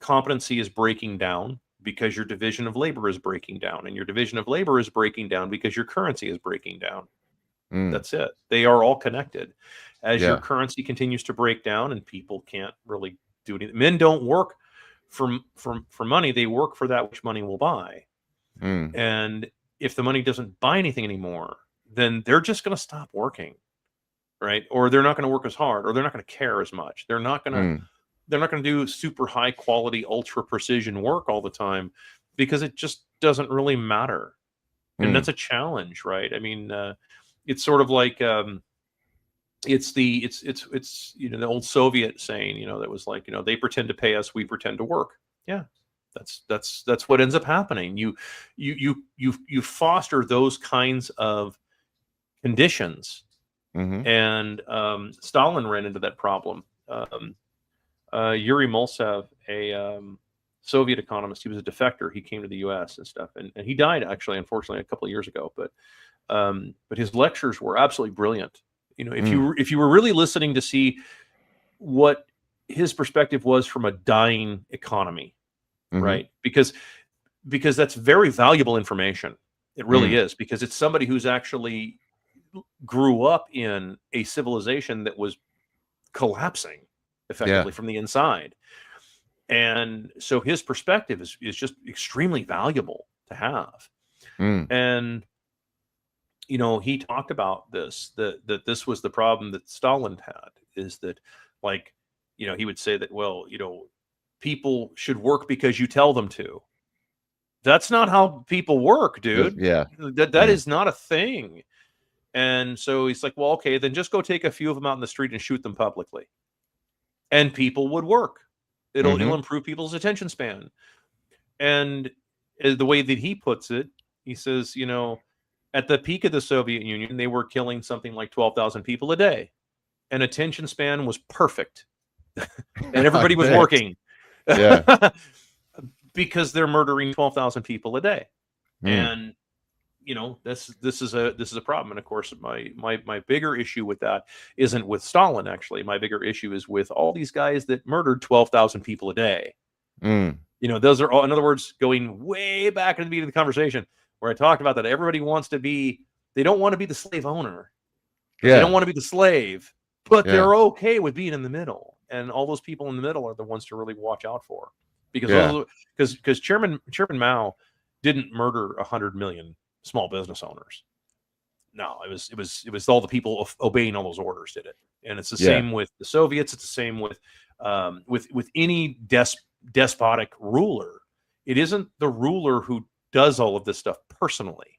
competency is breaking down because your division of labor is breaking down, and your division of labor is breaking down because your currency is breaking down. That's it. They are all connected. As your currency continues to break down and people can't really do anything. Men don't work for money. They work for that which money will buy. And if the money doesn't buy anything anymore, then they're just going to stop working, right? Or they're not going to work as hard, or they're not going to care as much. They're not going to do super high quality, ultra precision work all the time, because it just doesn't really matter. And that's a challenge, right? I mean, it's sort of like it's the old Soviet saying, that was like, they pretend to pay us, we pretend to work. Yeah, that's what ends up happening. You foster those kinds of conditions, and Stalin ran into that problem. Yuri Mulsev, a Soviet economist. He was a defector. He came to the U.S. and stuff, and he died actually, unfortunately, a couple of years ago. But his lectures were absolutely brilliant. If you were really listening to see what his perspective was from a dying economy, right? Because that's very valuable information. It really is, because it's somebody who's actually grew up in a civilization that was collapsing effectively from the inside. And so his perspective is just extremely valuable to have. And, he talked about this, that this was the problem that Stalin had, is that, like, he would say that, well, people should work because you tell them to. That's not how people work, dude. That is not a thing. And so he's like, well, okay, then just go take a few of them out in the street and shoot them publicly. And people would work. It'll improve people's attention span. And the way that he puts it, he says, at the peak of the Soviet Union, they were killing something like 12,000 people a day. And attention span was perfect. And everybody was working. Because they're murdering 12,000 people a day. And this is a problem. And of course, my bigger issue with that isn't with Stalin. Actually, my bigger issue is with all these guys that murdered 12,000 people a day. Those are all, in other words, going way back in the beginning of the conversation where I talked about that everybody wants to be, they don't want to be the slave owner. They don't want to be the slave, but they're okay with being in the middle. And all those people in the middle are the ones to really watch out for, because Chairman Mao didn't murder 100 million small business owners. No, it was all the people obeying all those orders did it. And it's the same with the Soviets. It's the same with any despotic ruler. It isn't the ruler who does all of this stuff personally.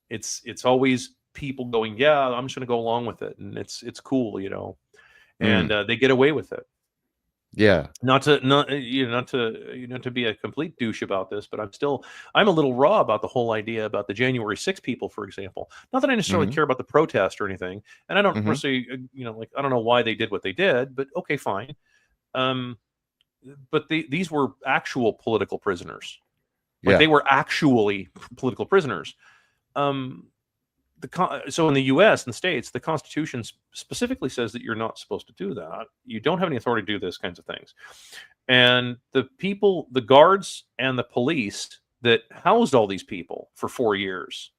It's always people going, yeah, I'm just going to go along with it, and it's cool, and they get away with it. Not to be a complete douche about this, but I'm a little raw about the whole idea about the January 6 people, for example. Not that I necessarily care about the protest or anything, and I don't necessarily, I don't know why they did what they did, but okay, fine. But these were actual political prisoners. They were actually political prisoners. So in the U.S. and the States, the Constitution specifically says that you're not supposed to do that. You don't have any authority to do those kinds of things. And the people, the guards and the police that housed all these people for 4 years,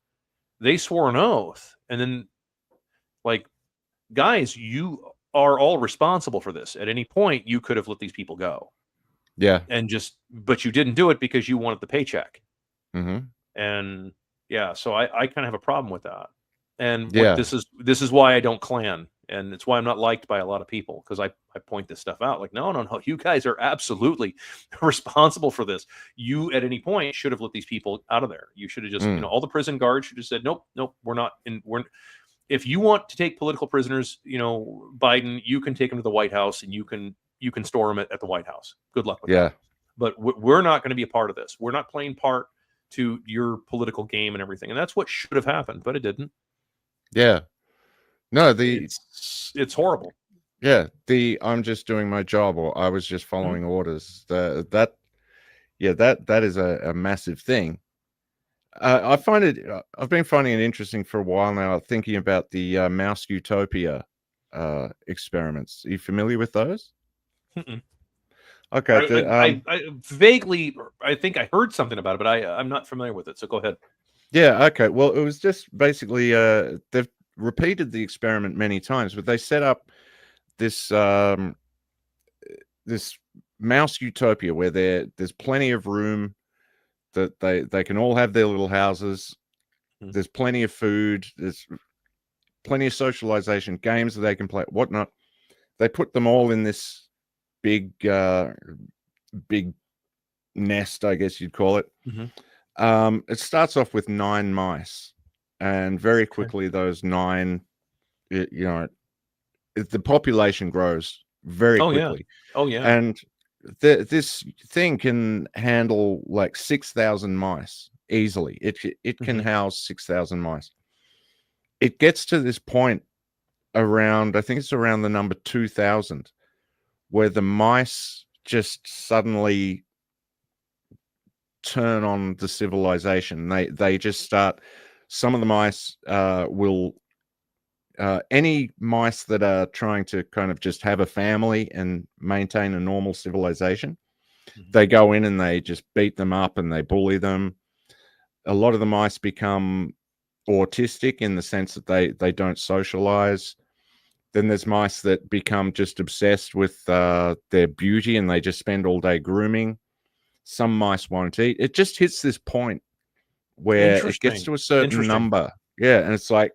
they swore an oath. And then, like, guys, you are all responsible for this. At any point, you could have let these people go. But you didn't do it because you wanted the paycheck. And so I kind of have a problem with that. And this is why I don't Klan. And it's why I'm not liked by a lot of people, because I point this stuff out. Like, no, you guys are absolutely responsible for this. You, at any point, should have let these people out of there. You should have just, all the prison guards should have said, nope, we're not. If you want to take political prisoners, Biden, you can take them to the White House and you can store them at the White House. Good luck with that. But we're not going to be a part of this. We're not playing part to your political game and everything. And that's what should have happened, but it didn't. No, it's horrible. I'm just doing my job, or I was just following orders. That is a massive thing. I've been finding it interesting for a while now, thinking about the mouse utopia experiments. Are you familiar with those? Okay. I vaguely, I think I heard something about it, but I'm not familiar with it. So go ahead. Okay. Well, it was just basically they've repeated the experiment many times, but they set up this this mouse utopia where there's plenty of room, that they can all have their little houses. There's plenty of food. There's plenty of socialization, games that they can play, whatnot. They put them all in this big nest, I guess you'd call it. It starts off with 9 mice, and very quickly those 9, the population grows very quickly. And this thing can handle like 6,000 mice easily. It can house 6,000 mice. It gets to this point around, I think it's around the number 2,000, where the mice just suddenly turn on the civilization. They just start. Some of the mice will. Any mice that are trying to kind of just have a family and maintain a normal civilization, they go in and they just beat them up and they bully them. A lot of the mice become autistic in the sense that they don't socialize. Then there's mice that become just obsessed with their beauty and they just spend all day grooming. Some mice won't eat. It just hits this point where it gets to a certain number. Yeah, and it's like,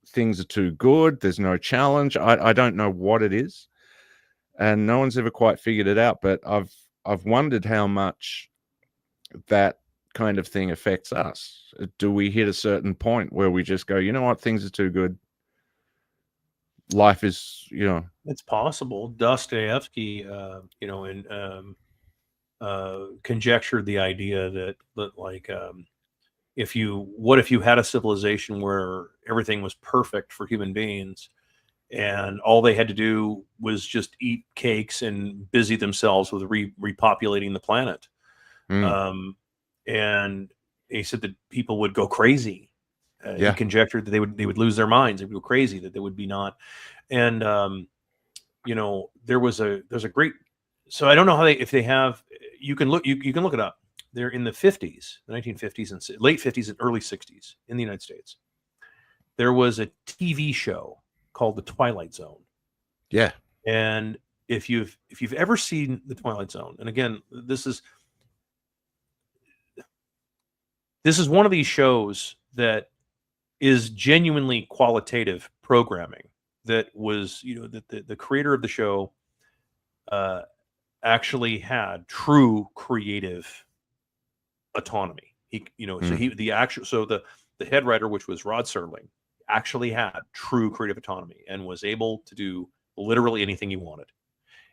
things are too good. There's no challenge. I don't know what it is, and no one's ever quite figured it out. But I've wondered how much that kind of thing affects us. Do we hit a certain point where we just go, you know what, things are too good? Life is, it's possible. Dostoevsky, conjectured the idea that like, what if you had a civilization where everything was perfect for human beings and all they had to do was just eat cakes and busy themselves with repopulating the planet. And he said that people would go crazy. He conjectured that they would lose their minds. They would go crazy, that they would be not. And, there's a great, so I don't know if they have, you can look it up. They're in the 50s, the 1950s and late 50s and early 60s in the United States. There was a TV show called The Twilight Zone. Yeah. And if you've ever seen The Twilight Zone, and again, this is one of these shows that is genuinely qualitative programming. That was, that the creator of the show actually had true creative autonomy. The head writer, which was Rod Serling, actually had true creative autonomy and was able to do literally anything he wanted.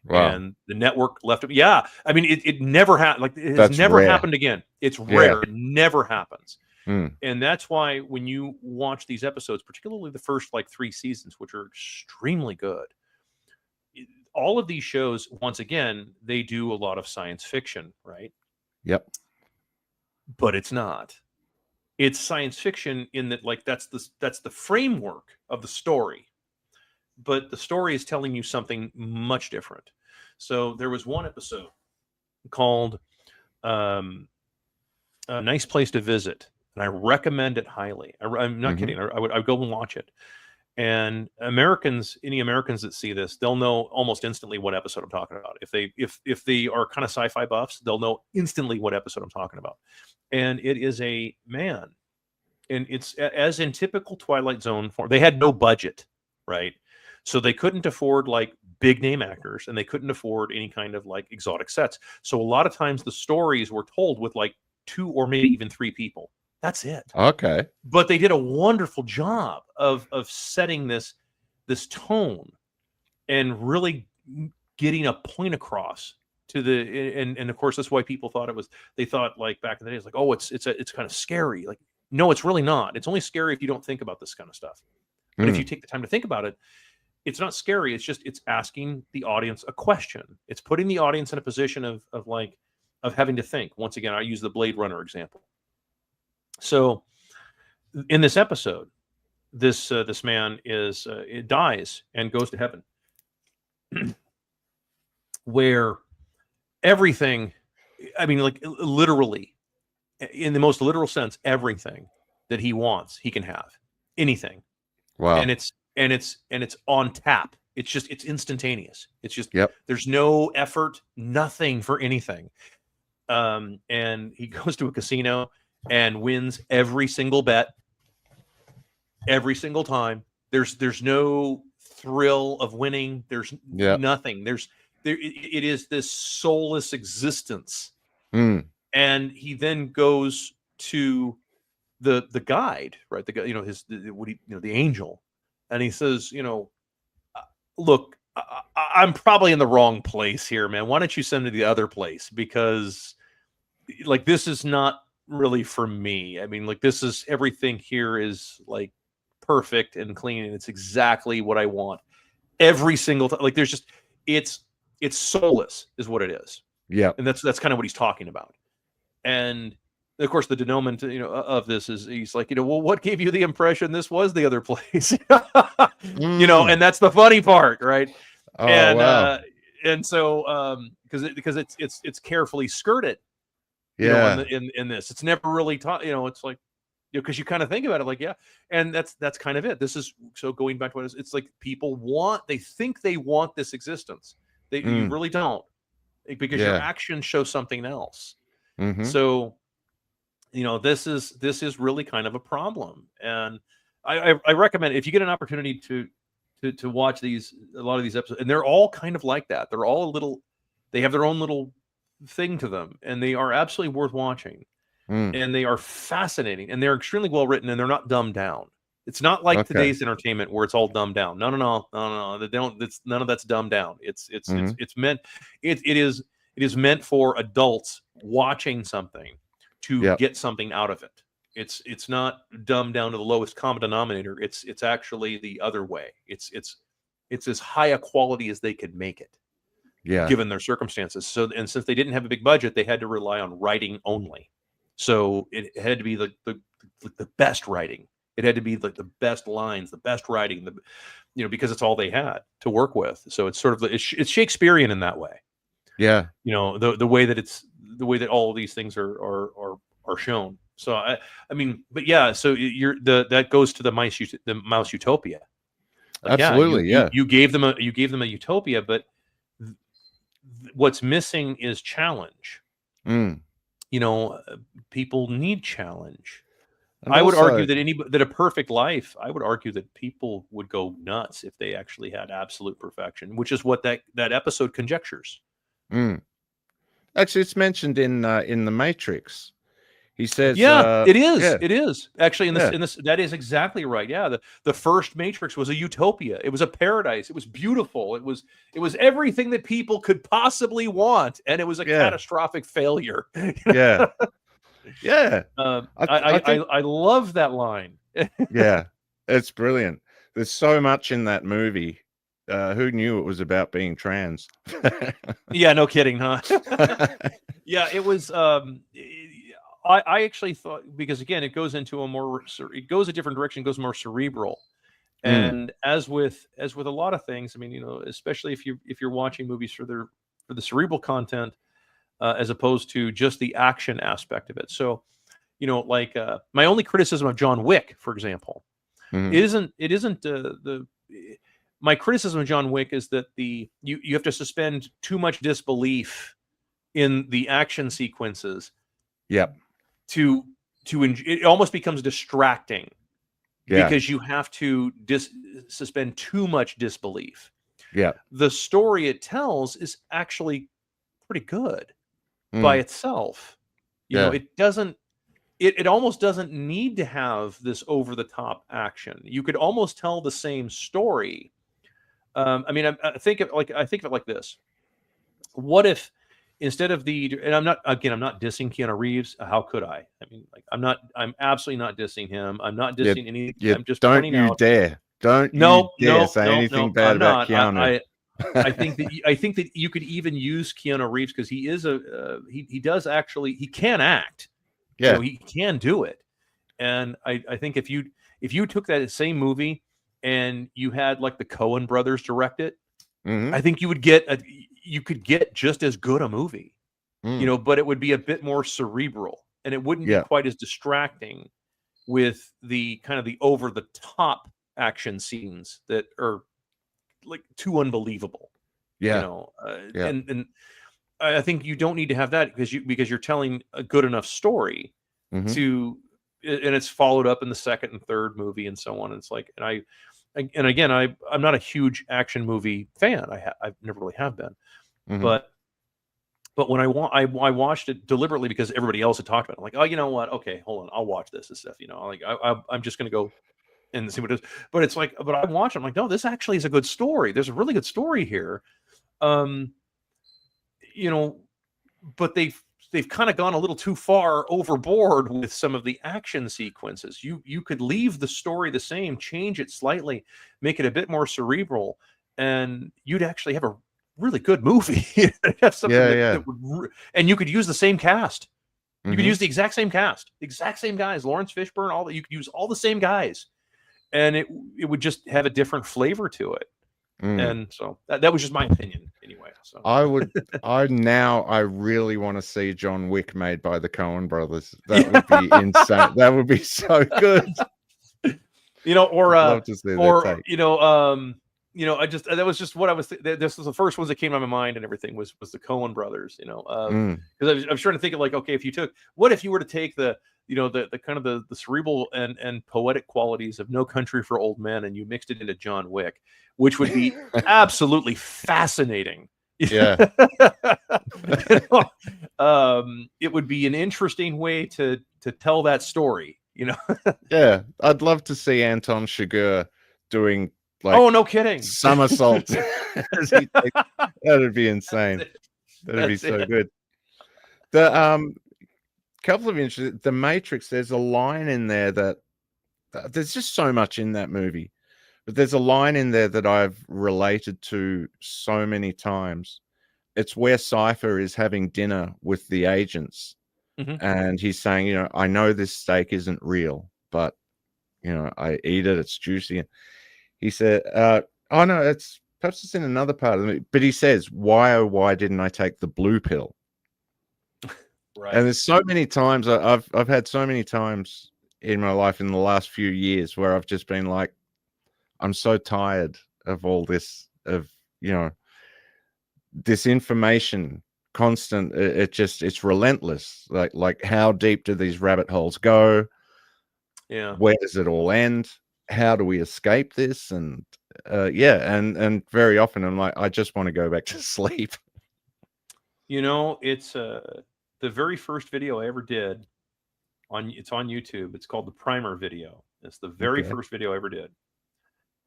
Wow. And the network left him. Yeah, I mean, it never happened. Like, it has never happened again. It's rare. It never happens. And that's why when you watch these episodes, particularly the first 3 seasons, which are extremely good, all of these shows, once again, they do a lot of science fiction, right? Yep. But it's not. It's science fiction in that, that's the framework of the story, but the story is telling you something much different. So there was one episode called "A Nice Place to Visit," and I recommend it highly. I'm not kidding. I would go and watch it. And any Americans that see this, they'll know almost instantly what episode I'm talking about. If they are kind of sci-fi buffs, they'll know instantly what episode I'm talking about. And it is a man, and it's as in typical Twilight Zone form. They had no budget, right? So they couldn't afford big name actors, and they couldn't afford any kind of exotic sets. So a lot of times the stories were told with 2 or maybe even 3 people. That's it. Okay. But they did a wonderful job of setting this tone and really getting a point across to and of course that's why people thought they thought back in the day, it's oh, it's kind of scary. No, it's really not. It's only scary if you don't think about this kind of stuff. But if you take the time to think about it, it's not scary. It's asking the audience a question. It's putting the audience in a position of having to think. Once again, I use the Blade Runner example. So in this episode, this man dies and goes to heaven, where everything, I mean, literally, in the most literal sense, everything that he wants, he can have. Anything. Wow. And it's on tap. It's instantaneous. It's just, there's no effort, nothing for anything. And he goes to a casino and wins every single bet, every single time. There's no thrill of winning. There's nothing. It is this soulless existence. And he then goes to the guide, right? The guy, the angel, and he says, look, I'm probably in the wrong place here, man. Why don't you send me to the other place? Because this is not really for me. I mean, everything here is perfect and clean, and it's exactly what I want every single time. There's just, it's soulless is what it is. Yeah. And that's kind of what he's talking about. And of course, the denouement, of this is he's like, well, what gave you the impression this was the other place? And that's the funny part, right? Oh, And wow. and so because it's carefully skirted, Yeah. in this, it's never really taught. It's like, because you kind of think about it like, yeah, and that's kind of it. This is so going back to what it's like. They think they want this existence. You really don't, because your actions show something else. Mm-hmm. So, this is really kind of a problem, and I recommend, if you get an opportunity to watch a lot of these episodes, and they're all kind of like that. They're all they have their own little thing to them, and they are absolutely worth watching. And they are fascinating, and they're extremely well written, and they're not dumbed down. It's not like today's entertainment where it's all dumbed down. No. They don't. None of that's dumbed down. It's meant. It is meant for adults watching something to get something out of it. It's not dumbed down to the lowest common denominator. It's actually the other way. It's as high a quality as they could make it, given their circumstances. So, and since they didn't have a big budget, they had to rely on writing only. So it had to be the best writing. It had to be like the best lines, the best writing, because it's all they had to work with. So it's sort of it's Shakespearean in that way. Yeah. The way that all of these things are shown. So I mean, but yeah. So that goes to the mouse utopia. Like, absolutely. You gave them a utopia, but what's missing is challenge. People need challenge. And I would argue that a perfect life, I would argue that people would go nuts if they actually had absolute perfection, which is what that episode conjectures. Actually, it's mentioned in The Matrix. He says, it is. Yeah. It is actually in this. That is exactly right. Yeah, the first Matrix was a utopia. It was a paradise. It was beautiful. It was everything that people could possibly want, and it was a catastrophic failure. Yeah. I love that line. Yeah, it's brilliant. There's so much in that movie. Who knew it was about being trans? Yeah, no kidding, huh? Yeah, it was. I actually thought, because again, it goes into it goes a different direction, goes more cerebral, and as with a lot of things, I mean, especially if you're watching movies for the cerebral content, as opposed to just the action aspect of it. So, like my only criticism of John Wick, for example, my criticism of John Wick is that you have to suspend too much disbelief in the action sequences. Yep. It almost becomes distracting, because you have to suspend too much disbelief. Yeah. The story it tells is actually pretty good by itself. It almost doesn't need to have this over the top action. You could almost tell the same story. I mean, I think of it like this. What if, instead of and I'm not dissing Keanu Reeves. How could I? I mean, like, I'm absolutely not dissing him. I'm not dissing anything. I'm just don't you dare say anything bad about Keanu. I think that you could even use Keanu Reeves, because he is he can act. Yeah, he can do it. And I think if you took that same movie and you had like the Coen brothers direct it, I think you could get just as good a movie, but it would be a bit more cerebral, and it wouldn't be quite as distracting with the kind of the over the top action scenes that are like too unbelievable. And I think you don't need to have that, because you're telling a good enough story and it's followed up in the second and third movie and so on. And it's like, and again, I'm not a huge action movie fan. I never really have been, but when I watched it deliberately because everybody else had talked about it. I'm like, oh, you know what? Okay, hold on, I'll watch this and stuff. Like I'm just gonna go and see what it is. But it's like, but I watch it, I'm like, no, this actually is a good story. There's a really good story here. But they've kind of gone a little too far overboard with some of the action sequences. You could leave the story the same, change it slightly, make it a bit more cerebral, and you'd actually have a really good movie. Have something that would, and you could use the same cast. You could use the exact same cast, exact same guys, Lawrence Fishburne, all that. You could use all the same guys, and it would just have a different flavor to it. And so that was just my opinion anyway. So I really want to see John Wick made by the Coen brothers. That would be insane. That would be so good. You know, or love to see that take. That was just what I was. This was the first ones that came to my mind, and everything was the Coen brothers. Because I was trying to think of, like, okay, what if you were to take the kind of the cerebral and poetic qualities of No Country for Old Men, and you mixed it into John Wick, which would be absolutely fascinating. Yeah. It would be an interesting way to tell that story. Yeah, I'd love to see Anton Chigurh doing, like, oh, no kidding, somersaults. That'd be insane. That'd be so good. The couple of interesting, The Matrix, there's a line in there that there's just so much in that movie, but there's a line in there that I've related to so many times. It's where Cypher is having dinner with the agents, and he's saying, I know this steak isn't real, but I eat it, it's juicy. He said, oh no, perhaps it's in another part of the movie, but he says, why didn't I take the blue pill? Right. And there's so many times I've had so many times in my life in the last few years where I've just been like, I'm so tired of all this, of this information, constant. It's relentless. Like how deep do these rabbit holes go? Yeah. Where does it all end? How do we escape this? And and very often I'm like, I just want to go back to sleep. It's the very first video I ever did it's on YouTube. It's called the primer video. It's the very first video I ever did.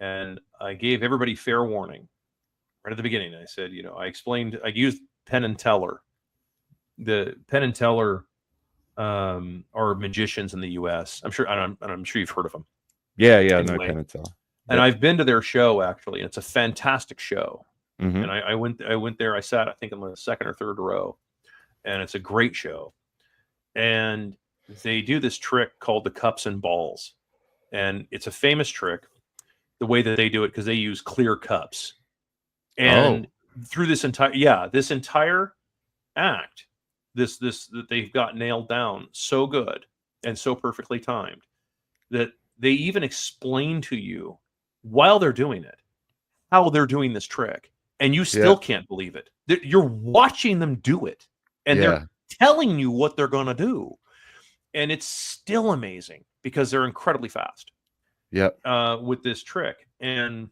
And I gave everybody fair warning right at the beginning. I said, I explained, I used Penn and Teller. The Penn and Teller are magicians in the US. I'm sure you've heard of them. Yeah, anyway, no, Penn and Teller. And I've been to their show, actually, and it's a fantastic show. Mm-hmm. And I went there. I sat, I think, in the second or third row, and it's a great show. And they do this trick called the cups and balls, and it's a famous trick. The way that they do it, because they use clear cups, and through this entire act, this that they've got nailed down so good and so perfectly timed that they even explain to you while they're doing it how they're doing this trick, and you still can't believe it. You're watching them do it, and they're telling you what they're going to do, and it's still amazing because they're incredibly fast. With this trick. And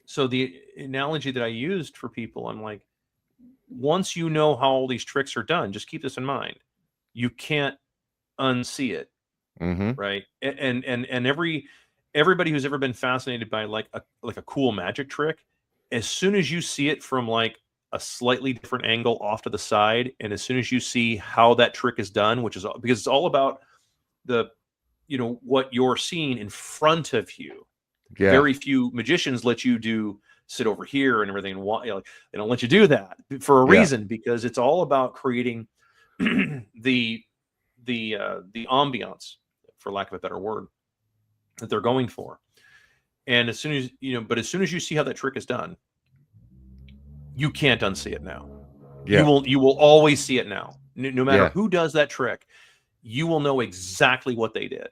so the analogy that I used for people, I'm like, once you know how all these tricks are done, just keep this in mind. You can't unsee it. Right. And everybody who's ever been fascinated by like a cool magic trick, as soon as you see it from like a slightly different angle off to the side, and as soon as you see how that trick is done, which is because it's all about what you're seeing in front of you. Very few magicians let you sit over here and everything. They don't let you do that for a reason, because it's all about creating the ambiance, for lack of a better word, that they're going for. And as soon as you see how that trick is done, you can't unsee it now. You will always see it now. No matter who does that trick, you will know exactly what they did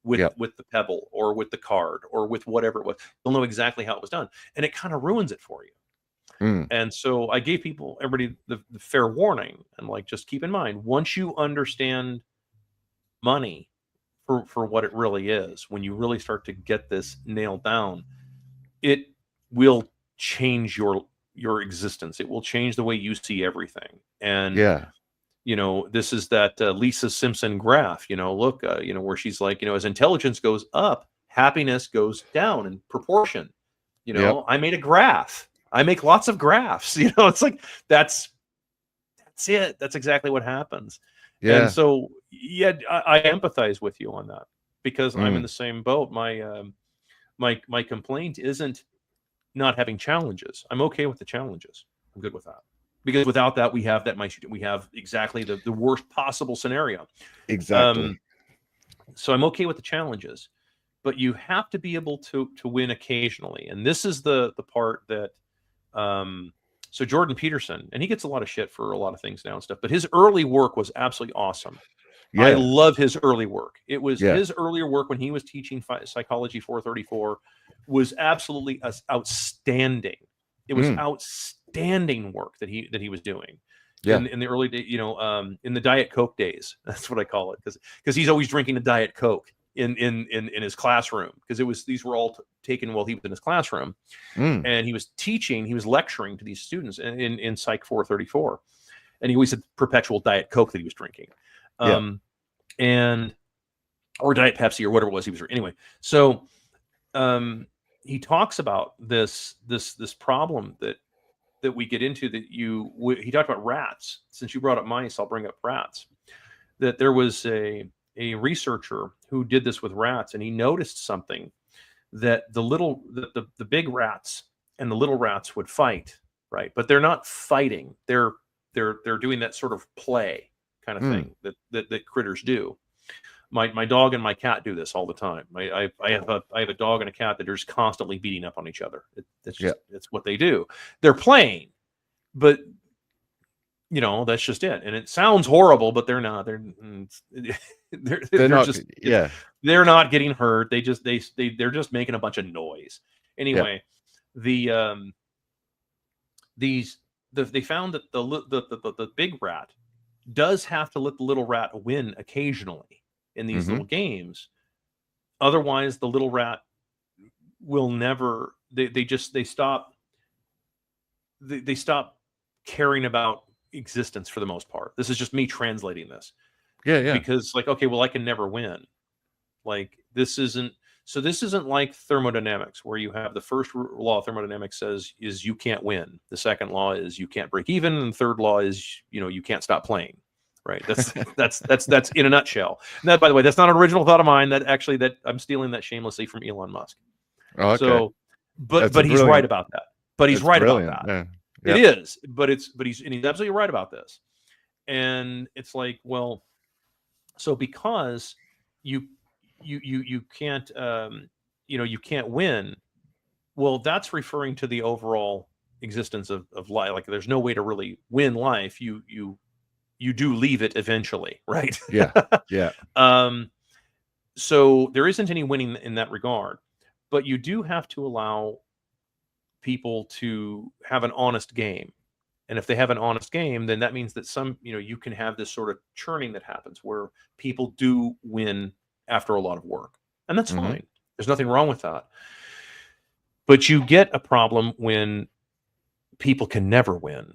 with the pebble or with the card or with whatever it was. You'll know exactly how it was done, and it kind of ruins it for you. And so I gave everybody the fair warning, and like, just keep in mind, once you understand money for what it really is, when you really start to get this nailed down, it will change your existence. It will change the way you see everything. And this is that Lisa Simpson graph, look, where she's like, as intelligence goes up, happiness goes down in proportion. I made a graph. I make lots of graphs. It's like, that's it. That's exactly what happens. And so, I empathize with you on that, because I'm in the same boat. My complaint isn't not having challenges. I'm okay with the challenges. I'm good with that. because without that, we have exactly the worst possible scenario. Exactly. So I'm okay with the challenges, but you have to be able to win occasionally. And this is the part that, so Jordan Peterson, and he gets a lot of shit for a lot of things now and stuff, but his early work was absolutely awesome. I love his early work. It was his earlier work when he was teaching Psychology 434 was absolutely outstanding. It was outstanding work that he was doing. In the early day, in the Diet Coke days. That's what I call it, because he's always drinking a Diet Coke in his classroom, because these were all taken while he was in his classroom, and he was lecturing to these students in Psych 434, and he always had perpetual Diet Coke that he was drinking, and or Diet Pepsi or whatever it was he was drinking. Anyway, so he talks about this problem that we get into, he talked about rats. Since you brought up mice, I'll bring up rats. That there was a researcher who did this with rats, and he noticed something, that the big rats and the little rats would fight, right? But they're not fighting. They're doing that sort of play kind of thing that critters do. My dog and my cat do this all the time. I have a dog and a cat that are just constantly beating up on each other. It's what they do. They're playing, but that's just it. And it sounds horrible, but they're not. They're not. Just, they're not getting hurt. They're just making a bunch of noise. Anyway, they found that the big rat does have to let the little rat win occasionally in these little games. Otherwise, the little rat will never. They stop caring about existence for the most part. This is just me translating this. Because okay, well, I can never win. This isn't like thermodynamics, where you have the first law of thermodynamics is you can't win. The second law is you can't break even, and the third law is you can't stop playing. Right. That's in a nutshell. And that, by the way, that's not an original thought of mine. That I'm stealing that shamelessly from Elon Musk. Oh, okay. So, but he's right about that. But he's right about that. Yeah. It is. But he's absolutely right about this. And it's like, well, so because you can't you can't win. Well, that's referring to the overall existence of life. Like, there's no way to really win life. You do leave it eventually, right? Yeah. So there isn't any winning in that regard, but you do have to allow people to have an honest game. And if they have an honest game, then that means that you can have this sort of churning that happens where people do win after a lot of work. And that's fine. There's nothing wrong with that. But you get a problem when people can never win.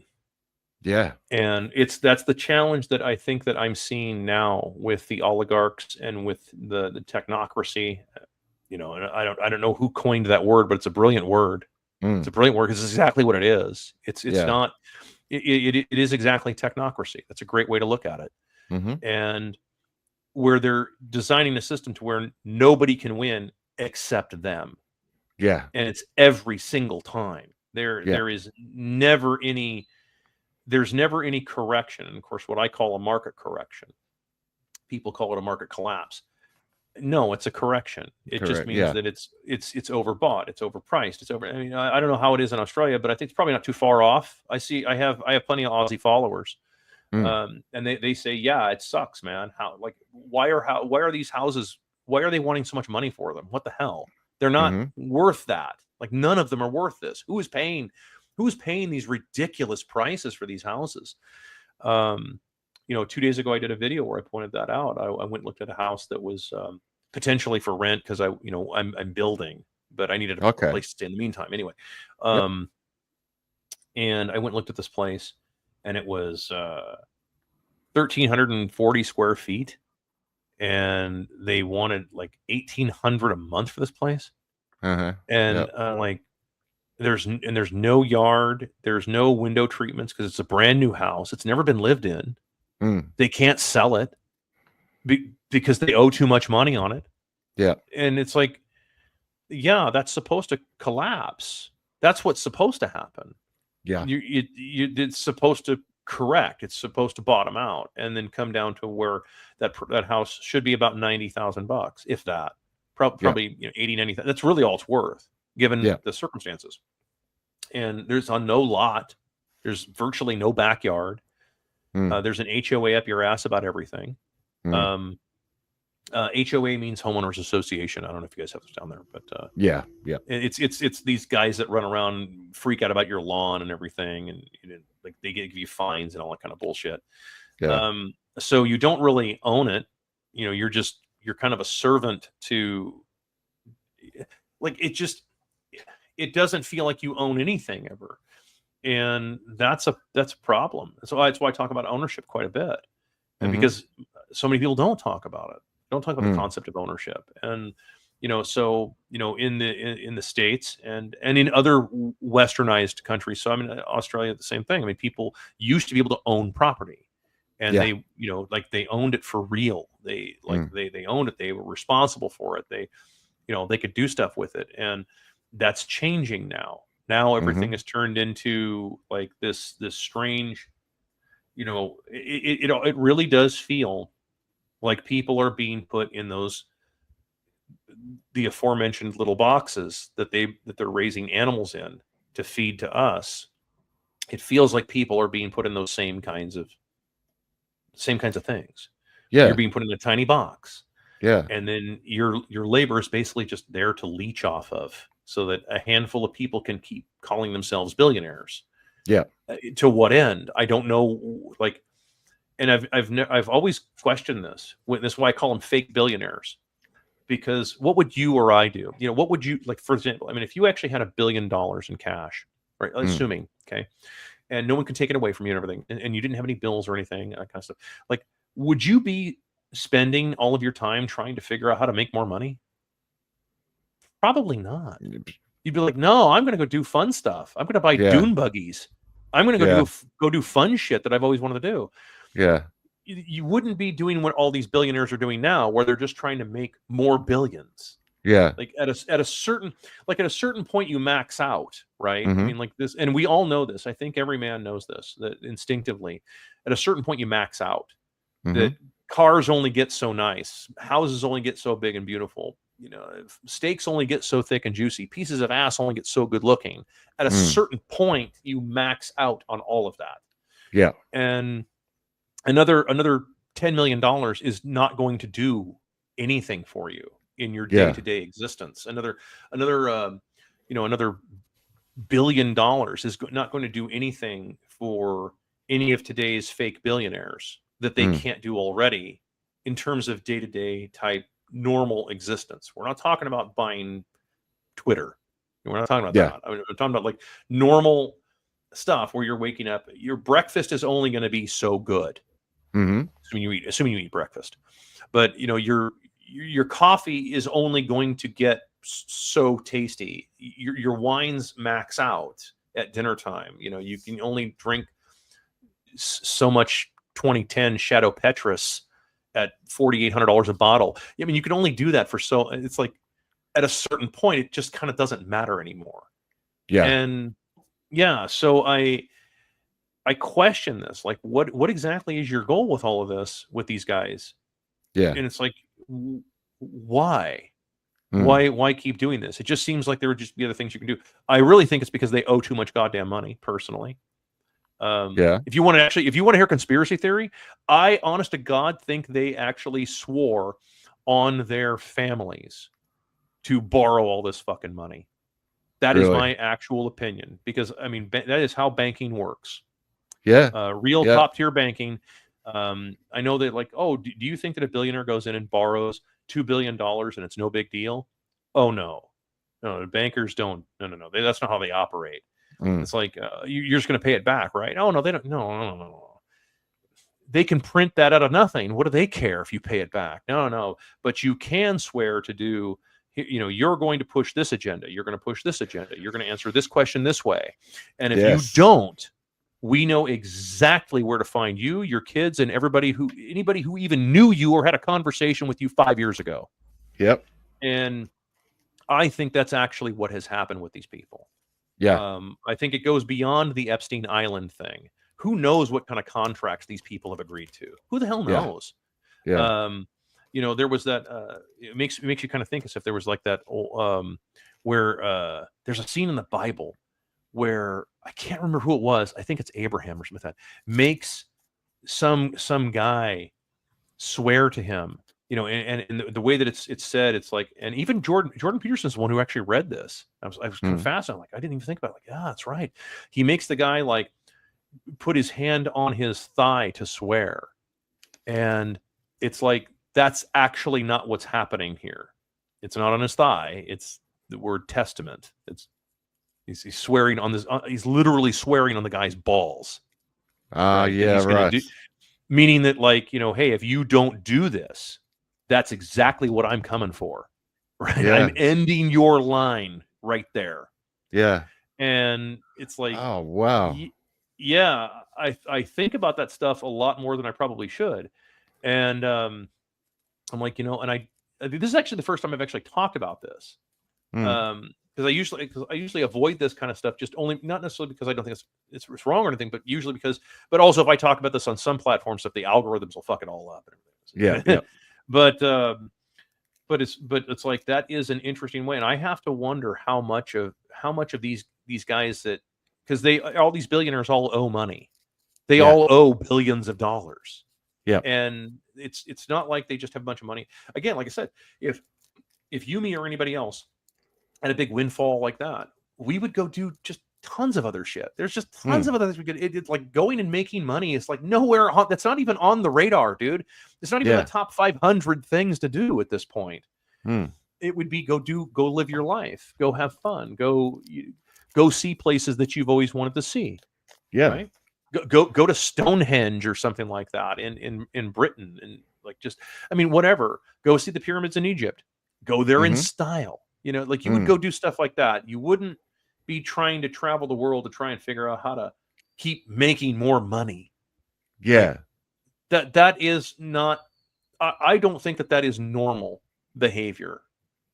Yeah. And that's the challenge that I think that I'm seeing now with the oligarchs and with the technocracy. And I don't know who coined that word, but it's a brilliant word. It's a brilliant word because it's exactly what it is. It is exactly technocracy. That's a great way to look at it. And where they're designing a system to where nobody can win except them. Yeah. And it's every single time. There's never any correction. And of course, what I call a market correction, people call it a market collapse. No, it's a correction. It just means that it's overbought, it's overpriced, I don't know how it is in Australia, but I think it's probably not too far off. I have plenty of Aussie followers. And they say, yeah, it sucks, man. Why are these houses, why are they wanting so much money for them? What the hell? They're not worth that. None of them are worth this. Who's paying these ridiculous prices for these houses? 2 days ago, I did a video where I pointed that out. I went and looked at a house that was potentially for rent because I'm building, but I needed a place to stay in the meantime. Anyway, and I went and looked at this place, and it was 1,340 square feet, and they wanted like $1,800 a month for this place. And there's no yard, there's no window treatments because it's a brand new house. It's never been lived in. They can't sell it because they owe too much money on it. Yeah. And it's like, yeah, that's supposed to collapse. That's what's supposed to happen. Yeah. It's supposed to correct. It's supposed to bottom out and then come down to where that house should be about $90,000, if that. Probably 80, 90,000. That's really all it's worth given the circumstances. And there's on no lot. There's virtually no backyard. There's an HOA up your ass about everything. HOA means homeowners association. I don't know if you guys have this down there, but yeah, it's these guys that run around, freak out about your lawn and everything, and like they give you fines and all that kind of bullshit. So you don't really own it. You're kind of a servant to, like, it doesn't feel like you own anything ever. And that's a problem. So that's why I talk about ownership quite a bit. And because so many people don't talk about it. Don't talk about the concept of ownership. And, so, in the States and in other westernized countries. So, I mean, Australia, the same thing. I mean, people used to be able to own property, and they, like they owned it for real. They they owned it. They were responsible for it. They, they could do stuff with it. And that's changing now. Now everything is turned into like this strange, it really does feel like people are being put in the aforementioned little boxes that they're raising animals in to feed to us. It feels like people are being put in those same kinds of things. Yeah. You're being put in a tiny box. Yeah. And then your labor is basically just there to leech off of, so that a handful of people can keep calling themselves billionaires. Yeah. To what end? I don't know. Like, and I've always questioned this. This is why I call them fake billionaires. Because what would you or I do? What would you, like, for example, I mean, if you actually had $1 billion in cash, right? Assuming, okay, and no one could take it away from you and everything, and you didn't have any bills or anything, that kind of stuff. Like, would you be spending all of your time trying to figure out how to make more money? Probably not. You'd be like, no, I'm going to go do fun stuff. I'm going to buy dune buggies. I'm going to go do fun shit that I've always wanted to do. Yeah. You wouldn't be doing what all these billionaires are doing now, where they're just trying to make more billions. Yeah. Like at a certain point, you max out, right? I mean, like this, and we all know this. I think every man knows this, that instinctively, at a certain point, you max out. That cars only get so nice, houses only get so big and beautiful. Steaks only get so thick and juicy. Pieces of ass only get so good looking. At a certain point, you max out on all of that. Yeah. And another $10 million is not going to do anything for you in your day-to-day existence. Another $1 billion is not going to do anything for any of today's fake billionaires that they can't do already in terms of day-to-day type normal existence. We're not talking about buying Twitter. We're not talking about that. I mean, we're talking about like normal stuff where you're waking up. Your breakfast is only going to be so good. Assuming you eat breakfast, but your coffee is only going to get so tasty. Your wines max out at dinner time. You can only drink so much 2010 Shadow Petrus at $4,800 a bottle. I mean, you can only do that for so. It's like at a certain point, it just kind of doesn't matter anymore. Yeah. And so I question this. Like, what exactly is your goal with all of this with these guys? Yeah. And it's like, why? Why keep doing this? It just seems like there would just be other things you can do. I really think it's because they owe too much goddamn money, personally. If you want to hear conspiracy theory, I, honest to God, think they actually swore on their families to borrow all this fucking money. That is my actual opinion, because I mean, that is how banking works. Yeah. Real top tier banking. I know that, like, do you think that a billionaire goes in and borrows $2 billion and it's no big deal? Oh, no, the bankers don't. No. That's not how they operate. It's like, you're just going to pay it back, right? Oh, no, they don't. No. They can print that out of nothing. What do they care if you pay it back? No. But you can swear to do, you're going to push this agenda. You're going to push this agenda. You're going to answer this question this way. And if you don't, we know exactly where to find you, your kids, and anybody who even knew you or had a conversation with you 5 years ago. Yep. And I think that's actually what has happened with these people. I think it goes beyond the Epstein Island thing. Who knows what kind of contracts these people have agreed to? Who the hell knows? Yeah. There was that. It makes you kind of think as if there was like that where there's a scene in the Bible where I can't remember who it was. I think it's Abraham or something like that. Makes some guy swear to him. And the way that it's said, it's like, and even Jordan Peterson's the one who actually read this. I was kind of fascinated. I'm like, I didn't even think about it. Like, yeah, that's right. He makes the guy like put his hand on his thigh to swear, and it's like that's actually not what's happening here. It's not on his thigh. It's the word testament. He's swearing on this. He's literally swearing on the guy's balls. Yeah, right. Meaning that, like, hey, if you don't do this, that's exactly what I'm coming for. Right? Yeah. I'm ending your line right there. Yeah. And it's like, oh wow. Yeah, I think about that stuff a lot more than I probably should. And I'm like, and this is actually the first time I've actually talked about this. Because I usually avoid this kind of stuff, just only not necessarily because I don't think it's wrong or anything, but usually but also if I talk about this on some platforms, if the algorithms will fuck it all up. Yeah. But it's like that is an interesting way, and I have to wonder how much of these guys that, because all these billionaires all owe money, they all owe billions of dollars. Yeah, and it's not like they just have a bunch of money. Again, like I said, if you, me, or anybody else had a big windfall like that, we would go do just tons of other shit. There's just tons of other things we could. It's like going and making money is like nowhere on. That's not even on the radar, dude. It's not even the top 500 things to do at this point. It would be go live your life, go have fun, go see places that you've always wanted to see. Yeah, right? Go to Stonehenge or something like that in Britain, and like just, I mean, whatever. Go see the pyramids in Egypt. Go there in style. Like you would go do stuff like that. You wouldn't be trying to travel the world to try and figure out how to keep making more money. Yeah. Like, that is not, I don't think that is normal behavior.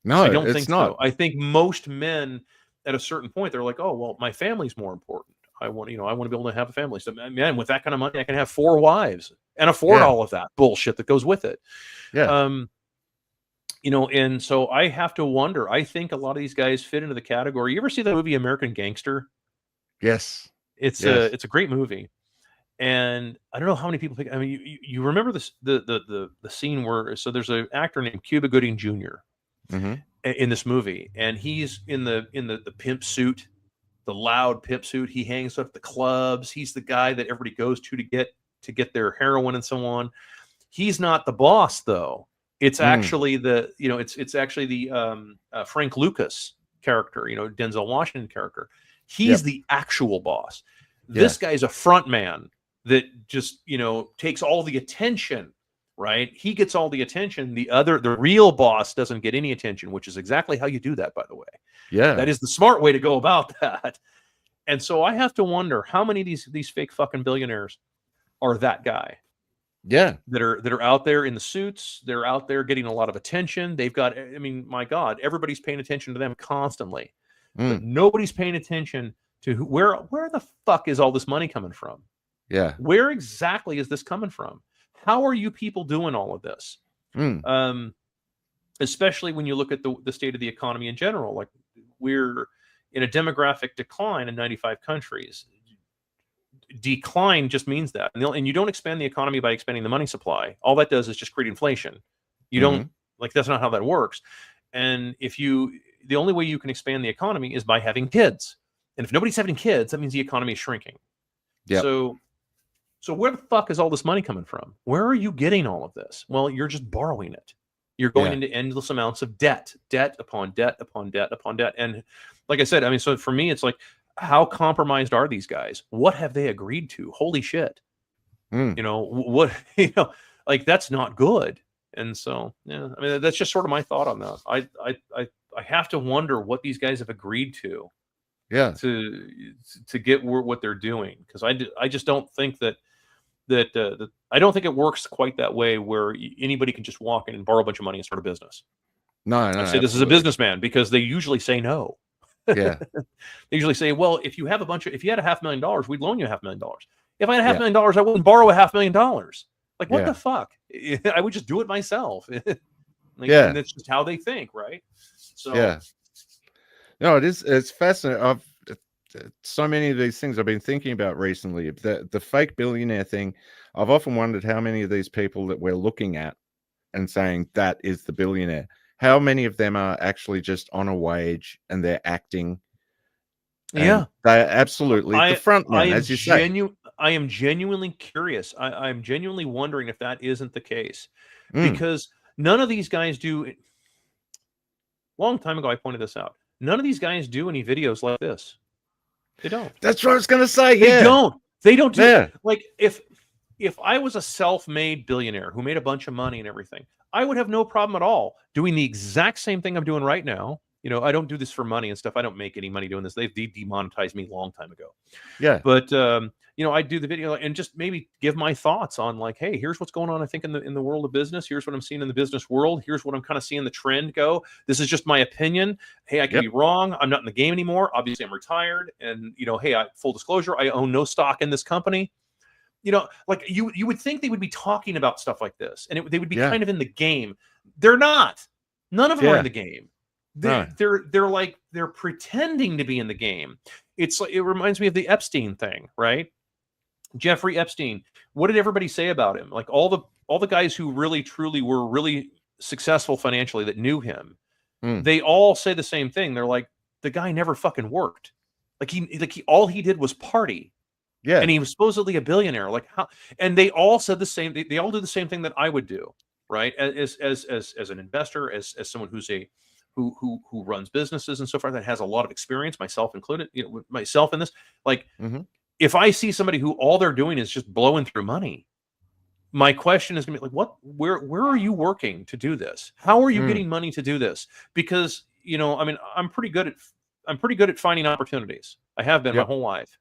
No, I don't it's think not. so. I think most men at a certain point, they're like, oh, well, my family's more important. I want to be able to have a family. So, man, with that kind of money, I can have 4 wives and afford all of that bullshit that goes with it. Yeah. And so I have to wonder. I think a lot of these guys fit into the category. You ever see the movie American Gangster? Yes. It's a great movie. And I don't know how many people think. I mean, you remember this the scene where, so there's an actor named Cuba Gooding Jr. In this movie, and he's in the pimp suit, the loud pimp suit. He hangs up at the clubs. He's the guy that everybody goes to get their heroin and so on. He's not the boss, though. It's actually it's actually the Frank Lucas character, Denzel Washington character. He's the actual boss. This guy's a front man that just, takes all the attention, right? He gets all the attention. The real boss doesn't get any attention, which is exactly how you do that, by the way. Yeah. That is the smart way to go about that. And so I have to wonder how many of these fake fucking billionaires are that guy. Yeah. That are out there in the suits. They're out there getting a lot of attention. They've got, I mean, my God, everybody's paying attention to them constantly. But nobody's paying attention to where the fuck is all this money coming from? Yeah. Where exactly is this coming from? How are you people doing all of this? Especially when you look at the state of the economy in general. Like, we're in a demographic decline in 95 countries. Decline just means that. And you don't expand the economy by expanding the money supply. All that does is just create inflation. You don't, like, that's not how that works. And the only way you can expand the economy is by having kids. And if nobody's having kids, that means the economy is shrinking. Yep. So where the fuck is all this money coming from? Where are you getting all of this? Well, you're just borrowing it. You're going into endless amounts of debt upon debt upon debt upon debt. And like I said, I mean, so for me, it's like, how compromised are these guys? What have they agreed to? Holy shit. What, like, that's not good. And so, yeah, I mean, that's just sort of my thought on that. I have to wonder what these guys have agreed to. Yeah. To get what they're doing. Because I just don't think that I don't think it works quite that way where anybody can just walk in and borrow a bunch of money and start a business. No, I say this is a businessman because they usually say no. Yeah. They usually say, well, if you had $500,000, we'd loan you $500,000. If I had Yeah. $500,000, I wouldn't borrow $500,000. Like, what Yeah. the fuck? I would just do it myself. Yeah. And that's just how they think, right? So Yeah. No, it's fascinating. So many of these things I've been thinking about recently. The fake billionaire thing. I've often wondered how many of these people that we're looking at and saying that is the billionaire, how many of them are actually just on a wage and they're acting. yeah, They're absolutely the front man, as you say. I am genuinely curious. I'm genuinely wondering if that isn't the case, Mm, because none of these guys do. Long time ago, I pointed this out. None of these guys do any videos like this. They don't. that's what I was going to say. They Yeah. don't. They don't do. Yeah. Like, if I was a self-made billionaire who made a bunch of money and everything, I would have no problem at all doing the exact same thing I'm doing right now. You know, I don't do this for money and stuff. I don't make any money doing this. They demonetized me a long time ago. Yeah. But you know, I do the video and just maybe give my thoughts on, like, hey, here's what's going on, I think, in the world of business. Here's what I'm seeing in the business world. Here's what I'm kind of seeing the trend go. This is just my opinion. Hey, I could be wrong. I'm not in the game anymore. Obviously, I'm retired. And, you know, hey, full disclosure, I own no stock in this company. You know, like, you would think they would be talking about stuff like this, and they would be kind of in the game. They're not. None of them are in the game. They're pretending to be in the game. It reminds me of the Epstein thing, right? Jeffrey Epstein. What did everybody say about him? Like, all the guys who really truly were really successful financially that knew him, they all say the same thing. They're like, the guy never fucking worked. All he did was party. Yeah. And he was supposedly a billionaire. Like, how? And they all said the same. They all do the same thing that I would do, right? As an investor, as someone who runs businesses and so forth, that has a lot of experience, myself included. You know, myself in this. Like, if I see somebody who all they're doing is just blowing through money, my question is going to be like, where are you working to do this? How are you getting money to do this? Because, you know, I mean, I'm pretty good at finding opportunities. I have been my whole life.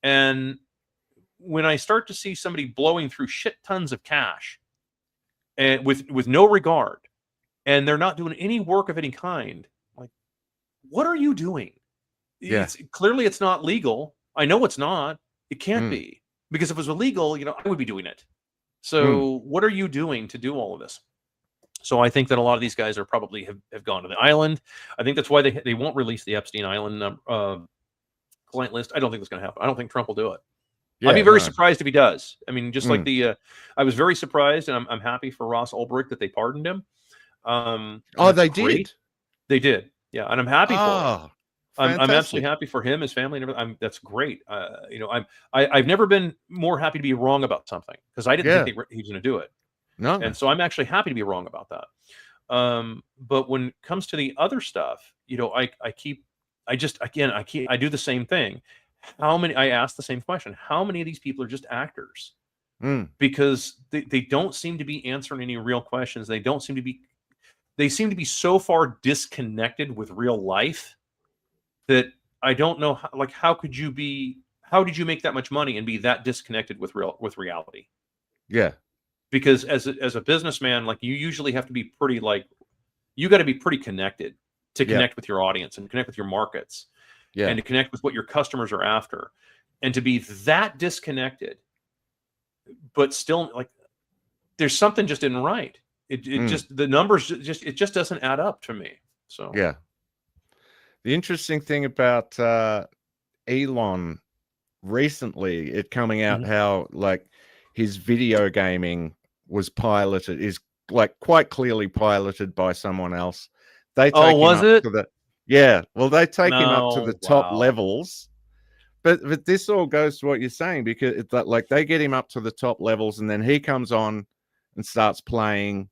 And when I start to see somebody blowing through shit tons of cash and with no regard, and they're not doing any work of any kind, like, what are you doing? Yeah. Clearly it's not legal. I know it's not. It can't be, because if it was illegal, you know, I would be doing it. So what are you doing to do all of this? So I think that a lot of these guys are probably have gone to the island. I think that's why they won't release the Epstein Island client list. I don't think that's going to happen. I don't think Trump will do it. I'd be very surprised if he does. I mean, just like I was very surprised, and I'm happy for Ross Ulbricht that they pardoned him. They did. They did. Yeah. And I'm happy for it. I'm absolutely happy for him, his family, and everything. That's great. You know, I've never been more happy to be wrong about something, because I didn't think he was going to do it. No. And so I'm actually happy to be wrong about that. But when it comes to the other stuff, you know, I do the same thing. I ask the same question. How many of these people are just actors? Because they don't seem to be answering any real questions. They seem to be so far disconnected with real life that I don't know how did you make that much money and be that disconnected with reality? Yeah. Because as a businessman, like, you usually have to be pretty, like, you got to be pretty connected to connect with your audience and connect with your markets and to connect with what your customers are after, and to be that disconnected, but still, like, there's something just isn't right. It just, the numbers it just doesn't add up to me. So yeah. The interesting thing about Elon recently, it coming out how, like, his video gaming is like quite clearly piloted by someone else. They take him up to the they take him up to the top levels. But this all goes to what you're saying, because it's like they get him up to the top levels, and then he comes on and starts playing,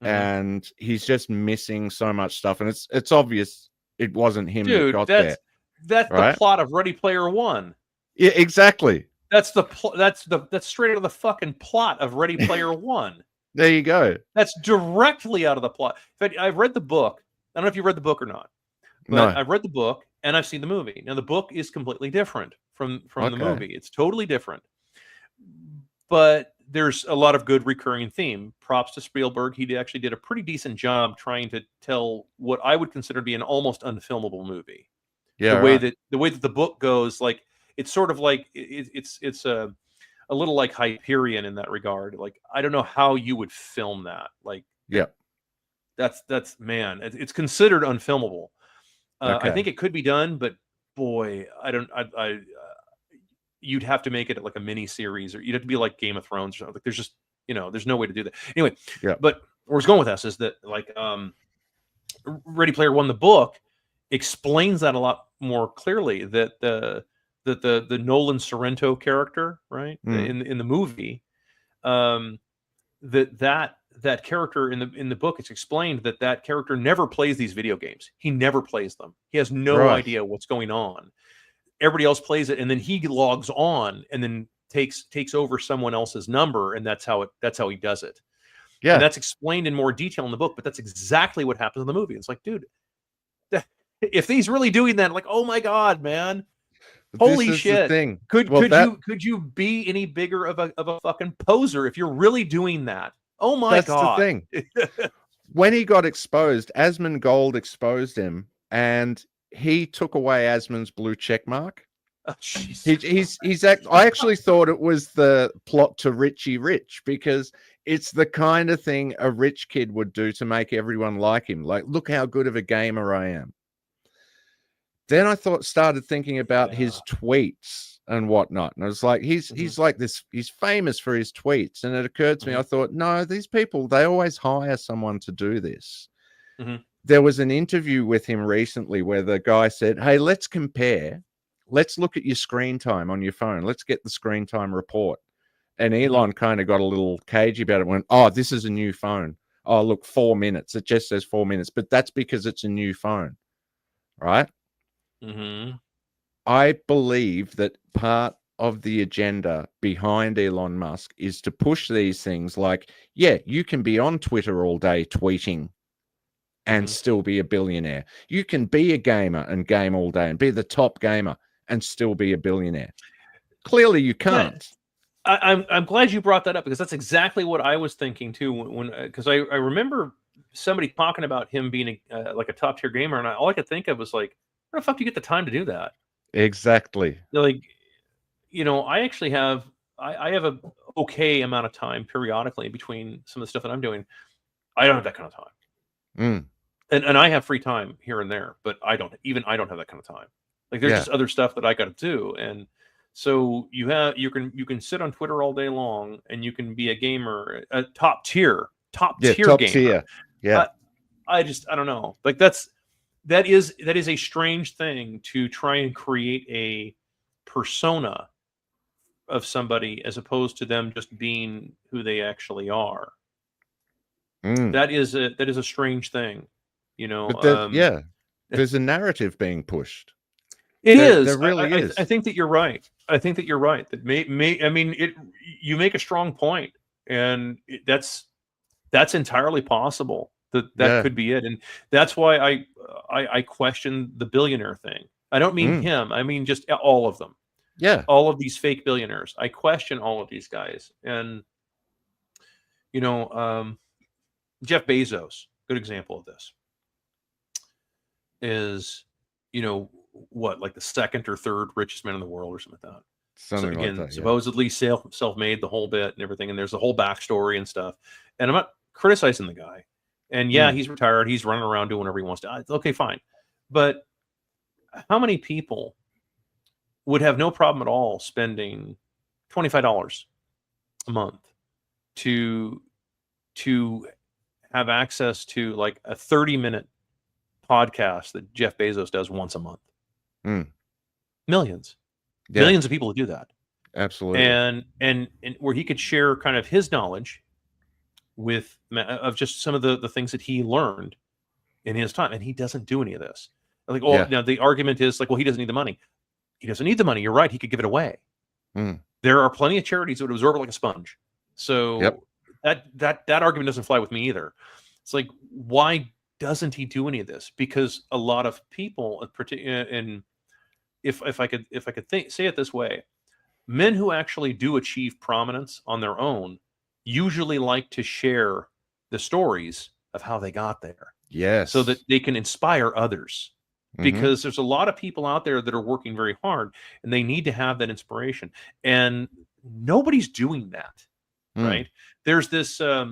and he's just missing so much stuff, and it's obvious it wasn't him that got there. That's the plot of Ready Player One. Yeah, exactly. That's straight out of the fucking plot of Ready Player One. There you go. That's directly out of the plot. In fact, I've read the book. I don't know if you read the book or not, but I've read the book and I've seen the movie. Now, the book is completely different from the movie. It's totally different. But there's a lot of good recurring theme. Props to Spielberg. He actually did a pretty decent job trying to tell what I would consider to be an almost unfilmable movie. Yeah, the way right. that the book goes, like it's sort of like it's a little like Hyperion in that regard. Like I don't know how you would film that. Like Yeah. that's man, it's considered unfilmable. I Okay. think it could be done, but boy, you'd have to make it like a mini series, or you'd have to be like Game of Thrones or something. Like there's just there's no way to do that. Anyway, Yeah. but where I was going with this is that like Ready Player One, the book explains that a lot more clearly. That the Nolan Sorrento character, right, in the movie, that character in the book, it's explained that character never plays these video games. He never plays them. He has no Right. idea what's going on. Everybody else plays it, and then he logs on and then takes over someone else's number, and that's how he does it. Yeah. And that's explained in more detail in the book, but that's exactly what happens in the movie. It's like, dude, if he's really doing that, like, oh my God, man. Holy This is shit. the thing. Could you be any bigger of a fucking poser if you're really doing that? Oh my God. That's the thing. When he got exposed, Asmongold exposed him, and he took away Asmon's blue check mark. Oh, I actually thought it was the plot to Richie Rich, because it's the kind of thing a rich kid would do to make everyone like him. Like, look how good of a gamer I am. Then I started thinking about his tweets and whatnot. And I was like, he's like this, he's famous for his tweets. And it occurred to me, I thought, no, these people, they always hire someone to do this. There was an interview with him recently where the guy said, hey, let's compare. Let's look at your screen time on your phone. Let's get the screen time report. And Elon kind of got a little cagey about it. Went, oh, this is a new phone. Oh, look, 4 minutes. It just says 4 minutes, but that's because it's a new phone, right? I believe that part of the agenda behind Elon Musk is to push these things like, yeah, you can be on Twitter all day tweeting and still be a billionaire. You can be a gamer and game all day and be the top gamer and still be a billionaire. Clearly you can't. I'm glad you brought that up, because that's exactly what I was thinking too. Because I remember somebody talking about him being like a top tier gamer, and all I could think of was like, where the fuck do you get the time to do that? Exactly. Like, I actually have I have a okay amount of time periodically between some of the stuff that I'm doing. I don't have that kind of time. And I have free time here and there, but I don't have that kind of time. Like there's just other stuff that I got to do. And so you can sit on Twitter all day long, and you can be a gamer, a top tier gamer. Yeah. I don't know. Like that is a strange thing to try and create a persona of somebody as opposed to them just being who they actually are. That is a strange thing, But there's a narrative being pushed. There really is. I think that you're right. That you make a strong point, and that's entirely possible. That could be it, and that's why I question the billionaire thing. I don't mean him. I mean just all of them. Yeah, all of these fake billionaires. I question all of these guys, and Jeff Bezos, good example of this, is like the second or third richest man in the world or something like that. Something like that. Supposedly self-made the whole bit and everything, and there's a whole backstory and stuff. And I'm not criticizing the guy. And he's retired. He's running around doing whatever he wants to. Okay, fine. But how many people would have no problem at all spending $25 a month to have access to like a 30-minute podcast that Jeff Bezos does once a month? Millions of people would do that. Absolutely. And where he could share kind of his knowledge of just some of the things that he learned in his time, and he doesn't do any of this. Like, now the argument is like, well, he doesn't need the money. He doesn't need the money. You're right. He could give it away. There are plenty of charities that would absorb it like a sponge. So that argument doesn't fly with me either. It's like, why doesn't he do any of this? Because a lot of people, and if I could say it this way, men who actually do achieve prominence on their own usually like to share the stories of how they got there. Yes. So that they can inspire others. because there's a lot of people out there that are working very hard and they need to have that inspiration, and nobody's doing that. Right. There's this, Denzel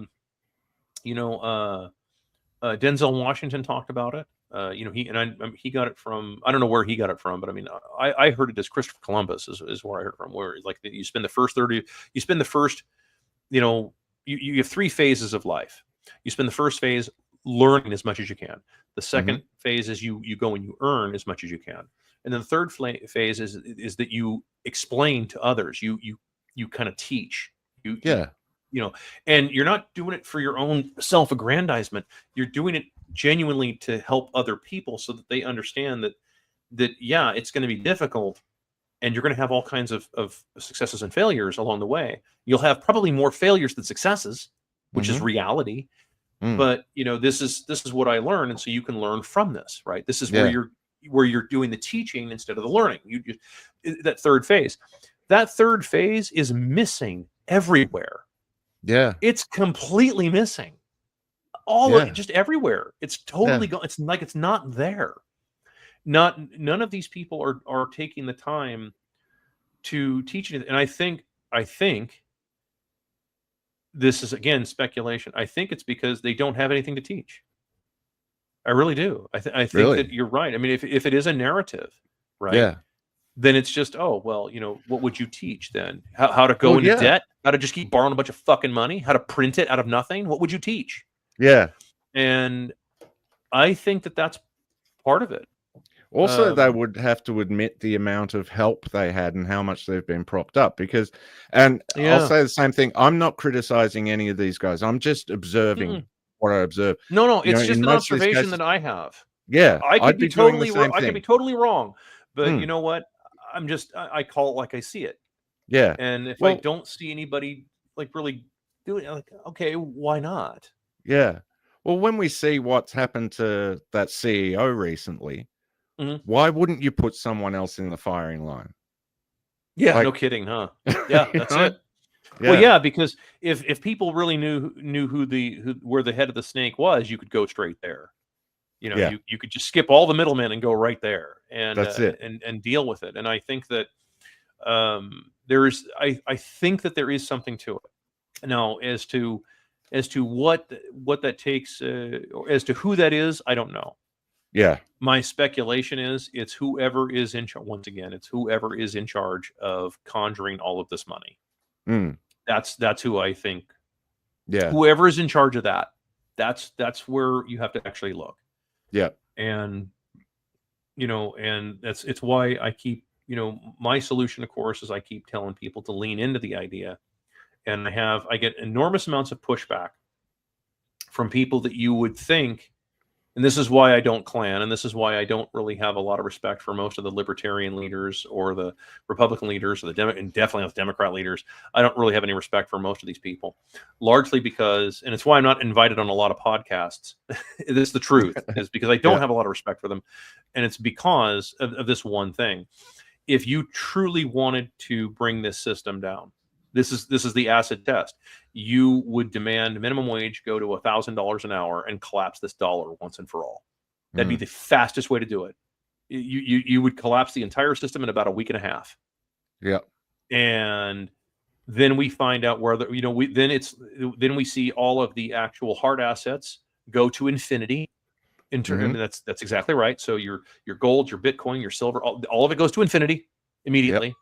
Washington talked about it. He got it from, I don't know where he got it from, but I mean, I heard it as Christopher Columbus is where I heard it from, where like you spend the first, you have 3 phases of life. You spend the first phase learning as much as you can. The second phase is you go and you earn as much as you can. And then the third phase is that you explain to others, you kind of teach, and you're not doing it for your own self-aggrandizement. You're doing it genuinely to help other people so that they understand that yeah, it's going to be difficult and you're going to have all kinds of successes and failures along the way. You'll have probably more failures than successes, which is reality. But this is what I learned, and so you can learn from this, right? This is where you're doing the teaching instead of the learning. That third phase is missing everywhere. Yeah, it's completely missing. Just everywhere. It's totally gone. It's like it's not there. None of these people are taking the time to teach it. And I think this is, again, speculation. I think it's because they don't have anything to teach. I really do. I think that you're right. I mean, if it is a narrative, right? Yeah. Then it's just, oh, well, what would you teach then? How to go into debt? How to just keep borrowing a bunch of fucking money? How to print it out of nothing? What would you teach? Yeah. And I think that that's part of it. Also, they would have to admit the amount of help they had and how much they've been propped up because, and I'll say the same thing. I'm not criticizing any of these guys. I'm just observing what I observe. No, it's just an observation that I have. Yeah. I could be totally wrong. I could be totally wrong, but you know what? I call it like I see it. Yeah. And if I don't see anybody like really doing it, like, okay, why not? Yeah. Well, when we see what's happened to that CEO recently, why wouldn't you put someone else in the firing line? Yeah, no kidding, huh? Yeah, that's it. Yeah. Well, yeah, because if people really knew where the head of the snake was, you could go straight there. You could just skip all the middlemen and go right there, and that's it, and deal with it. And I think that I think that there is something to it. Now, as to what that takes, or as to who that is, I don't know. Yeah. My speculation is it's whoever is in charge. Once again, it's whoever is in charge of conjuring all of this money. That's who I think. Yeah. Whoever is in charge of that, that's where you have to actually look. Yeah. And and it's why I keep, my solution, of course, is I keep telling people to lean into the idea. And I get enormous amounts of pushback from people that you would think. And this is why I don't clan, and this is why I don't really have a lot of respect for most of the libertarian leaders or the Republican leaders or and definitely not the Democrat leaders. I don't really have any respect for most of these people, largely because, and it's why I'm not invited on a lot of podcasts. This is the truth, is because I don't have a lot of respect for them. And it's because of this one thing. If you truly wanted to bring this system down, this is the acid test. You would demand minimum wage go to $1,000 an hour and collapse this dollar once and for all. That'd be the fastest way to do it. You would collapse the entire system in about a week and a half. Yeah. And then we find out where then we see all of the actual hard assets go to infinity. That's exactly right. So your gold, your Bitcoin, your silver, all of it goes to infinity immediately.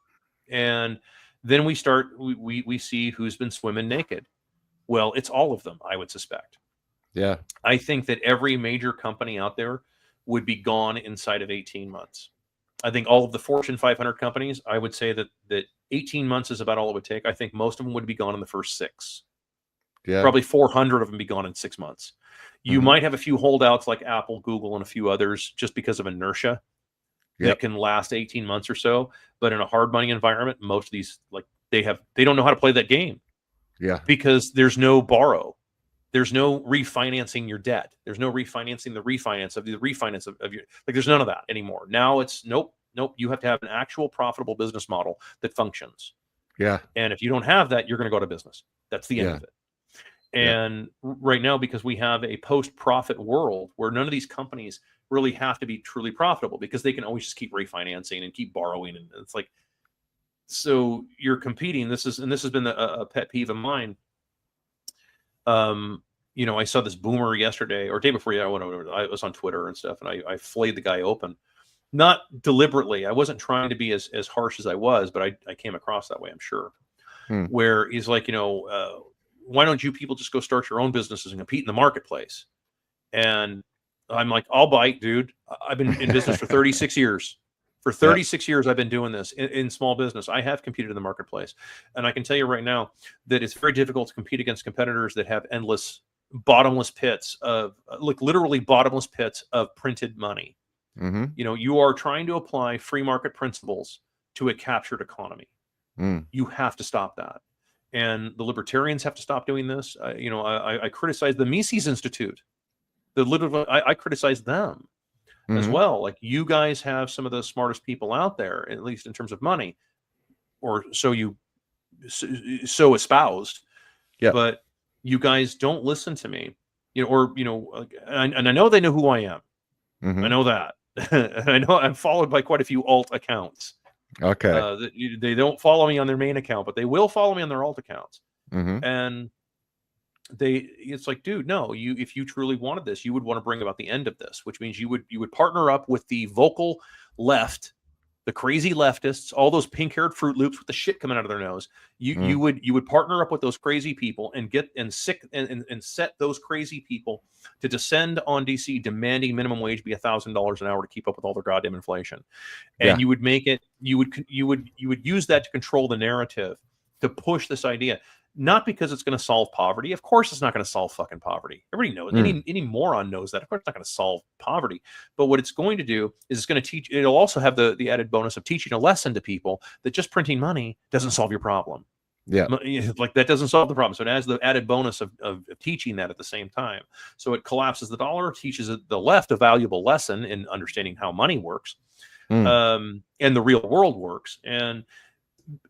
And then we see who's been swimming naked. Well, it's all of them, I would suspect. Yeah. I think that every major company out there would be gone inside of 18 months. I think all of the Fortune 500 companies, I would say that 18 months is about all it would take. I think most of them would be gone in the first 6. Yeah. Probably 400 of them be gone in 6 months. You might have a few holdouts like Apple, Google, and a few others just because of inertia. That can last 18 months or so, but in a hard money environment, most of these, like, they don't know how to play that game. Yeah. Because there's no borrow. There's no refinancing your debt. There's no refinancing the refinance of your, like, there's none of that anymore. Now it's nope. You have to have an actual profitable business model that functions. Yeah. And if you don't have that, you're going to go to business. That's the end of it. And right now, because we have a post-profit world where none of these companies really have to be truly profitable because they can always just keep refinancing and keep borrowing. And it's like, so you're competing. This has been a pet peeve of mine. You know, I saw this boomer yesterday or day before. Yeah, whatever. I was on Twitter and stuff, and I flayed the guy open, not deliberately. I wasn't trying to be as harsh as I was, but I came across that way, I'm sure. Where he's like, you know, why don't you people just go start your own businesses and compete in the marketplace? And I'm like, I'll bite, dude. I've been in business for 36 years. For 36 years, I've been doing this in small business. I have competed in the marketplace. And I can tell you right now that it's very difficult to compete against competitors that have endless, bottomless pits of, like literally bottomless pits of printed money. You know, you are trying to apply free market principles to a captured economy. You have to stop that. And the libertarians have to stop doing this. You know, I criticize the Mises Institute. I criticize them as well. Like, you guys have some of the smartest people out there, at least in terms of money, or so you so espoused. Yeah. But you guys don't listen to me. You know, or, you know, and I know they know who I am. I know that. And I know I'm followed by quite a few alt accounts. Okay. They don't follow me on their main account, but they will follow me on their alt accounts. And it's like, dude, no, if you truly wanted this, you would want to bring about the end of this, which means you would partner up with the vocal left, the crazy leftists, all those pink-haired Fruit Loops with the shit coming out of their nose. You would partner up with those crazy people and set those crazy people to descend on DC, demanding minimum wage be $1,000 an hour to keep up with all their goddamn inflation. And you would make it, you would use that to control the narrative, to push this idea. Not because it's going to solve poverty. Of course, it's not going to solve fucking poverty. Everybody knows. Any moron knows that. Of course, it's not going to solve poverty. But what it's going to do is it's going to teach. It'll also have the added bonus of teaching a lesson to people that just printing money doesn't solve your problem. Yeah, like that doesn't solve the problem. So it has the added bonus of teaching that at the same time. So it collapses the dollar, teaches the left a valuable lesson in understanding how money works, and the real world works. And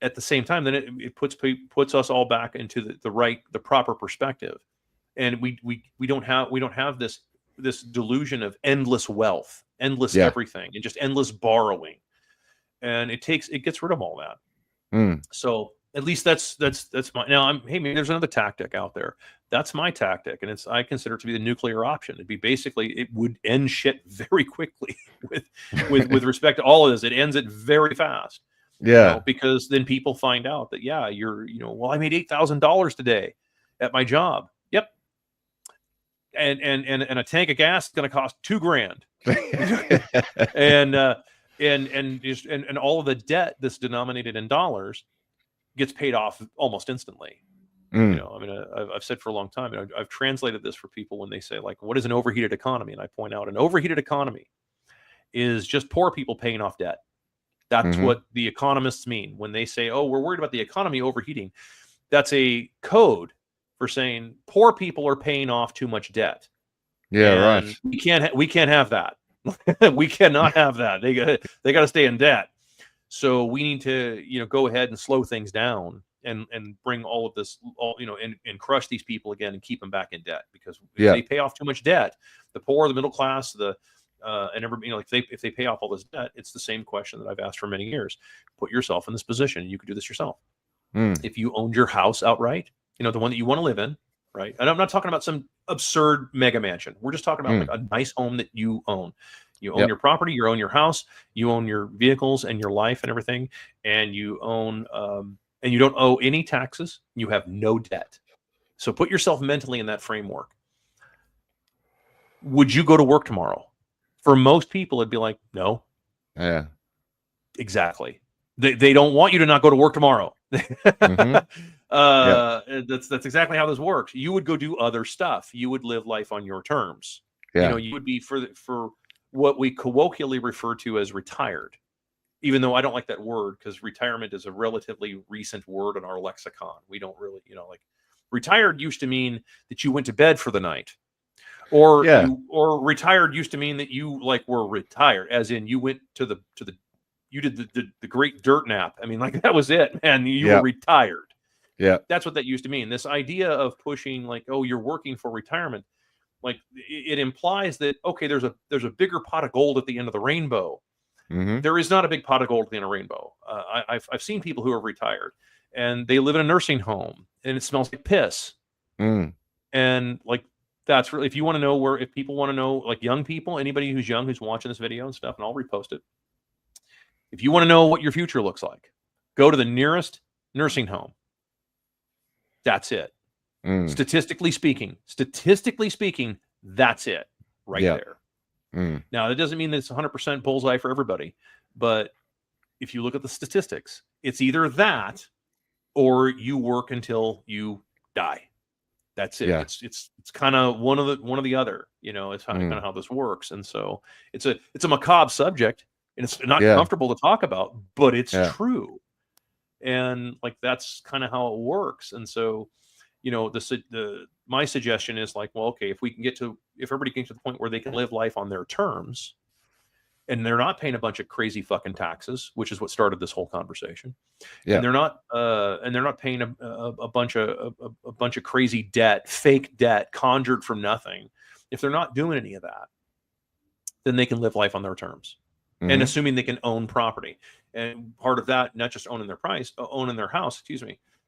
at the same time, then it puts us all back into the proper perspective, and we don't have this delusion of endless wealth, endless everything, and just endless borrowing, and it gets rid of all that. So at least that's my maybe there's another tactic out there. That's my tactic, and I consider it to be the nuclear option. It'd be basically, it would end shit very quickly with respect to all of this. It ends it very fast. You know, because then people find out that, well, I made $8,000 today at my job. Yep. And a tank of gas is going to cost $2,000. and all of the debt that's denominated in dollars gets paid off almost instantly. You know, I mean, I've said for a long time, and I've translated this for people when they say, like, what is an overheated economy? And I point out, an overheated economy is just poor people paying off debt. That's what the economists mean when they say, oh, we're worried about the economy overheating. That's a code for saying poor people are paying off too much debt. Yeah, and right. We can't have that. We cannot have that. They got to stay in debt. So we need to, go ahead and slow things down and bring all of this, and crush these people again and keep them back in debt, because if they pay off too much debt, the poor, the middle class, and everybody, if they pay off all this debt, it's the same question that I've asked for many years. Put yourself in this position. You could do this yourself. If you owned your house outright, the one that you want to live in, right? And I'm not talking about some absurd mega mansion. We're just talking about like a nice home that you own. You own your property, you own your house, you own your vehicles and your life and everything, and you own, and you don't owe any taxes. You have no debt. So put yourself mentally in that framework. Would you go to work tomorrow? For most people, it'd be like, no. Yeah. Exactly. They don't want you to not go to work tomorrow. That's exactly how this works. You would go do other stuff. You would live life on your terms. You would be for what we colloquially refer to as retired, even though I don't like that word, because retirement is a relatively recent word in our lexicon. We don't really, like, retired used to mean that you went to bed for the night. Or retired used to mean that you were retired, as in you went to you did the great dirt nap. I mean, that was it, man. You were retired. Yeah, that's what that used to mean. This idea of pushing, oh, you're working for retirement. like it implies that, okay, there's a bigger pot of gold at the end of the rainbow. Mm-hmm. There is not a big pot of gold at the end of the rainbow. I've seen people who are retired and they live in a nursing home and it smells like piss. Mm. And like, that's really, if you want to know if people want to know, like young people, anybody who's young, who's watching this video and stuff, and I'll repost it. If you want to know what your future looks like, go to the nearest nursing home. That's it. Mm. Statistically speaking, that's it right there. Mm. Now, that doesn't mean that it's 100% bullseye for everybody, but if you look at the statistics, it's either that or you work until you die. That's it. Yeah. It's kind of one of the other, it's kind of how this works. And so it's a macabre subject and it's not comfortable to talk about, but it's true. And like, that's kind of how it works. And so, my suggestion is like, well, okay, if everybody can get to the point where they can live life on their terms and they're not paying a bunch of crazy fucking taxes, which is what started this whole conversation. Yeah. And they're not paying a bunch of crazy debt, fake debt conjured from nothing. If they're not doing any of that, then they can live life on their terms. Mm-hmm. And assuming they can own property. And part of that, not just owning their house,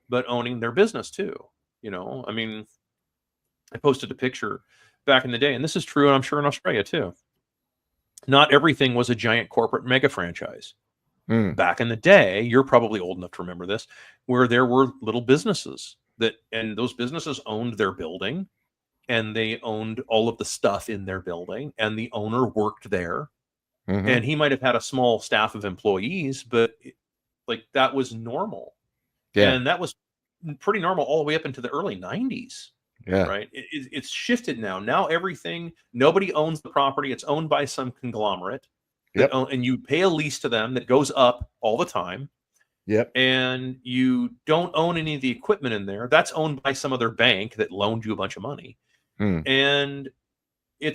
but owning their business too. I mean, I posted a picture back in the day, and this is true, and I'm sure in Australia too. Not everything was a giant corporate mega franchise. Back in the day, you're probably old enough to remember this, where there were little businesses and those businesses owned their building and they owned all of the stuff in their building and the owner worked there. Mm-hmm. And he might have had a small staff of employees, but like that was normal. Yeah. And that was pretty normal all the way up into the early 90s. Yeah. Right. It's shifted now. Now nobody owns the property. It's owned by some conglomerate. Yep. And you pay a lease to them that goes up all the time. Yep. And you don't own any of the equipment in there. That's owned by some other bank that loaned you a bunch of money. And you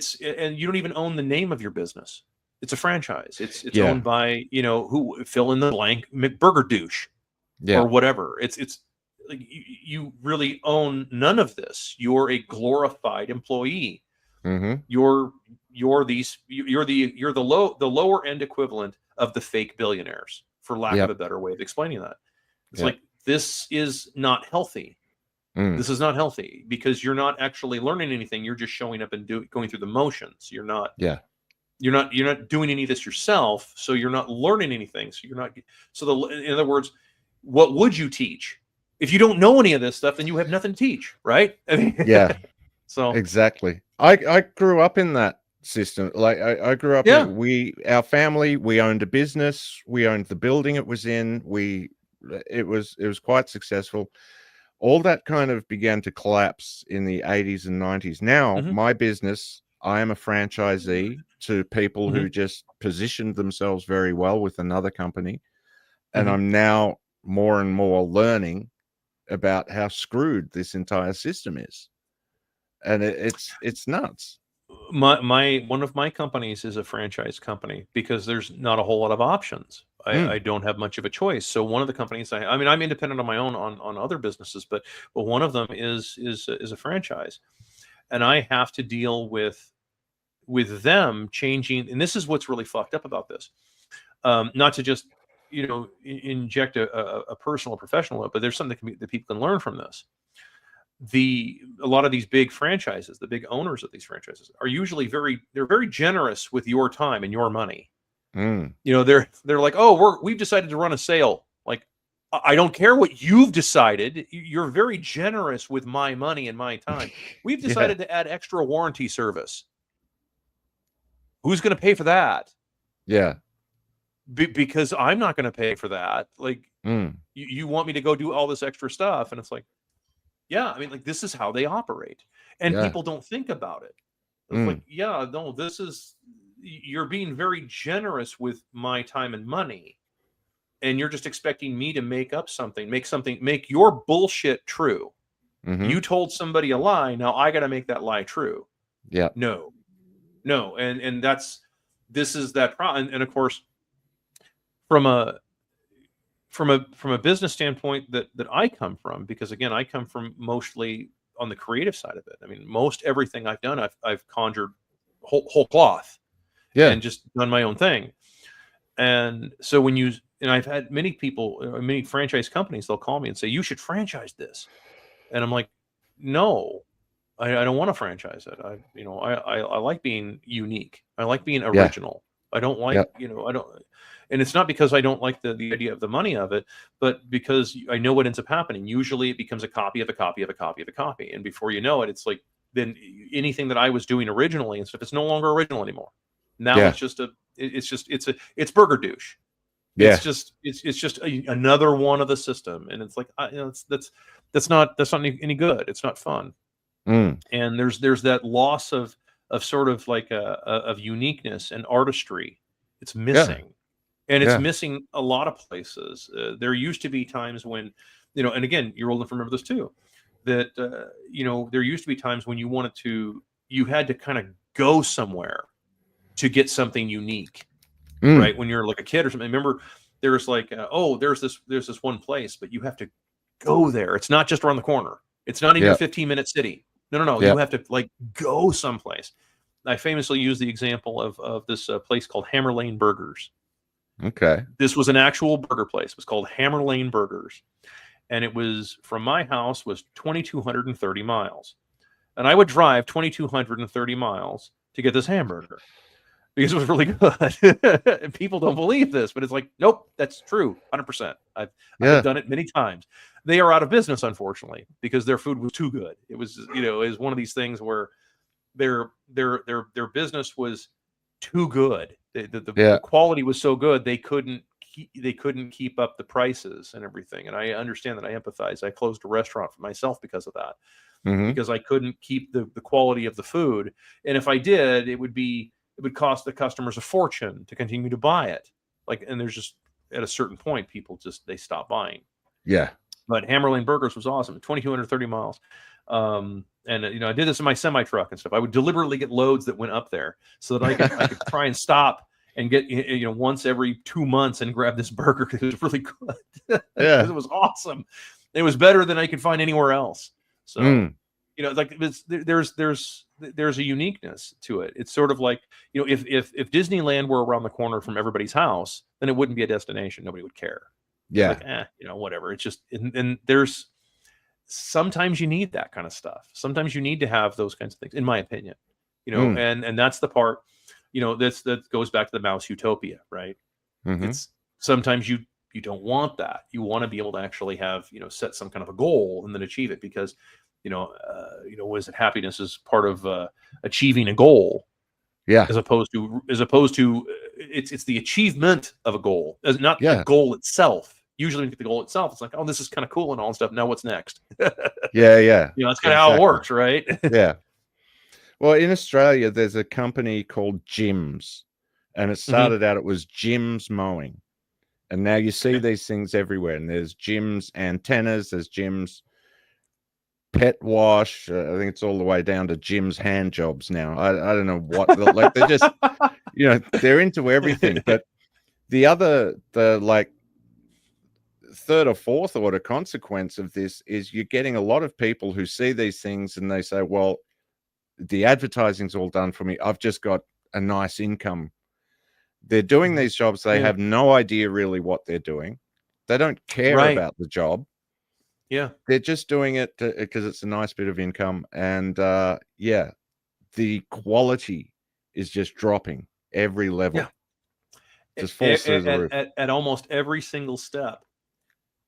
don't even own the name of your business. It's a franchise. It's owned by, who fill in the blank McBurger douche or whatever. It's like you really own none of this. You're a glorified employee. Mm-hmm. You're the lower end equivalent of the fake billionaires, for lack of a better way of explaining that. It's like, this is not healthy. This is not healthy because you're not actually learning anything. You're just showing up and going through the motions. You're not doing any of this yourself. So you're not learning anything. In other words, what would you teach? If you don't know any of this stuff, then you have nothing to teach, right? I mean, so exactly. I grew up in that system. Like I grew up our family, we owned a business, we owned the building it was in, it was quite successful. All that kind of began to collapse in the 80s and 90s. Now, my business, I am a franchisee to people who just positioned themselves very well with another company. And I'm now more and more learning about how screwed this entire system is. And it's nuts. One of my companies is a franchise company because there's not a whole lot of options. I don't have much of a choice. So one of the companies I'm independent on my own on other businesses, but one of them is a franchise, and I have to deal with them changing. And this is what's really fucked up about this. Not to just inject a personal or professional, but there's something that people can learn from this. A lot of these big franchises, the big owners of these franchises are usually they're very generous with your time and your money. They're like, oh, we've decided to run a sale. Like, I don't care what you've decided. You're very generous with my money and my time. We've decided to add extra warranty service. Who's going to pay for that? Yeah. Because I'm not going to pay for that. Like, you want me to go do all this extra stuff. And it's like, yeah, I mean, like, this is how they operate. And people don't think about it. It's like, you're being very generous with my time and money. And you're just expecting me to make your bullshit true. You told somebody a lie. Now I got to make that lie true. Yeah. No. And this is that problem. And of course, from a business standpoint that I come from, because again, I come from mostly on the creative side of it. I mean, most everything I've done, I've conjured whole cloth, and just done my own thing. And so and I've had many people, many franchise companies, they'll call me and say, you should franchise this. And I'm like, no, I don't want to franchise it. I like being unique. I like being original. I don't like, I don't, and it's not because I don't like the idea of the money of it, but because I know what ends up happening. Usually it becomes a copy of a copy of a copy of a copy. And before you know it, it's like, then anything that I was doing originally and stuff, it's no longer original anymore. Now it's just it's burger douche. It's just another one of the system. And it's like, that's not any good. It's not fun. And there's that loss of sort of like of uniqueness and artistry. It's missing. And it's missing a lot of places. There used to be times when, and again, you're old enough to remember this too, that, there used to be times when you had to kind of go somewhere to get something unique, right? When you're like a kid or something. Remember, there's like, there's this one place, but you have to go there. It's not just around the corner. It's not in your 15-minute city. No. You have to like go someplace. I famously use the example of this place called Hammer Lane Burgers. Okay. This was an actual burger place. It was called Hammer Lane Burgers. And it was, from my house, was 2,230 miles. And I would drive 2,230 miles to get this hamburger because it was really good. And people don't believe this, but it's like, nope, that's true. 100%. I've done it many times. They are out of business, unfortunately, because their food was too good. It was, it was one of these things where their business was too good. The quality was so good they couldn't keep up the prices and everything. And I understand that. I empathize. I closed a restaurant for myself because of that, because I couldn't keep the quality of the food. And if I did, it would cost the customers a fortune to continue to buy it. And there's just, at a certain point, people they stop buying. Yeah. But Hammer Lane Burgers was awesome. 2,230 miles. And I did this in my semi truck and stuff. I would deliberately get loads that went up there so that I could try and stop and get once every 2 months and grab this burger because it was really good. It was awesome. It was better than I could find anywhere else. So there's a uniqueness to it. It's sort of like, if Disneyland were around the corner from everybody's house, then it wouldn't be a destination. Nobody would care. Yeah. Whatever. It's just, and there's, sometimes you need that kind of stuff. Sometimes you need to have those kinds of things, in my opinion, and that's the part, that goes back to the mouse utopia, right? It's sometimes you don't want that. You want to be able to actually have, set some kind of a goal and then achieve it because, what is it? Happiness is part of achieving a goal. Yeah. As opposed to it's the achievement of a goal, not the goal itself. Usually when you get the goal itself, it's like, oh, this is kind of cool and all and stuff. Now what's next? Yeah. That's kind of how it works, right? Yeah. Well, in Australia, there's a company called Jim's, and it started out, it was Jim's Mowing. And now you see these things everywhere. And there's Jim's Antennas, there's Jim's Pet Wash. I think it's all the way down to Jim's Hand Jobs now. I don't know what, like they're just, they're into everything. But the third or fourth order consequence of this is you're getting a lot of people who see these things and they say, well, the advertising's all done for me. I've just got a nice income. They're doing these jobs. They have no idea really what they're doing. They don't care about the job. Yeah. They're just doing it because it's a nice bit of income. And the quality is just dropping every level. Yeah. Just falls through the roof. At almost every single step.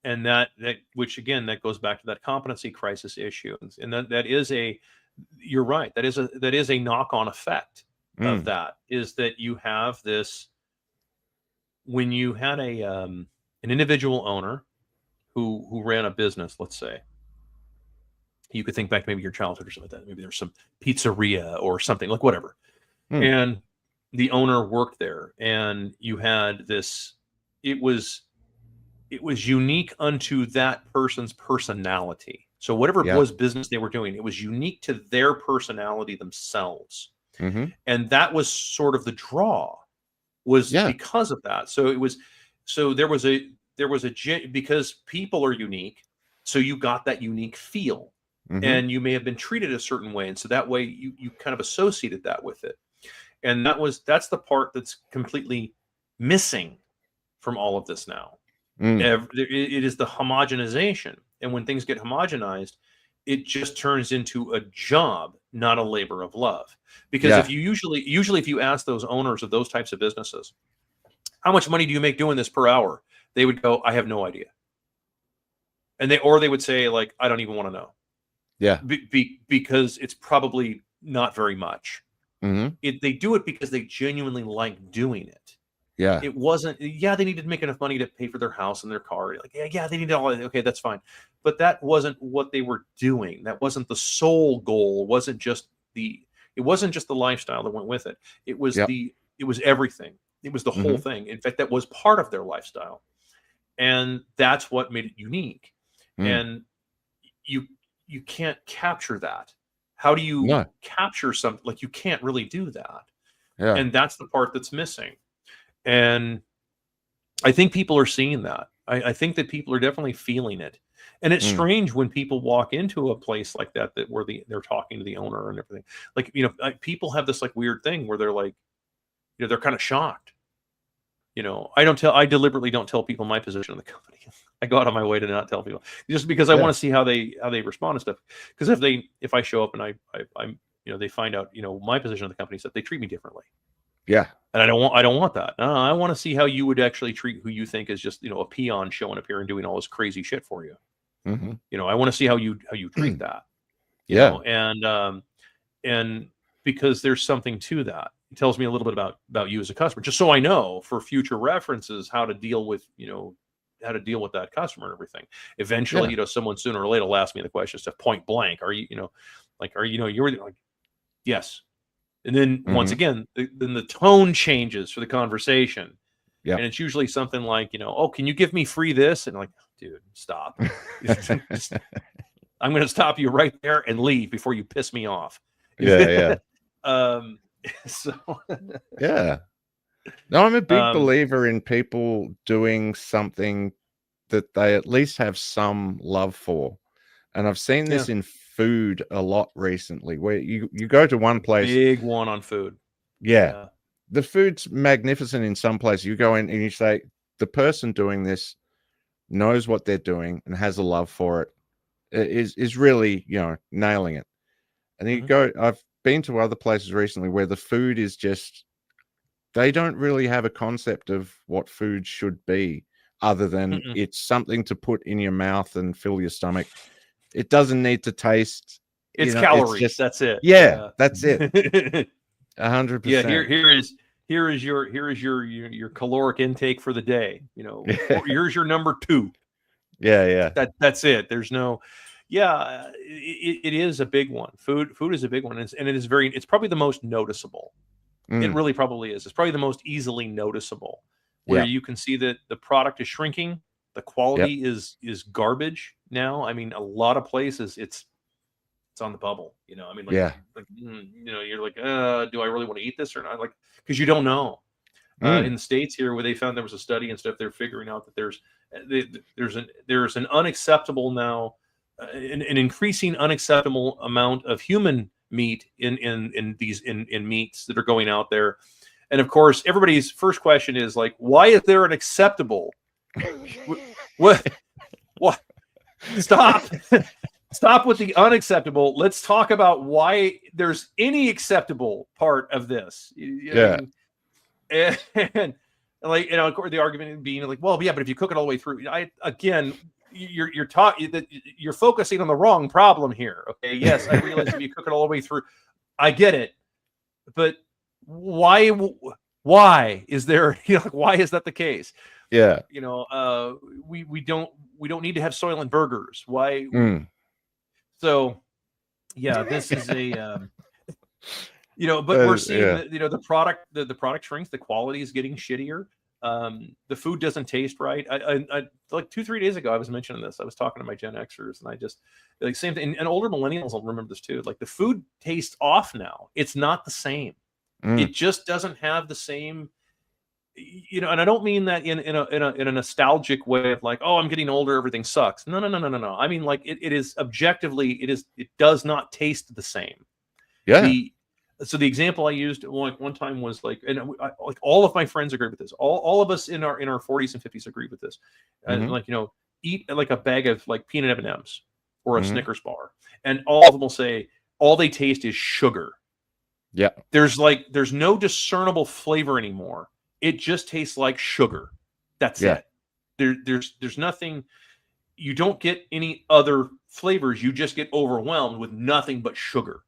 And that which again, that goes back to that competency crisis issue. And that is you're right. That is a knock-on effect of that, is that you have this, when you had an individual owner who ran a business, let's say, you could think back to maybe your childhood or something like that. Maybe there's some pizzeria or something, like whatever. And the owner worked there, and you had this, it was unique unto that person's personality. So whatever it was business they were doing, it was unique to their personality themselves. And that was sort of the draw, was because of that. So there was a because people are unique. So you got that unique feel. and you may have been treated a certain way, and so that way you kind of associated that with it, and that's the part that's completely missing from all of this now. It is the homogenization, and when things get homogenized, it just turns into a job, not a labor of love. Because if you usually if you ask those owners of those types of businesses, how much money do you make doing this per hour? They would go, I have no idea. And they would say, like, I don't even want to know. Yeah. Because it's probably not very much. Mm-hmm. They do it because they genuinely like doing it. Yeah. It wasn't, they needed to make enough money to pay for their house and their car. Like, they needed all that. Okay, that's fine. But that wasn't what they were doing. That wasn't the sole goal. It wasn't just the lifestyle that went with it. It was it was everything. It was the whole thing. In fact, that was part of their lifestyle. And that's what made it unique. And you can't capture that. How do you capture something? Like, you can't really do that. Yeah. And that's the part that's missing. And I think people are seeing that. I think that people are definitely feeling it. And it's strange when people walk into a place like that where they're talking to the owner and everything. Like, people have this like weird thing where they're like, they're kind of shocked. I deliberately don't tell people my position in the company. I go out of my way to not tell people, just because I want to see how they respond to stuff. Because if I show up and I'm they find out my position in the company, stuff, they treat me differently. Yeah. And I don't want that. I want to see how you would actually treat who you think is just a peon showing up here and doing all this crazy shit for you. I want to see how you treat that. And because there's something to that. It tells me a little bit about you as a customer, just so I know for future references how to deal with that customer and everything. Eventually, someone sooner or later will ask me the question stuff point blank. Are you you're like, yes. And then once again, then the tone changes for the conversation. Yeah. And it's usually something like, oh, can you give me free this? And like, dude, stop. I'm going to stop you right there and leave before you piss me off. Yeah. So yeah. No, I'm a big believer in people doing something that they at least have some love for. And I've seen this in food a lot recently, where you go to one place. Big one on food. Yeah. The food's magnificent in some places. You go in and you say, the person doing this knows what they're doing and has a love for it. Is really, nailing it. And you go, I've been to other places recently where the food is just, they don't really have a concept of what food should be, other than it's something to put in your mouth and fill your stomach. It doesn't need to taste. It's calories. That's it. Yeah, that's it. 100%. Yeah. Here is your caloric intake for the day. Here's your number 2. Yeah. That's it. There's no. Yeah, it is a big one. Food is a big one, and it's probably the most noticeable. It really probably is. It's probably the most easily noticeable, where you can see that the product is shrinking, the quality is garbage now. I mean, a lot of places it's on the bubble. You're like, do I really want to eat this or not? Like, because you don't know. In the States here, where they found there was a study and stuff, they're figuring out that there's an unacceptable now. An increasing unacceptable amount of human meat in meats that are going out there. And of course, everybody's first question is like, why is there an acceptable? What? Stop with the unacceptable. Let's talk about why there's any acceptable part of this. And like, of course, the argument being like, well, yeah, but if you cook it all the way through, you're focusing on the wrong problem here. Okay, yes, I realize if you cook it all the way through, I get it, but why is there? Why is that the case? Yeah, we don't need to have Soylent burgers. Why? So, yeah, this is a but we're seeing the product shrinks. The quality is getting shittier. The food doesn't taste right. I like 2-3 days ago, I was mentioning this. I was talking to my Gen Xers, and I just like same thing. And older millennials will remember this too. Like, the food tastes off now. It's not the same. It just doesn't have the same. you know, and I don't mean that in a nostalgic way of like, oh, I'm getting older, everything sucks. No. I mean, like, it is objectively, it does not taste the same. Yeah. So the example I used one time was like, and like all of my friends agree with this. All of us in our 40s and 50s agree with this. Like, you know, eat like a bag of like peanut M&Ms or a Snickers bar, and all of them will say all they taste is sugar. Yeah. There's no discernible flavor anymore. It just tastes like sugar. That's it. There's nothing. You don't get any other flavors. You just get overwhelmed with nothing but sugar.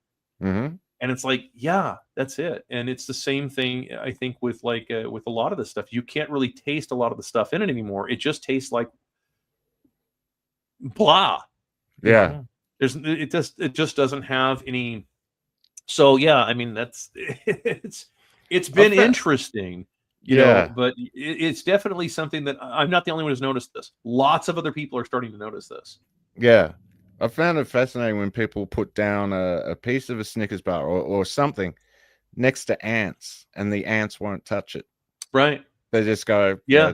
Mm-hmm. And it's like, yeah, that's it. And it's the same thing, I think, with like with a lot of this stuff. You can't really taste a lot of the stuff in it anymore. It just tastes like blah. Yeah. It just doesn't have any. So yeah, I mean, that's it's been interesting, you know, but it's definitely something that I'm not the only one who's noticed this. Lots of other people are starting to notice this. Yeah. I found it fascinating when people put down a piece of a Snickers bar or something next to ants, and the ants won't touch it. Right. They just go, we're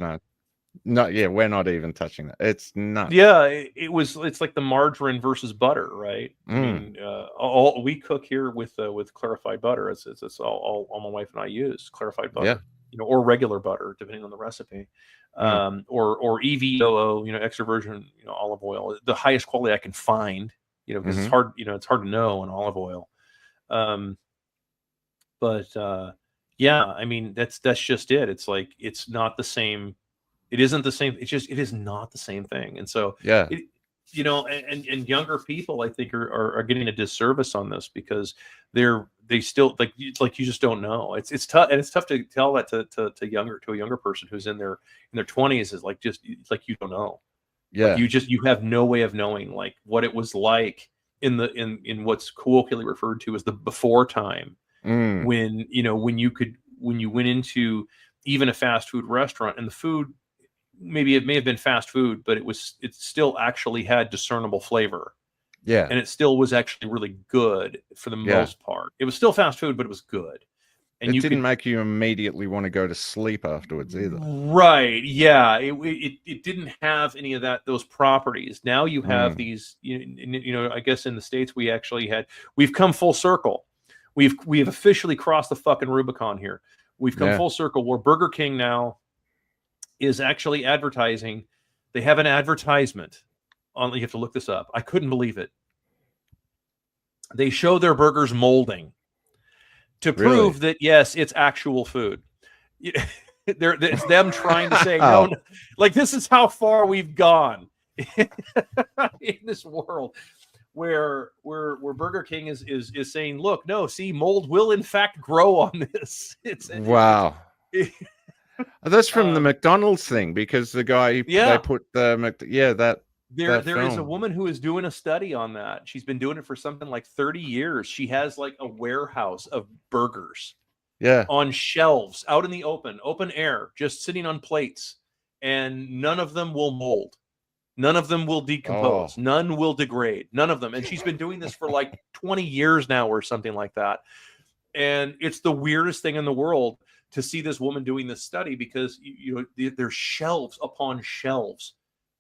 not even touching it. It's nuts. Yeah, it's like the margarine versus butter, right? I mean, all we cook here with clarified butter. It's all my wife and I use clarified butter, you know, or regular butter, depending on the recipe, or EVOO, you know, extra virgin, you know, olive oil, the highest quality I can find, you know, because it's hard, you know, it's hard to know in olive oil. Yeah, I mean, that's just it. It's like, it's not the same. It isn't the same. It is not the same thing. And so, you know, and younger people, I think, are getting a disservice on this because they still like you just don't know. It's tough, and it's tough to tell that to a younger person who's in their 20s is like, just like, you don't know. Yeah, like you have no way of knowing like what it was like in what's colloquially referred to as the before time, when you went into even a fast food restaurant and the food, maybe it may have been fast food, but it still actually had discernible flavor. Yeah. And it still was actually really good for the most part. It was still fast food, but it was good. And it didn't make you immediately want to go to sleep afterwards either. Right. Yeah. It didn't have any of those properties. Now you have these, you know, I guess in the States we've come full circle. We have officially crossed the fucking Rubicon here. We've come full circle where Burger King now is actually advertising. They have an advertisement on, you have to look this up. I couldn't believe it. They show their burgers molding to prove that, yes, it's actual food. It's them trying to say, no, like, this is how far we've gone in this world where Burger King is saying, look, no, see, mold will in fact grow on this. Wow. That's from the McDonald's thing, because the guy they put the there is a woman who is doing a study on that. She's been doing it for something like 30 years. She has like a warehouse of burgers on shelves out in the open air, just sitting on plates, and none of them will mold. None of them will decompose. None will degrade. None of them. And she's been doing this for like 20 years now or something like that. And it's the weirdest thing in the world to see this woman doing this study, because there's shelves upon shelves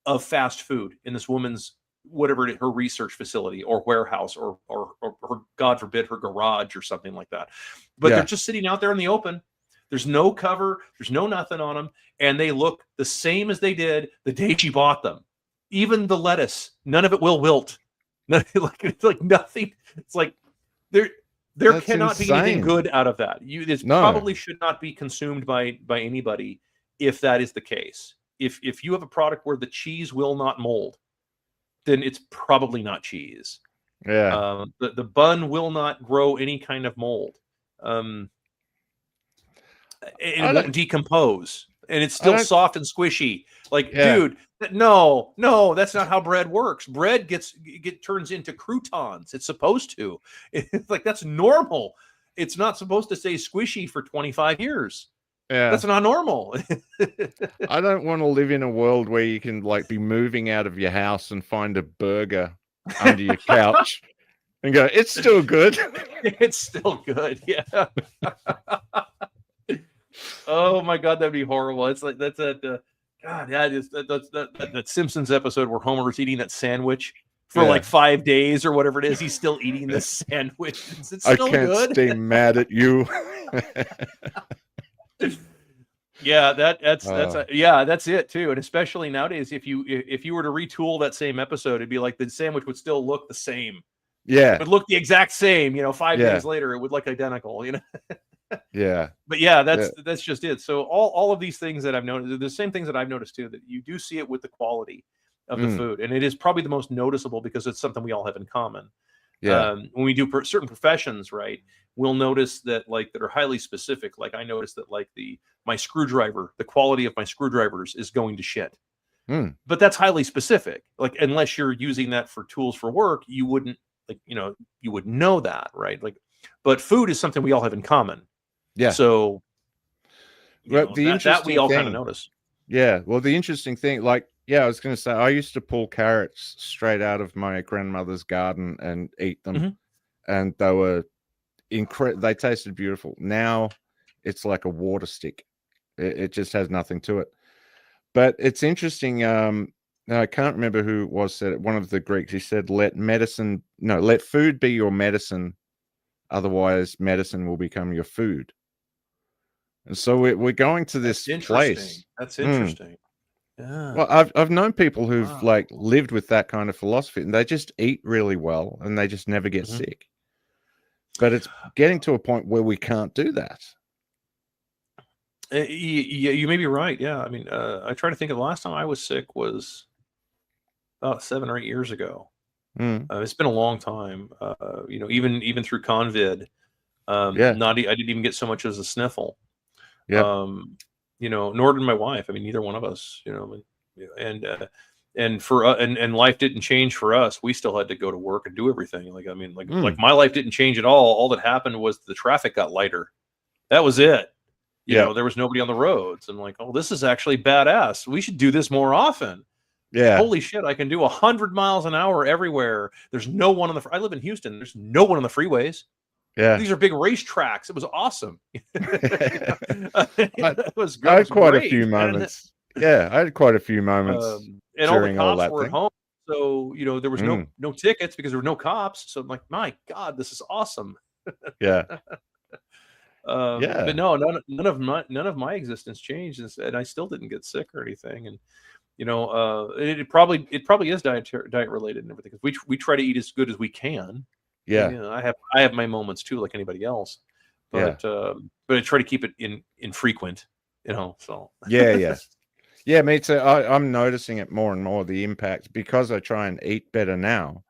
of fast food in this woman's, whatever her research facility or warehouse or her, God forbid, her garage or something like that. But they're just sitting out there in the open. There's no cover. There's no nothing on them. And they look the same as they did the day she bought them. Even the lettuce, none of it will wilt. It's like nothing. It's like there cannot be anything good out of that. This probably should not be consumed by anybody if that is the case. If you have a product where the cheese will not mold, then it's probably not cheese. Yeah. The bun will not grow any kind of mold. It won't decompose, and it's still soft and squishy. Like, dude, no, that's not how bread works. Bread turns into croutons. It's supposed to. It's like, that's normal. It's not supposed to stay squishy for 25 years. Yeah, that's not normal. I don't want to live in a world where you can like be moving out of your house and find a burger under your couch and go, it's still good. It's still good. Yeah. Oh my God, that'd be horrible. It's like that's that. God, that Simpsons episode where Homer's eating that sandwich for Yeah. like 5 days or whatever it is. He's still eating this sandwich. It's I still can't good. stay mad at you. Yeah, that's Oh. yeah, that's it too. And especially nowadays, if you were to retool that same episode, it'd be like the sandwich would still look the same. Yeah. It would look the exact same. 5 Yeah. days later, it would look identical. Yeah. But yeah, that's just it. So all of these things that I've noticed, the same things that I've noticed too, that you do see it with the quality of the food, and it is probably the most noticeable because it's something we all have in common. Yeah. When we do certain professions, right, we'll notice that that are highly specific. Like I noticed that my screwdriver, the quality of my screwdrivers is going to shit. But that's highly specific. Like unless you're using that for tools for work, you wouldn't you would know that, right? But food is something we all have in common. Yeah. So Well, the that interesting we all kind thing- of notice. Yeah. Well, the interesting thing, I was going to say, I used to pull carrots straight out of my grandmother's garden and eat them, and they were they tasted beautiful. Now it's like a water stick. It just has nothing to it. But it's interesting. Now I can't remember who it was said it. One of the Greeks. He said, let food be your medicine. Otherwise, medicine will become your food. And so we're going to this place. That's interesting. Yeah. Well, I've known people who've lived with that kind of philosophy, and they just eat really well, and they just never get sick. But it's getting to a point where we can't do that. You may be right. Yeah, I mean, I try to think of the last time I was sick was about 7 or 8 years ago. It's been a long time. Even through COVID, I didn't even get so much as a sniffle. Yeah. Nor did my wife. I mean, neither one of us. And life didn't change for us. We still had to go to work and do everything. Like my life didn't change at all. All that happened was the traffic got lighter. That was it. There was nobody on the roads. I'm like, oh, this is actually badass. We should do this more often. Yeah. Holy shit, I can do 100 miles an hour everywhere. There's no one on I live in Houston. There's no one on the freeways. Yeah. These are big racetracks. It was awesome. I had quite a few moments. Yeah, I had quite a few moments. And all the during all cops that were at thing. home. So, there was no tickets because there were no cops. So I'm like, my God, this is awesome. Yeah. But no, none of my existence changed, and I still didn't get sick or anything. And it probably is diet related and everything, because we try to eat as good as we can. Yeah. I have my moments too, like anybody else. But I try to keep it infrequent. So yeah, me too. I'm noticing it more and more, the impact, because I try and eat better now.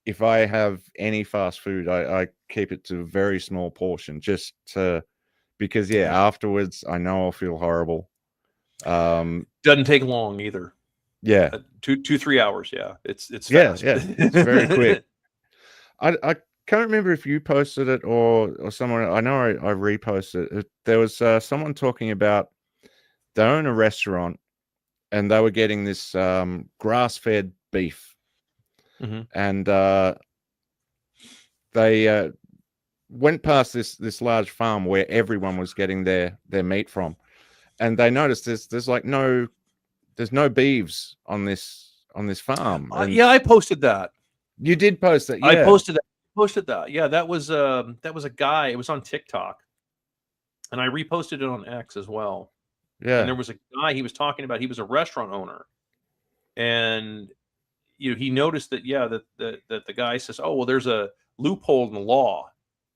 If I have any fast food, I keep it to a very small portion, just because afterwards I know I'll feel horrible. Doesn't take long either. Yeah, 2-3 hours. Yeah, it's fast. Yeah, it's very quick. I can't remember if you posted it or someone. I know I reposted it. There was someone talking about they own a restaurant and they were getting this grass-fed beef. And they went past this large farm where everyone was getting their meat from, and they noticed there's no beeves on this farm. I posted that. You did post that. Yeah. I posted that. Yeah, that was a guy. It was on TikTok, and I reposted it on X as well. Yeah. And there was a guy he was talking about. He was a restaurant owner, and he noticed that that the guy says, oh, well, there's a loophole in the law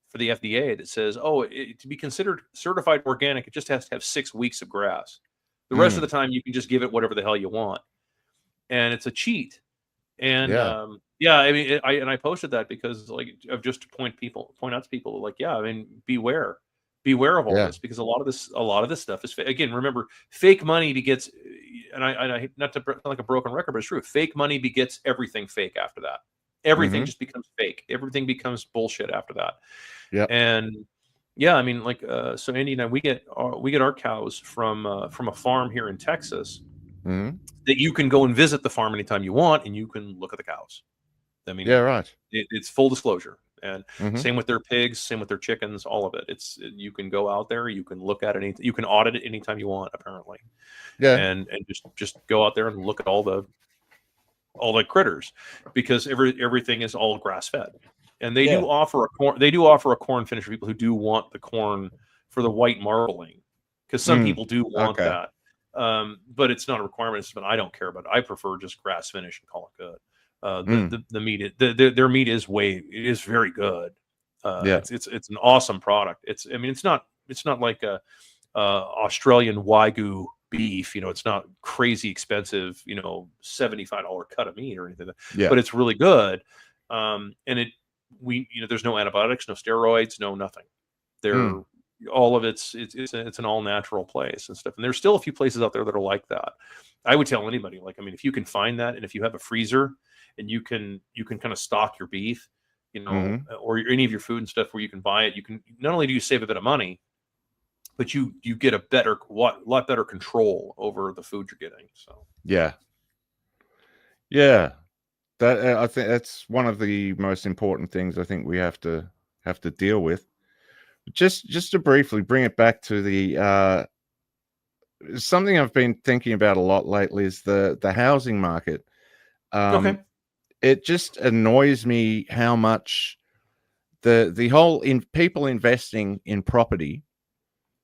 for the FDA that says, oh, to be considered certified organic, it just has to have 6 weeks of grass. The rest of the time, you can just give it whatever the hell you want, and it's a cheat. And I mean, I posted that because of just to point out to people I mean, beware of all this, because a lot of this stuff is again, remember, fake money begets, and I not to sound like a broken record, but it's true. Fake money begets everything fake after that. Everything just becomes fake. Everything becomes bullshit after that. Yeah. And I mean, so Andy and I, we get our cows from a farm here in Texas that you can go and visit the farm anytime you want, and you can look at the cows. I mean, yeah, right. It's full disclosure. And Mhm. same with their pigs, same with their chickens, all of it. You can go out there, you can look at it, you can audit it anytime you want, apparently, Yeah. and just go out there and look at all the critters, because everything is all grass fed. And they Yeah. do offer a corn finish for people who do want the corn for the white marbling, because some people do want Okay. that. But it's not a requirement. It's something I don't care about. I prefer just grass finish and call it good. The meat, their meat is very good. Yeah. It's an awesome product. It's not like a Australian Wagyu beef. It's not crazy expensive, $75 cut of meat or anything, Yeah. but it's really good. And there's no antibiotics, no steroids, no nothing. They're all of it's an all natural place and stuff. And there's still a few places out there that are like that. I would tell anybody, if you can find that, and if you have a freezer and you can kind of stock your beef, or any of your food and stuff where you can buy it, you can, not only do you save a bit of money, but you get a lot better control over the food you're getting. So yeah, that I think that's one of the most important things I think we have to deal with. Just to briefly bring it back to the something I've been thinking about a lot lately is the housing market. okay, It just annoys me how much the whole people investing in property.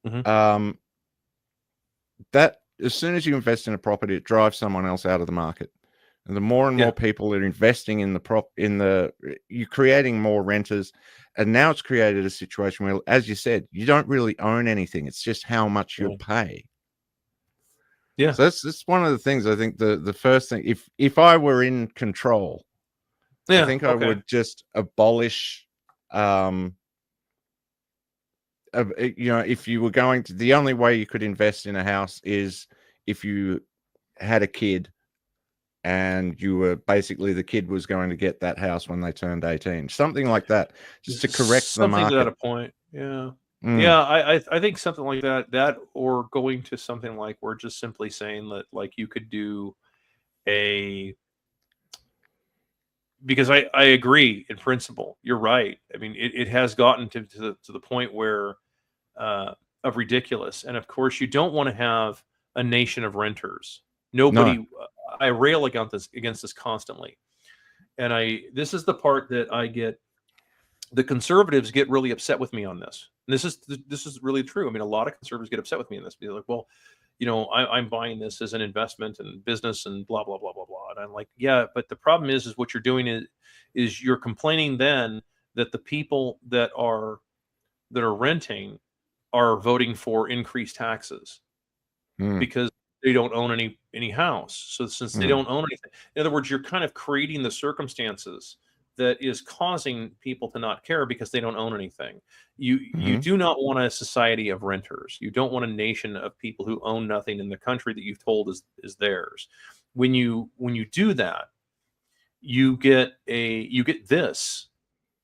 That as soon as you invest in a property, it drives someone else out of the market. And the more and more people are investing in you're creating more renters. And now it's created a situation where, as you said, you don't really own anything. It's just how much you'll pay. Yeah. So that's one of the things. I think the first thing, if I were in control, I think I would just abolish, if you were going to, the only way you could invest in a house is if you had a kid and you were basically, the kid was going to get that house when they turned 18, something like that, just to correct the market. Something to that point. Yeah. Yeah, I think something like that, or going to something like we're just simply saying that, like, you could do because I agree in principle. You're right. I mean, it has gotten to the point where of ridiculous. And of course, you don't want to have a nation of renters. Nobody. No. I rail against this constantly, and this is the part that I get. The conservatives get really upset with me on this. And this is really true. I mean, a lot of conservatives get upset with me on this. They're like, well, I'm buying this as an investment and business and blah, blah, blah, blah, blah. And I'm like, yeah, but the problem is what you're doing is you're complaining then that the people that are renting are voting for increased taxes because they don't own any house. So since they don't own anything, in other words, you're kind of creating the circumstances that is causing people to not care because they don't own anything. You do not want a society of renters. You don't want a nation of people who own nothing in the country that you've told is theirs. When you do that, you get this.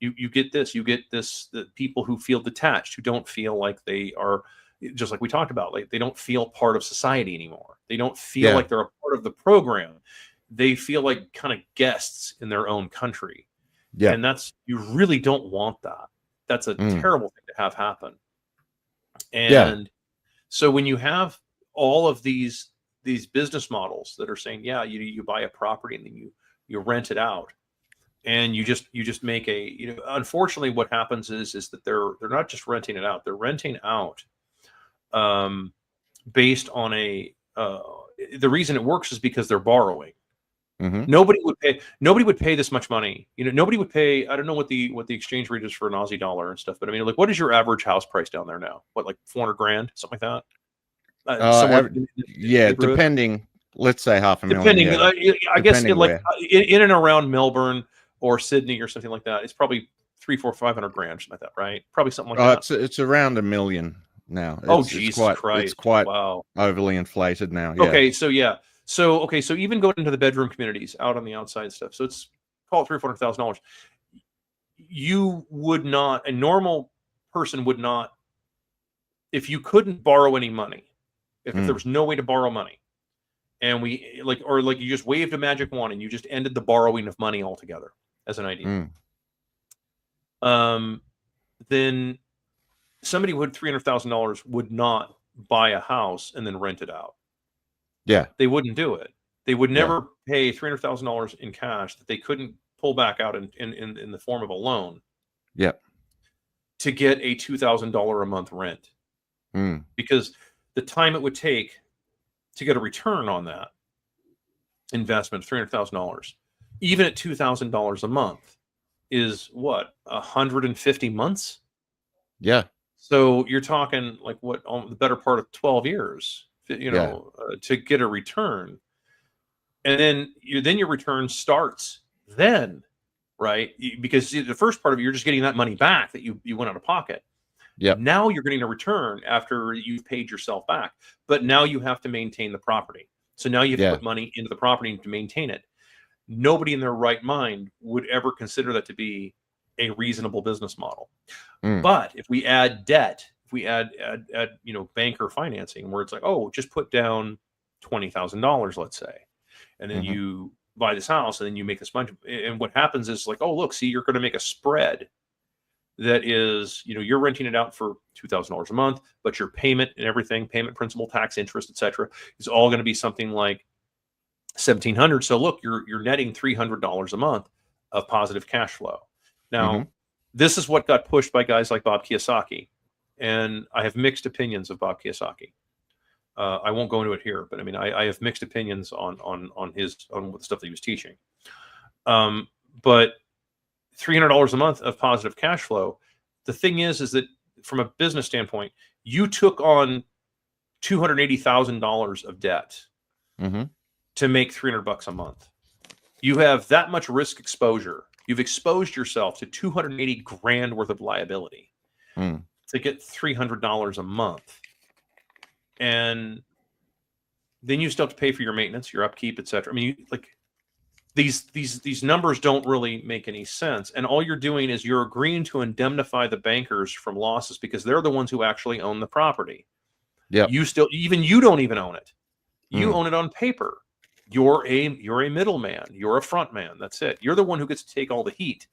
You get the people who feel detached, who don't feel like they are, just like we talked about, like they don't feel part of society anymore. They don't feel like they're a part of the program. They feel like kind of guests in their own country. Yeah. And you really don't want that. That's a terrible thing to have happen. And so when you have all of these business models that are saying, you buy a property and then you rent it out, and you just make unfortunately what happens is that they're not just renting it out, they're renting out based on the reason it works is because they're borrowing. Nobody would pay this much money. Nobody would pay. I don't know what the exchange rate is for an Aussie dollar and stuff, but I mean, like, what is your average house price down there now? What, like $400,000, something like that? Depending. Let's say $500,000. Depending, I guess, in and around Melbourne or Sydney or something like that, it's probably $300,000, $400,000, something like that, right? Probably something like that. It's around $1 million now. Jesus Christ! It's quite wow, overly inflated now. Yeah. Okay, so so even going into the bedroom communities out on the outside stuff, so it's call it $300,000 or $400,000. You would not, a normal person would not, if you couldn't borrow any money, if there was no way to borrow money, and you just waved a magic wand and you just ended the borrowing of money altogether as an idea. then somebody with $300,000 would not buy a house and then rent it out. Yeah. They wouldn't do it. They would never pay $300,000 in cash that they couldn't pull back out in the form of a loan. Yeah. To get a $2,000 a month rent. Because the time it would take to get a return on that investment, $300,000, even at $2,000 a month, is what, 150 months? Yeah. So you're talking like what, the better part of 12 years, to get a return. And then your return starts then, right? Because the first part of it, you're just getting that money back that you went out of pocket. Yeah. Now you're getting a return after you've paid yourself back, but now you have to maintain the property. So now you have to put money into the property to maintain it. Nobody in their right mind would ever consider that to be a reasonable business model. But if we add debt, if we add banker financing, where it's like, oh, just put down $20,000, let's say, and then you buy this house and then you make this money. And what happens is like, oh, look, see, you're going to make a spread that is, you're renting it out for $2,000 a month, but your payment and everything, payment, principal, tax, interest, etc., is all going to be something like $1,700. So look, you're netting $300 a month of positive cash flow. Now, this is what got pushed by guys like Bob Kiyosaki, and I have mixed opinions of Bob Kiyosaki. I won't go into it here, but I mean, I have mixed opinions on the stuff that he was teaching. But $300 a month of positive cash flow. The thing is that from a business standpoint, you took on $280,000 of debt to make $300 a month. You have that much risk exposure. You've exposed yourself to $280,000 worth of liability to get $300 a month. And then you still have to pay for your maintenance, your upkeep, etc. I mean, these numbers don't really make any sense. And all you're doing is you're agreeing to indemnify the bankers from losses because they're the ones who actually own the property. Yeah. You don't even own it. You own it on paper. You're a middleman. You're a front man. That's it. You're the one who gets to take all the heat.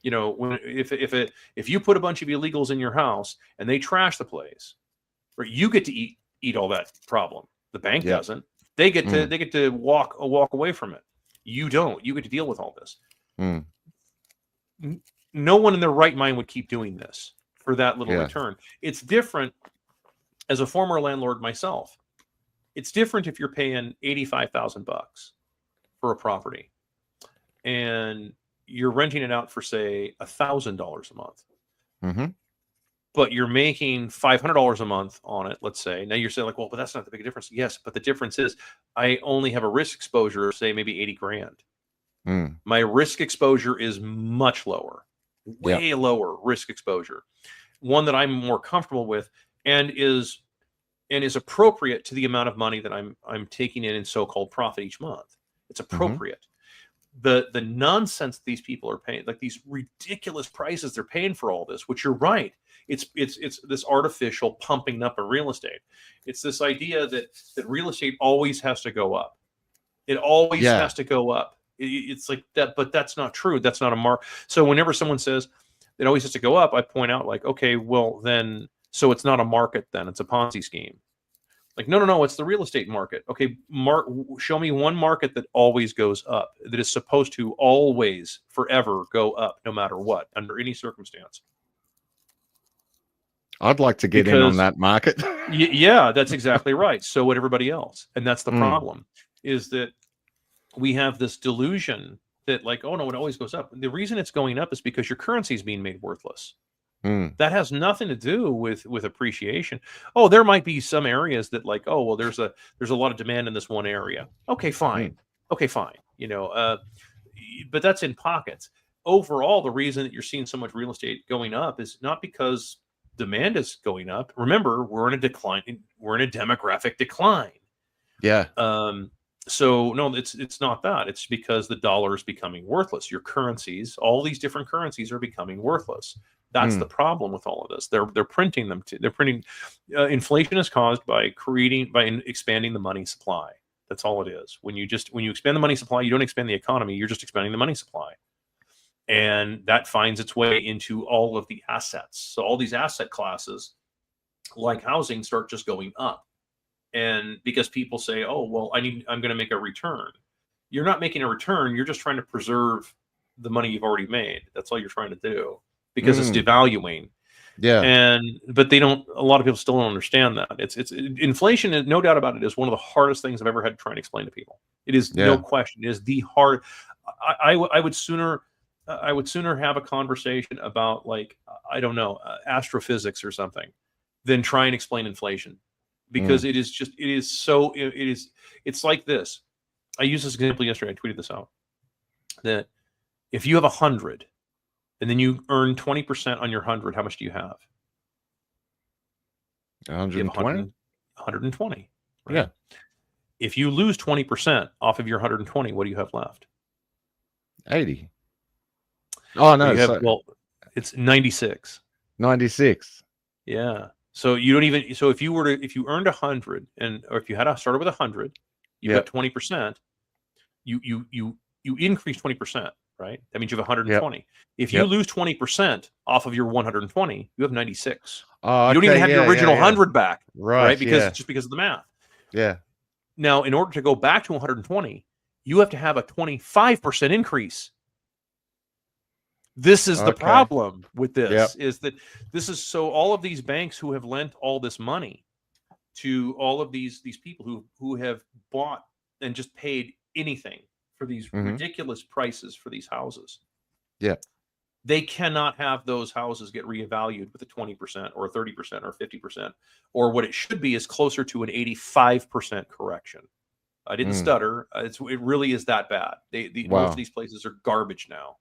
If you put a bunch of illegals in your house and they trash the place, right, you get to eat all that problem. The bank doesn't. They get to walk away from it. You don't. You get to deal with all this. No one in their right mind would keep doing this for that little return. It's different as a former landlord myself. It's different if you're paying $85,000 for a property and you're renting it out for, say, $1,000 a month. But you're making $500 a month on it, let's say. Now you're saying like, well, but that's not the big difference. Yes, but the difference is I only have a risk exposure of, say, maybe $80,000. My risk exposure is much lower, way lower risk exposure. One that I'm more comfortable with and is appropriate to the amount of money that I'm taking in so-called profit each month. It's appropriate. The nonsense these people are paying, like these ridiculous prices they're paying for all this, which you're right. It's this artificial pumping up of real estate. It's this idea that real estate always has to go up. It always has to go up. It's like that, but that's not true. That's not a mark. So whenever someone says it always has to go up, I point out like, okay, well then, so it's not a market then, it's a Ponzi scheme. Like, no, it's the real estate market. Okay, show me one market that always goes up, that is supposed to always, forever go up, no matter what, under any circumstance. I'd like to get in on that market. Yeah, that's exactly right. So would everybody else. And that's the problem, is that we have this delusion that like, oh no, it always goes up. The reason it's going up is because your currency is being made worthless. That has nothing to do with appreciation. Oh, there might be some areas that like, oh, well, there's a lot of demand in this one area. Okay, fine. Okay, fine. But that's in pockets. Overall, the reason that you're seeing so much real estate going up is not because demand is going up. Remember, we're in a decline. We're in a demographic decline. Yeah. So no, it's not that. It's because the dollar is becoming worthless. Your currencies, all these different currencies, are becoming worthless. That's the problem with all of this. They're printing them. They're printing. Inflation is caused by expanding the money supply. That's all it is. When you expand the money supply, you don't expand the economy. You're just expanding the money supply. And that finds its way into all of the assets. So all these asset classes, like housing, start just going up. And because people say, oh, well, I'm going to make a return. You're not making a return. You're just trying to preserve the money you've already made. That's all you're trying to do, because it's devaluing. Yeah. But a lot of people still don't understand that. It's inflation, no doubt about it, is one of the hardest things I've ever had to try and explain to people. It is no question. It is the hard. I would sooner have a conversation about, like, I don't know, astrophysics or something, than try and explain inflation, because it's like this. I used this example yesterday. I tweeted this out, that if you have 100 and then you earn 20% on your 100, how much do you have? 120. 120. Right? Yeah. If you lose 20% off of your 120, what do you have left? 80. Oh no, well, it's 96. 96. Yeah. So you don't even. So if you earned 100, or if you had started with 100, you got 20%. You increase 20%, right? That means you have 120. If you lose 20% off of your 120, you have 96. Oh, you don't even have your original 100 back, right? Because just because of the math. Yeah. Now, in order to go back to 120, you have to have a 25% increase. This is the problem with this, is that this is so all of these banks who have lent all this money to all of these people who have bought and just paid anything for these ridiculous prices for these houses. Yeah. They cannot have those houses get reevaluated with a 20% or a 30% or 50%, or what it should be is closer to an 85% correction. I didn't stutter. It really is that bad. Most of these places are garbage now.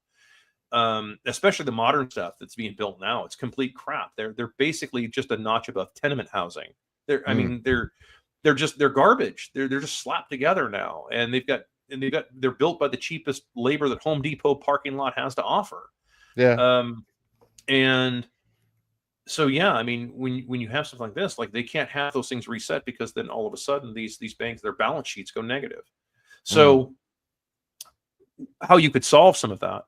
Especially the modern stuff that's being built now. It's complete crap. They're basically just a notch above tenement housing. They're garbage. They're just slapped together now, and they're built by the cheapest labor that Home Depot parking lot has to offer. Yeah. And so I mean, when you have something like this, like, they can't have those things reset, because then all of a sudden these banks, their balance sheets go negative. So how you could solve some of that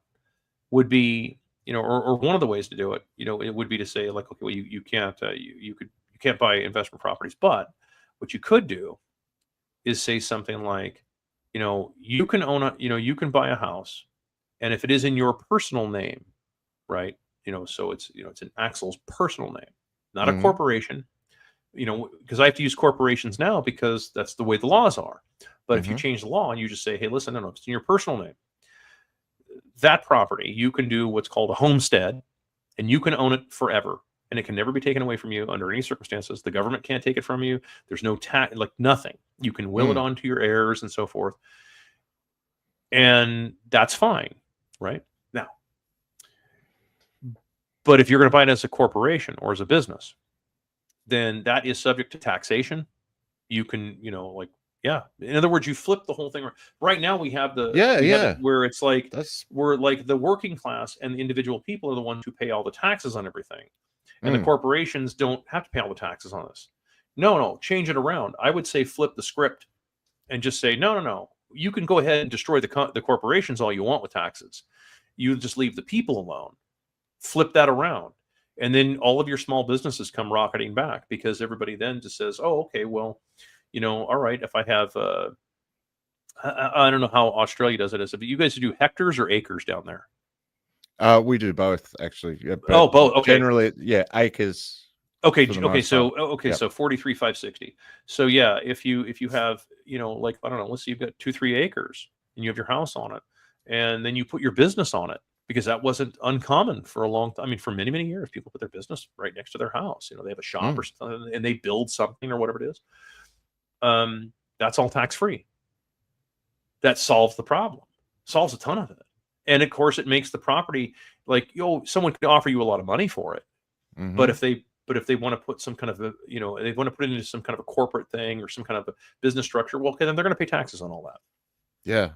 would be, or one of the ways to do it, it would be to say, like, okay, well, you can't you can't buy investment properties, but what you could do is say something like, you can you can buy a house, and if it is in your personal name, right? So it's in Axel's personal name, not a corporation, because I have to use corporations now because that's the way the laws are. But if you change the law and you just say, hey, listen, no, it's in your personal name, that property, you can do what's called a homestead, and you can own it forever, and it can never be taken away from you under any circumstances. The government can't take it from you. There's no tax, like nothing. You can will it on to your heirs and so forth. And that's fine, right? Now, but if you're going to buy it as a corporation or as a business, then that is subject to taxation. You can, in other words, you flip the whole thing. Right now we have where it's like, we're like the working class and the individual people are the ones who pay all the taxes on everything. And the corporations don't have to pay all the taxes on this. No, change it around. I would say flip the script and just say, no. You can go ahead and destroy the corporations all you want with taxes. You just leave the people alone. Flip that around. And then all of your small businesses come rocketing back, because everybody then just says, oh, okay, well, all right, if I have, I don't know how Australia does it. Is it you guys do hectares or acres down there? We do both, actually. Yeah, both. Okay. Generally, acres. Okay. So 43,560. So if you have, like, I don't know, let's say you've got 2-3 acres and you have your house on it, and then you put your business on it, because that wasn't uncommon for a long time. I mean, for many, many years, people put their business right next to their house. They have a shop or something, and they build something or whatever it is. That's all tax-free. That solves the problem. Solves a ton of it. And of course, it makes the property like, someone could offer you a lot of money for it. But if they want to put some kind of they want to put it into some kind of a corporate thing or some kind of a business structure, well, okay, then they're going to pay taxes on all that. Yeah.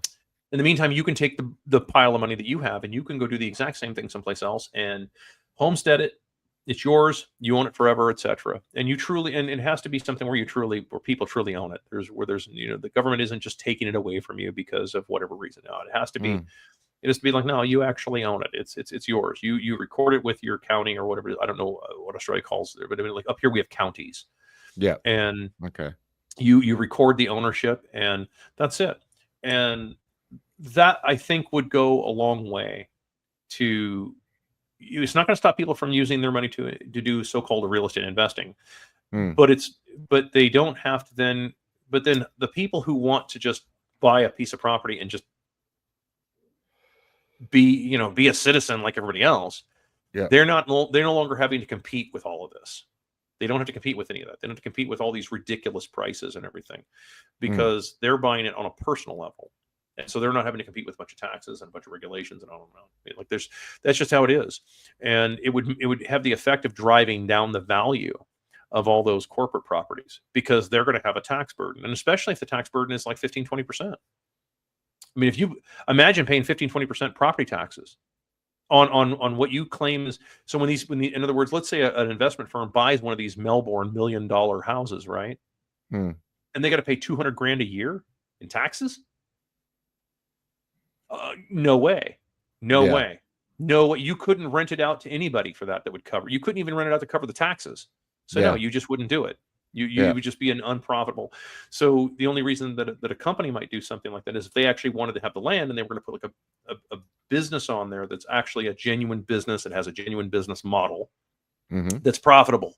In the meantime, you can take the pile of money that you have, and you can go do the exact same thing someplace else and homestead it. It's yours. You own it forever, etc. And you truly, and it has to be something where people truly own it. There's the government isn't just taking it away from you because of whatever reason. No, it has to be It has to be like, no, you actually own it. It's yours. You record it with your county or whatever. I don't know what Australia calls it, but I mean, like up here we have counties. Yeah. And Okay. you record the ownership, and that's it. And that, I think, would go a long way to. It's not going to stop people from using their money to do so-called real estate investing, but they don't have to then. But then the people who want to just buy a piece of property and just be a citizen like everybody else, Yeah. they're no longer having to compete with all of this. They don't have to compete with any of that. They don't have to compete with all these ridiculous prices and everything, because they're buying it on a personal level. And so they're not having to compete with a bunch of taxes and a bunch of regulations and all that. Like that's just how it is. And it would have the effect of driving down the value of all those corporate properties, because they're going to have a tax burden. And especially if the tax burden is like 15-20%. I mean, if you imagine paying 15-20% property taxes on what you claim is, so in other words, let's say an investment firm buys one of these Melbourne $1 million houses, right? And they got to pay $200,000 a year in taxes. No way. No way. No, you couldn't rent it out to anybody for that would cover. You couldn't even rent it out to cover the taxes. So no, you just wouldn't do it. You would just be an unprofitable. So the only reason that a company might do something like that is if they actually wanted to have the land and they were going to put like a business on there that's actually a genuine business, that has a genuine business model that's profitable.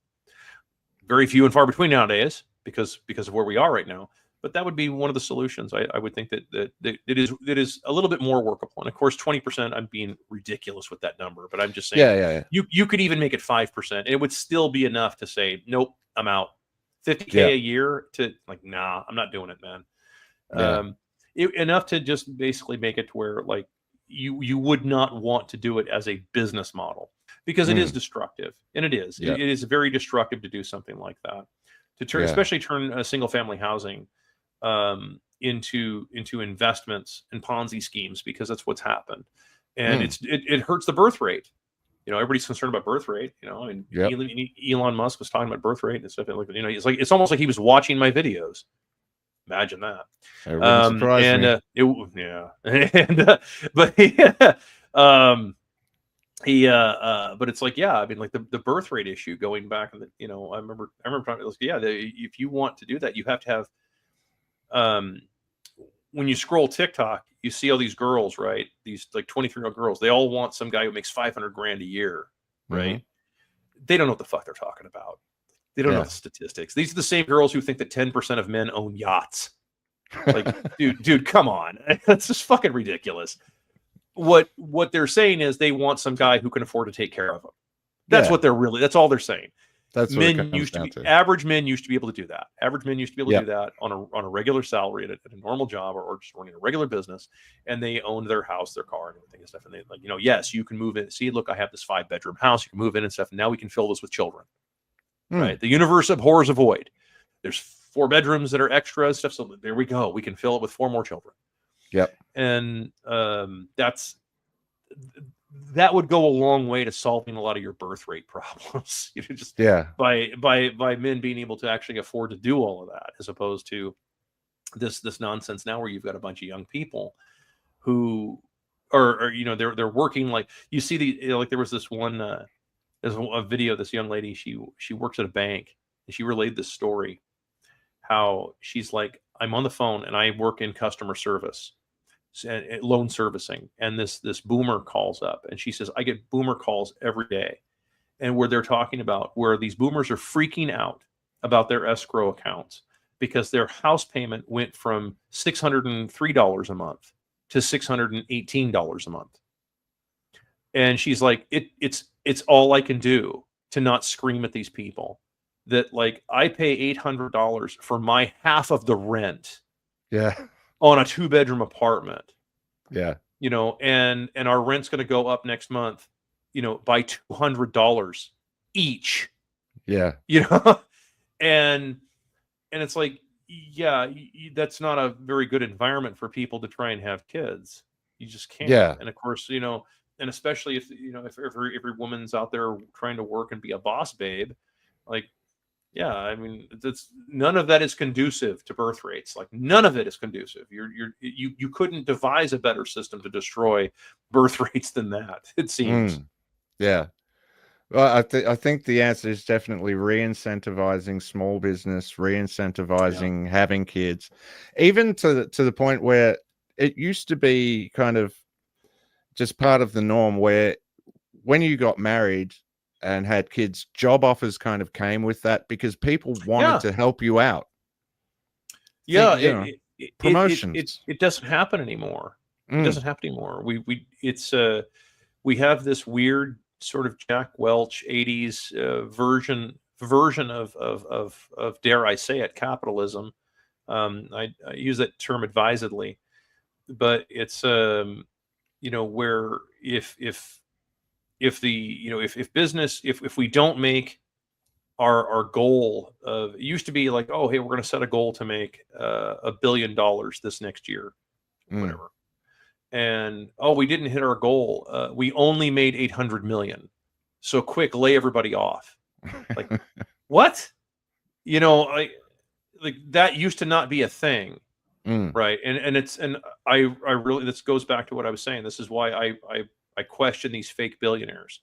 Very few and far between nowadays because of where we are right now. But that would be one of the solutions. I would think that it is a little bit more workable. And of course, 20%, I'm being ridiculous with that number, but I'm just saying, you could even make it 5%. And it would still be enough to say, nope, I'm out. $50K a year to like, nah, I'm not doing it, man. Enough to just basically make it to where like you would not want to do it as a business model, because it is destructive, and it is. It is very destructive to do something like that, to turn, especially turn a single family housing into investments and Ponzi schemes, because that's what's happened, and it hurts the birth rate. Everybody's concerned about birth rate. And Elon Musk was talking about birth rate and stuff. Like, it's almost like he was watching my videos. Imagine that. It wouldn't surprise me. But it's like, I mean, like the birth rate issue going back, and I remember talking. If you want to do that, you have to have. When you scroll TikTok, you see all these girls, right? These like 23-year-old girls. They all want some guy who makes $500,000 a year, right? They don't know what the fuck they're talking about. They don't know the statistics. These are the same girls who think that 10% of men own yachts. Like, dude, come on. That's just fucking ridiculous. What they're saying is they want some guy who can afford to take care of them. That's what that's all they're saying. That's average men used to be able to do that. Average men used to be able to do that on a regular salary at a normal job, or just running a regular business, and they owned their house, their car, and everything and stuff. And they like, yes, you can move in. See, look, I have this 5-bedroom house. You can move in and stuff. And now we can fill this with children. Right? The universe abhors a void. There's 4 bedrooms that are extra and stuff. So there we go. We can fill it with 4 more children. Yep. And that would go a long way to solving a lot of your birth rate problems. By men being able to actually afford to do all of that, as opposed to this nonsense now where you've got a bunch of young people who are they're working, like you see like there was this one there's a video of this young lady. She works at a bank, and she relayed this story, how she's like, I'm on the phone and I work in customer service, loan servicing, and this boomer calls up, and she says, I get boomer calls every day, and where they're talking about where these boomers are freaking out about their escrow accounts because their house payment went from $603 a month to $618 a month. And she's like, it's all I can do to not scream at these people that, like, I pay $800 for my half of the rent on a 2-bedroom apartment. And our rent's going to go up next month, by $200 each. And it's like, that's not a very good environment for people to try and have kids. You just can't. And of course, and especially if every woman's out there trying to work and be a boss babe, like, Yeah, I mean, that's none of that is conducive to birth rates. Like none of it is conducive. You couldn't devise a better system to destroy birth rates than that. It seems. Yeah. Well, I think the answer is definitely re-incentivizing small business, re-incentivizing having kids, even to the point where it used to be kind of just part of the norm, where when you got married and had kids, job offers kind of came with that because people wanted to help you out. Yeah, Promotions. It doesn't happen anymore. It doesn't happen anymore. We have this weird sort of Jack Welch 80s version of dare I say it, capitalism. I use that term advisedly, but it's where if business, if we don't make our goal of, it used to be like, oh, hey, we're going to set a goal to make $1 billion this next year, whatever. And oh, we didn't hit our goal. We only made 800 million. So quick, lay everybody off. Like what? Like that used to not be a thing. Right. And I really, this goes back to what I was saying. This is why I question these fake billionaires,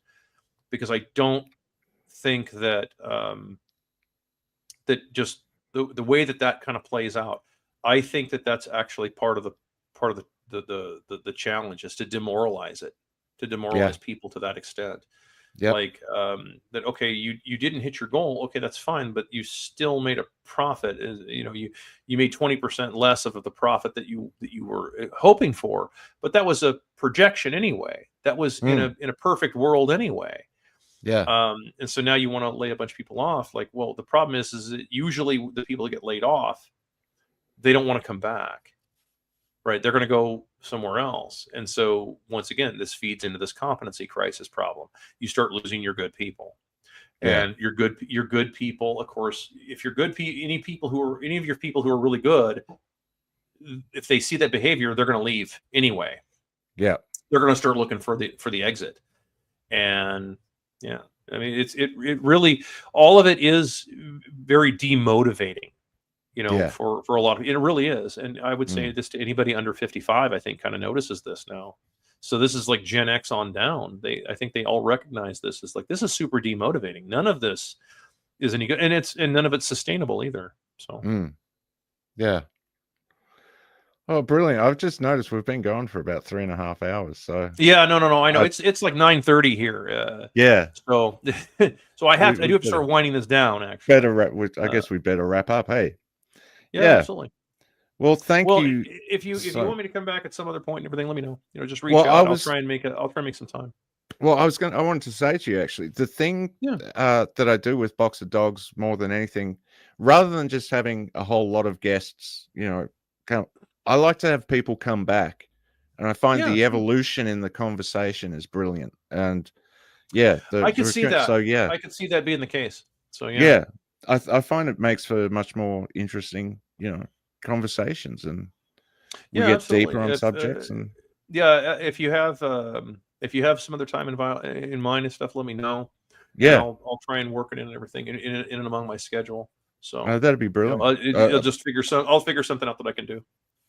because I don't think that that just the way that kind of plays out. I think that that's actually part of the challenge, is to demoralize people to that extent. Like that. Okay, you didn't hit your goal. Okay, that's fine, but you still made a profit. You made 20% less of the profit that you were hoping for, but that was a projection anyway. That was in a perfect world anyway. And so now you want to lay a bunch of people off. Like, well, the problem is that usually the people that get laid off, they don't want to come back. Right, they're going to go somewhere else. And so once again, this feeds into this competency crisis problem. You start losing your good people. And your good people, of course, if you're good, any of your people who are really good, if they see that behavior, they're going to leave anyway. They're going to start looking for the exit. And I mean, it really, all of it is very demotivating. For a lot of it really is. And I would say this to anybody under 55, I think kind of notices this now. So this is like Gen X on down. I think they all recognize this as like, this is super demotivating. None of this is any good, and none of it's sustainable either. So Oh, brilliant. I've just noticed we've been going for about 3.5 hours. So yeah, no. I know it's like 9:30 here. So I do have to start winding this down, actually. I guess we better wrap up. Hey. Yeah, absolutely. Well, thank you. If you want me to come back at some other point and everything, let me know. Just reach out. I'll try and make some time. Well, I wanted to say to you, actually, the thing that I do with Box of Dogs more than anything, rather than just having a whole lot of guests, I like to have people come back, and I find the evolution in the conversation is brilliant. And I can see that. So I can see that being the case. So I find it makes for much more interesting, conversations, and we get deeper on subjects. And if you have some other time in mind and stuff, let me know. I'll try and work it in and everything in and among my schedule. So that'd be brilliant. I'll figure something out that I can do.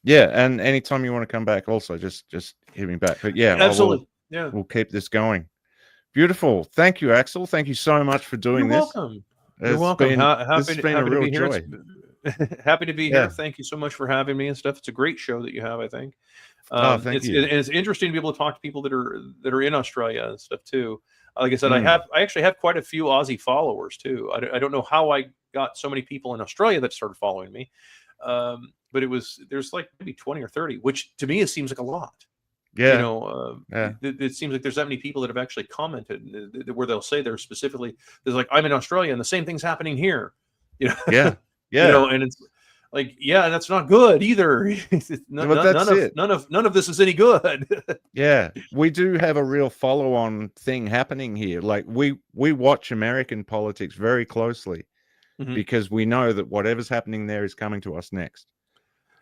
And anytime you want to come back, also just hit me back. But absolutely. We'll keep this going. Beautiful. Thank you, Axel. Thank you so much for doing this. You're welcome. It's been a real joy. Happy to be here. Thank you so much for having me and stuff. It's a great show that you have, I think. Thank you. It's interesting to be able to talk to people that are in Australia and stuff too. Like I said, I actually have quite a few Aussie followers too. I don't know how I got so many people in Australia that started following me, but there's like maybe 20 or 30, which to me it seems like a lot. It seems like there's that many people that have actually commented where they'll say there's like, I'm in Australia and the same thing's happening here. And it's like, that's not good either. None of this is any good. We do have a real follow-on thing happening here. Like we watch American politics very closely because we know that whatever's happening there is coming to us next.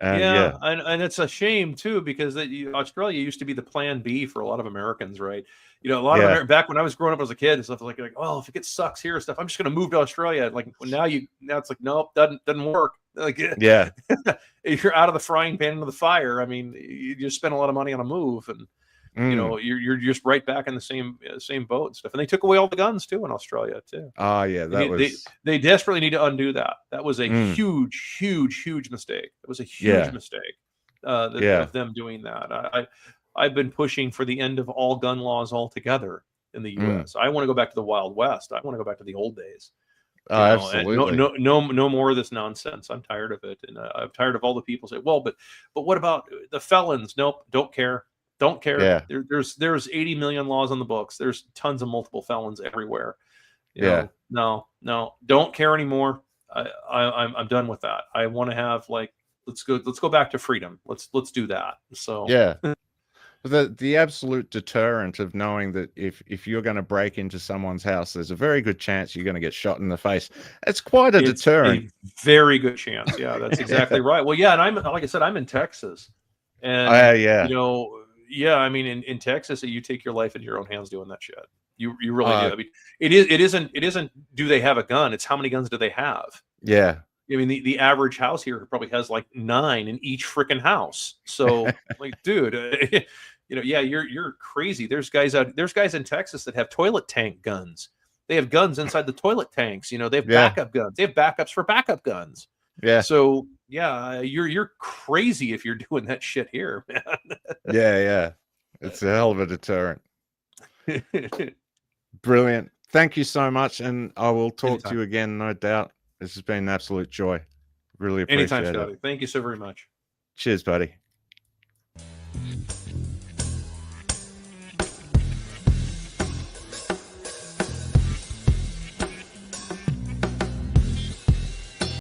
And Yeah, and it's a shame too because Australia used to be the plan B for a lot of Americans, right? You know, a lot of back when I was growing up as a kid and stuff, like, oh, if it gets sucks here and stuff, I'm just going to move to Australia. Like now it's like, nope, doesn't work. Like, yeah, if you're out of the frying pan into the fire, I mean, you just spend a lot of money on a move, and you know, you're just right back in the same boat and stuff. And they took away all the guns too in Australia too. Oh yeah, They desperately need to undo that. That was a huge mistake. It was a huge mistake of them doing that. I've been pushing for the end of all gun laws altogether in the U.S. I want to go back to the Wild West. I want to go back to the old days. Oh, absolutely. No more of this nonsense. I'm tired of it, and I'm tired of all the people say, "Well, but what about the felons?" Nope, don't care. Don't care. Yeah. There's 80 million laws on the books. There's tons of multiple felons everywhere. You know, no, don't care anymore. I'm done with that. I want to have like let's go back to freedom. Let's do that. So yeah. The absolute deterrent of knowing that if you're going to break into someone's house, there's a very good chance you're going to get shot in the face. It's quite a deterrent. A very good chance. Yeah, that's exactly right. Well, yeah, and I'm like I said, I'm in Texas, and you know, I mean, in Texas, you take your life into your own hands doing that shit. You really do. I mean, it isn't. Do they have a gun? It's how many guns do they have? Yeah. I mean, the average house here probably has like 9 in each freaking house. So, like, dude, you know, yeah, you're crazy. There's guys in Texas that have toilet tank guns. They have guns inside the toilet tanks. You know, they have backup guns. They have backups for backup guns. Yeah. So, yeah, you're crazy if you're doing that shit here, man. Yeah. It's a hell of a deterrent. Brilliant. Thank you so much, and I will talk to you again, no doubt. This has been an absolute joy. Really appreciate it. Anytime, Scotty. Thank you so very much. Cheers, buddy.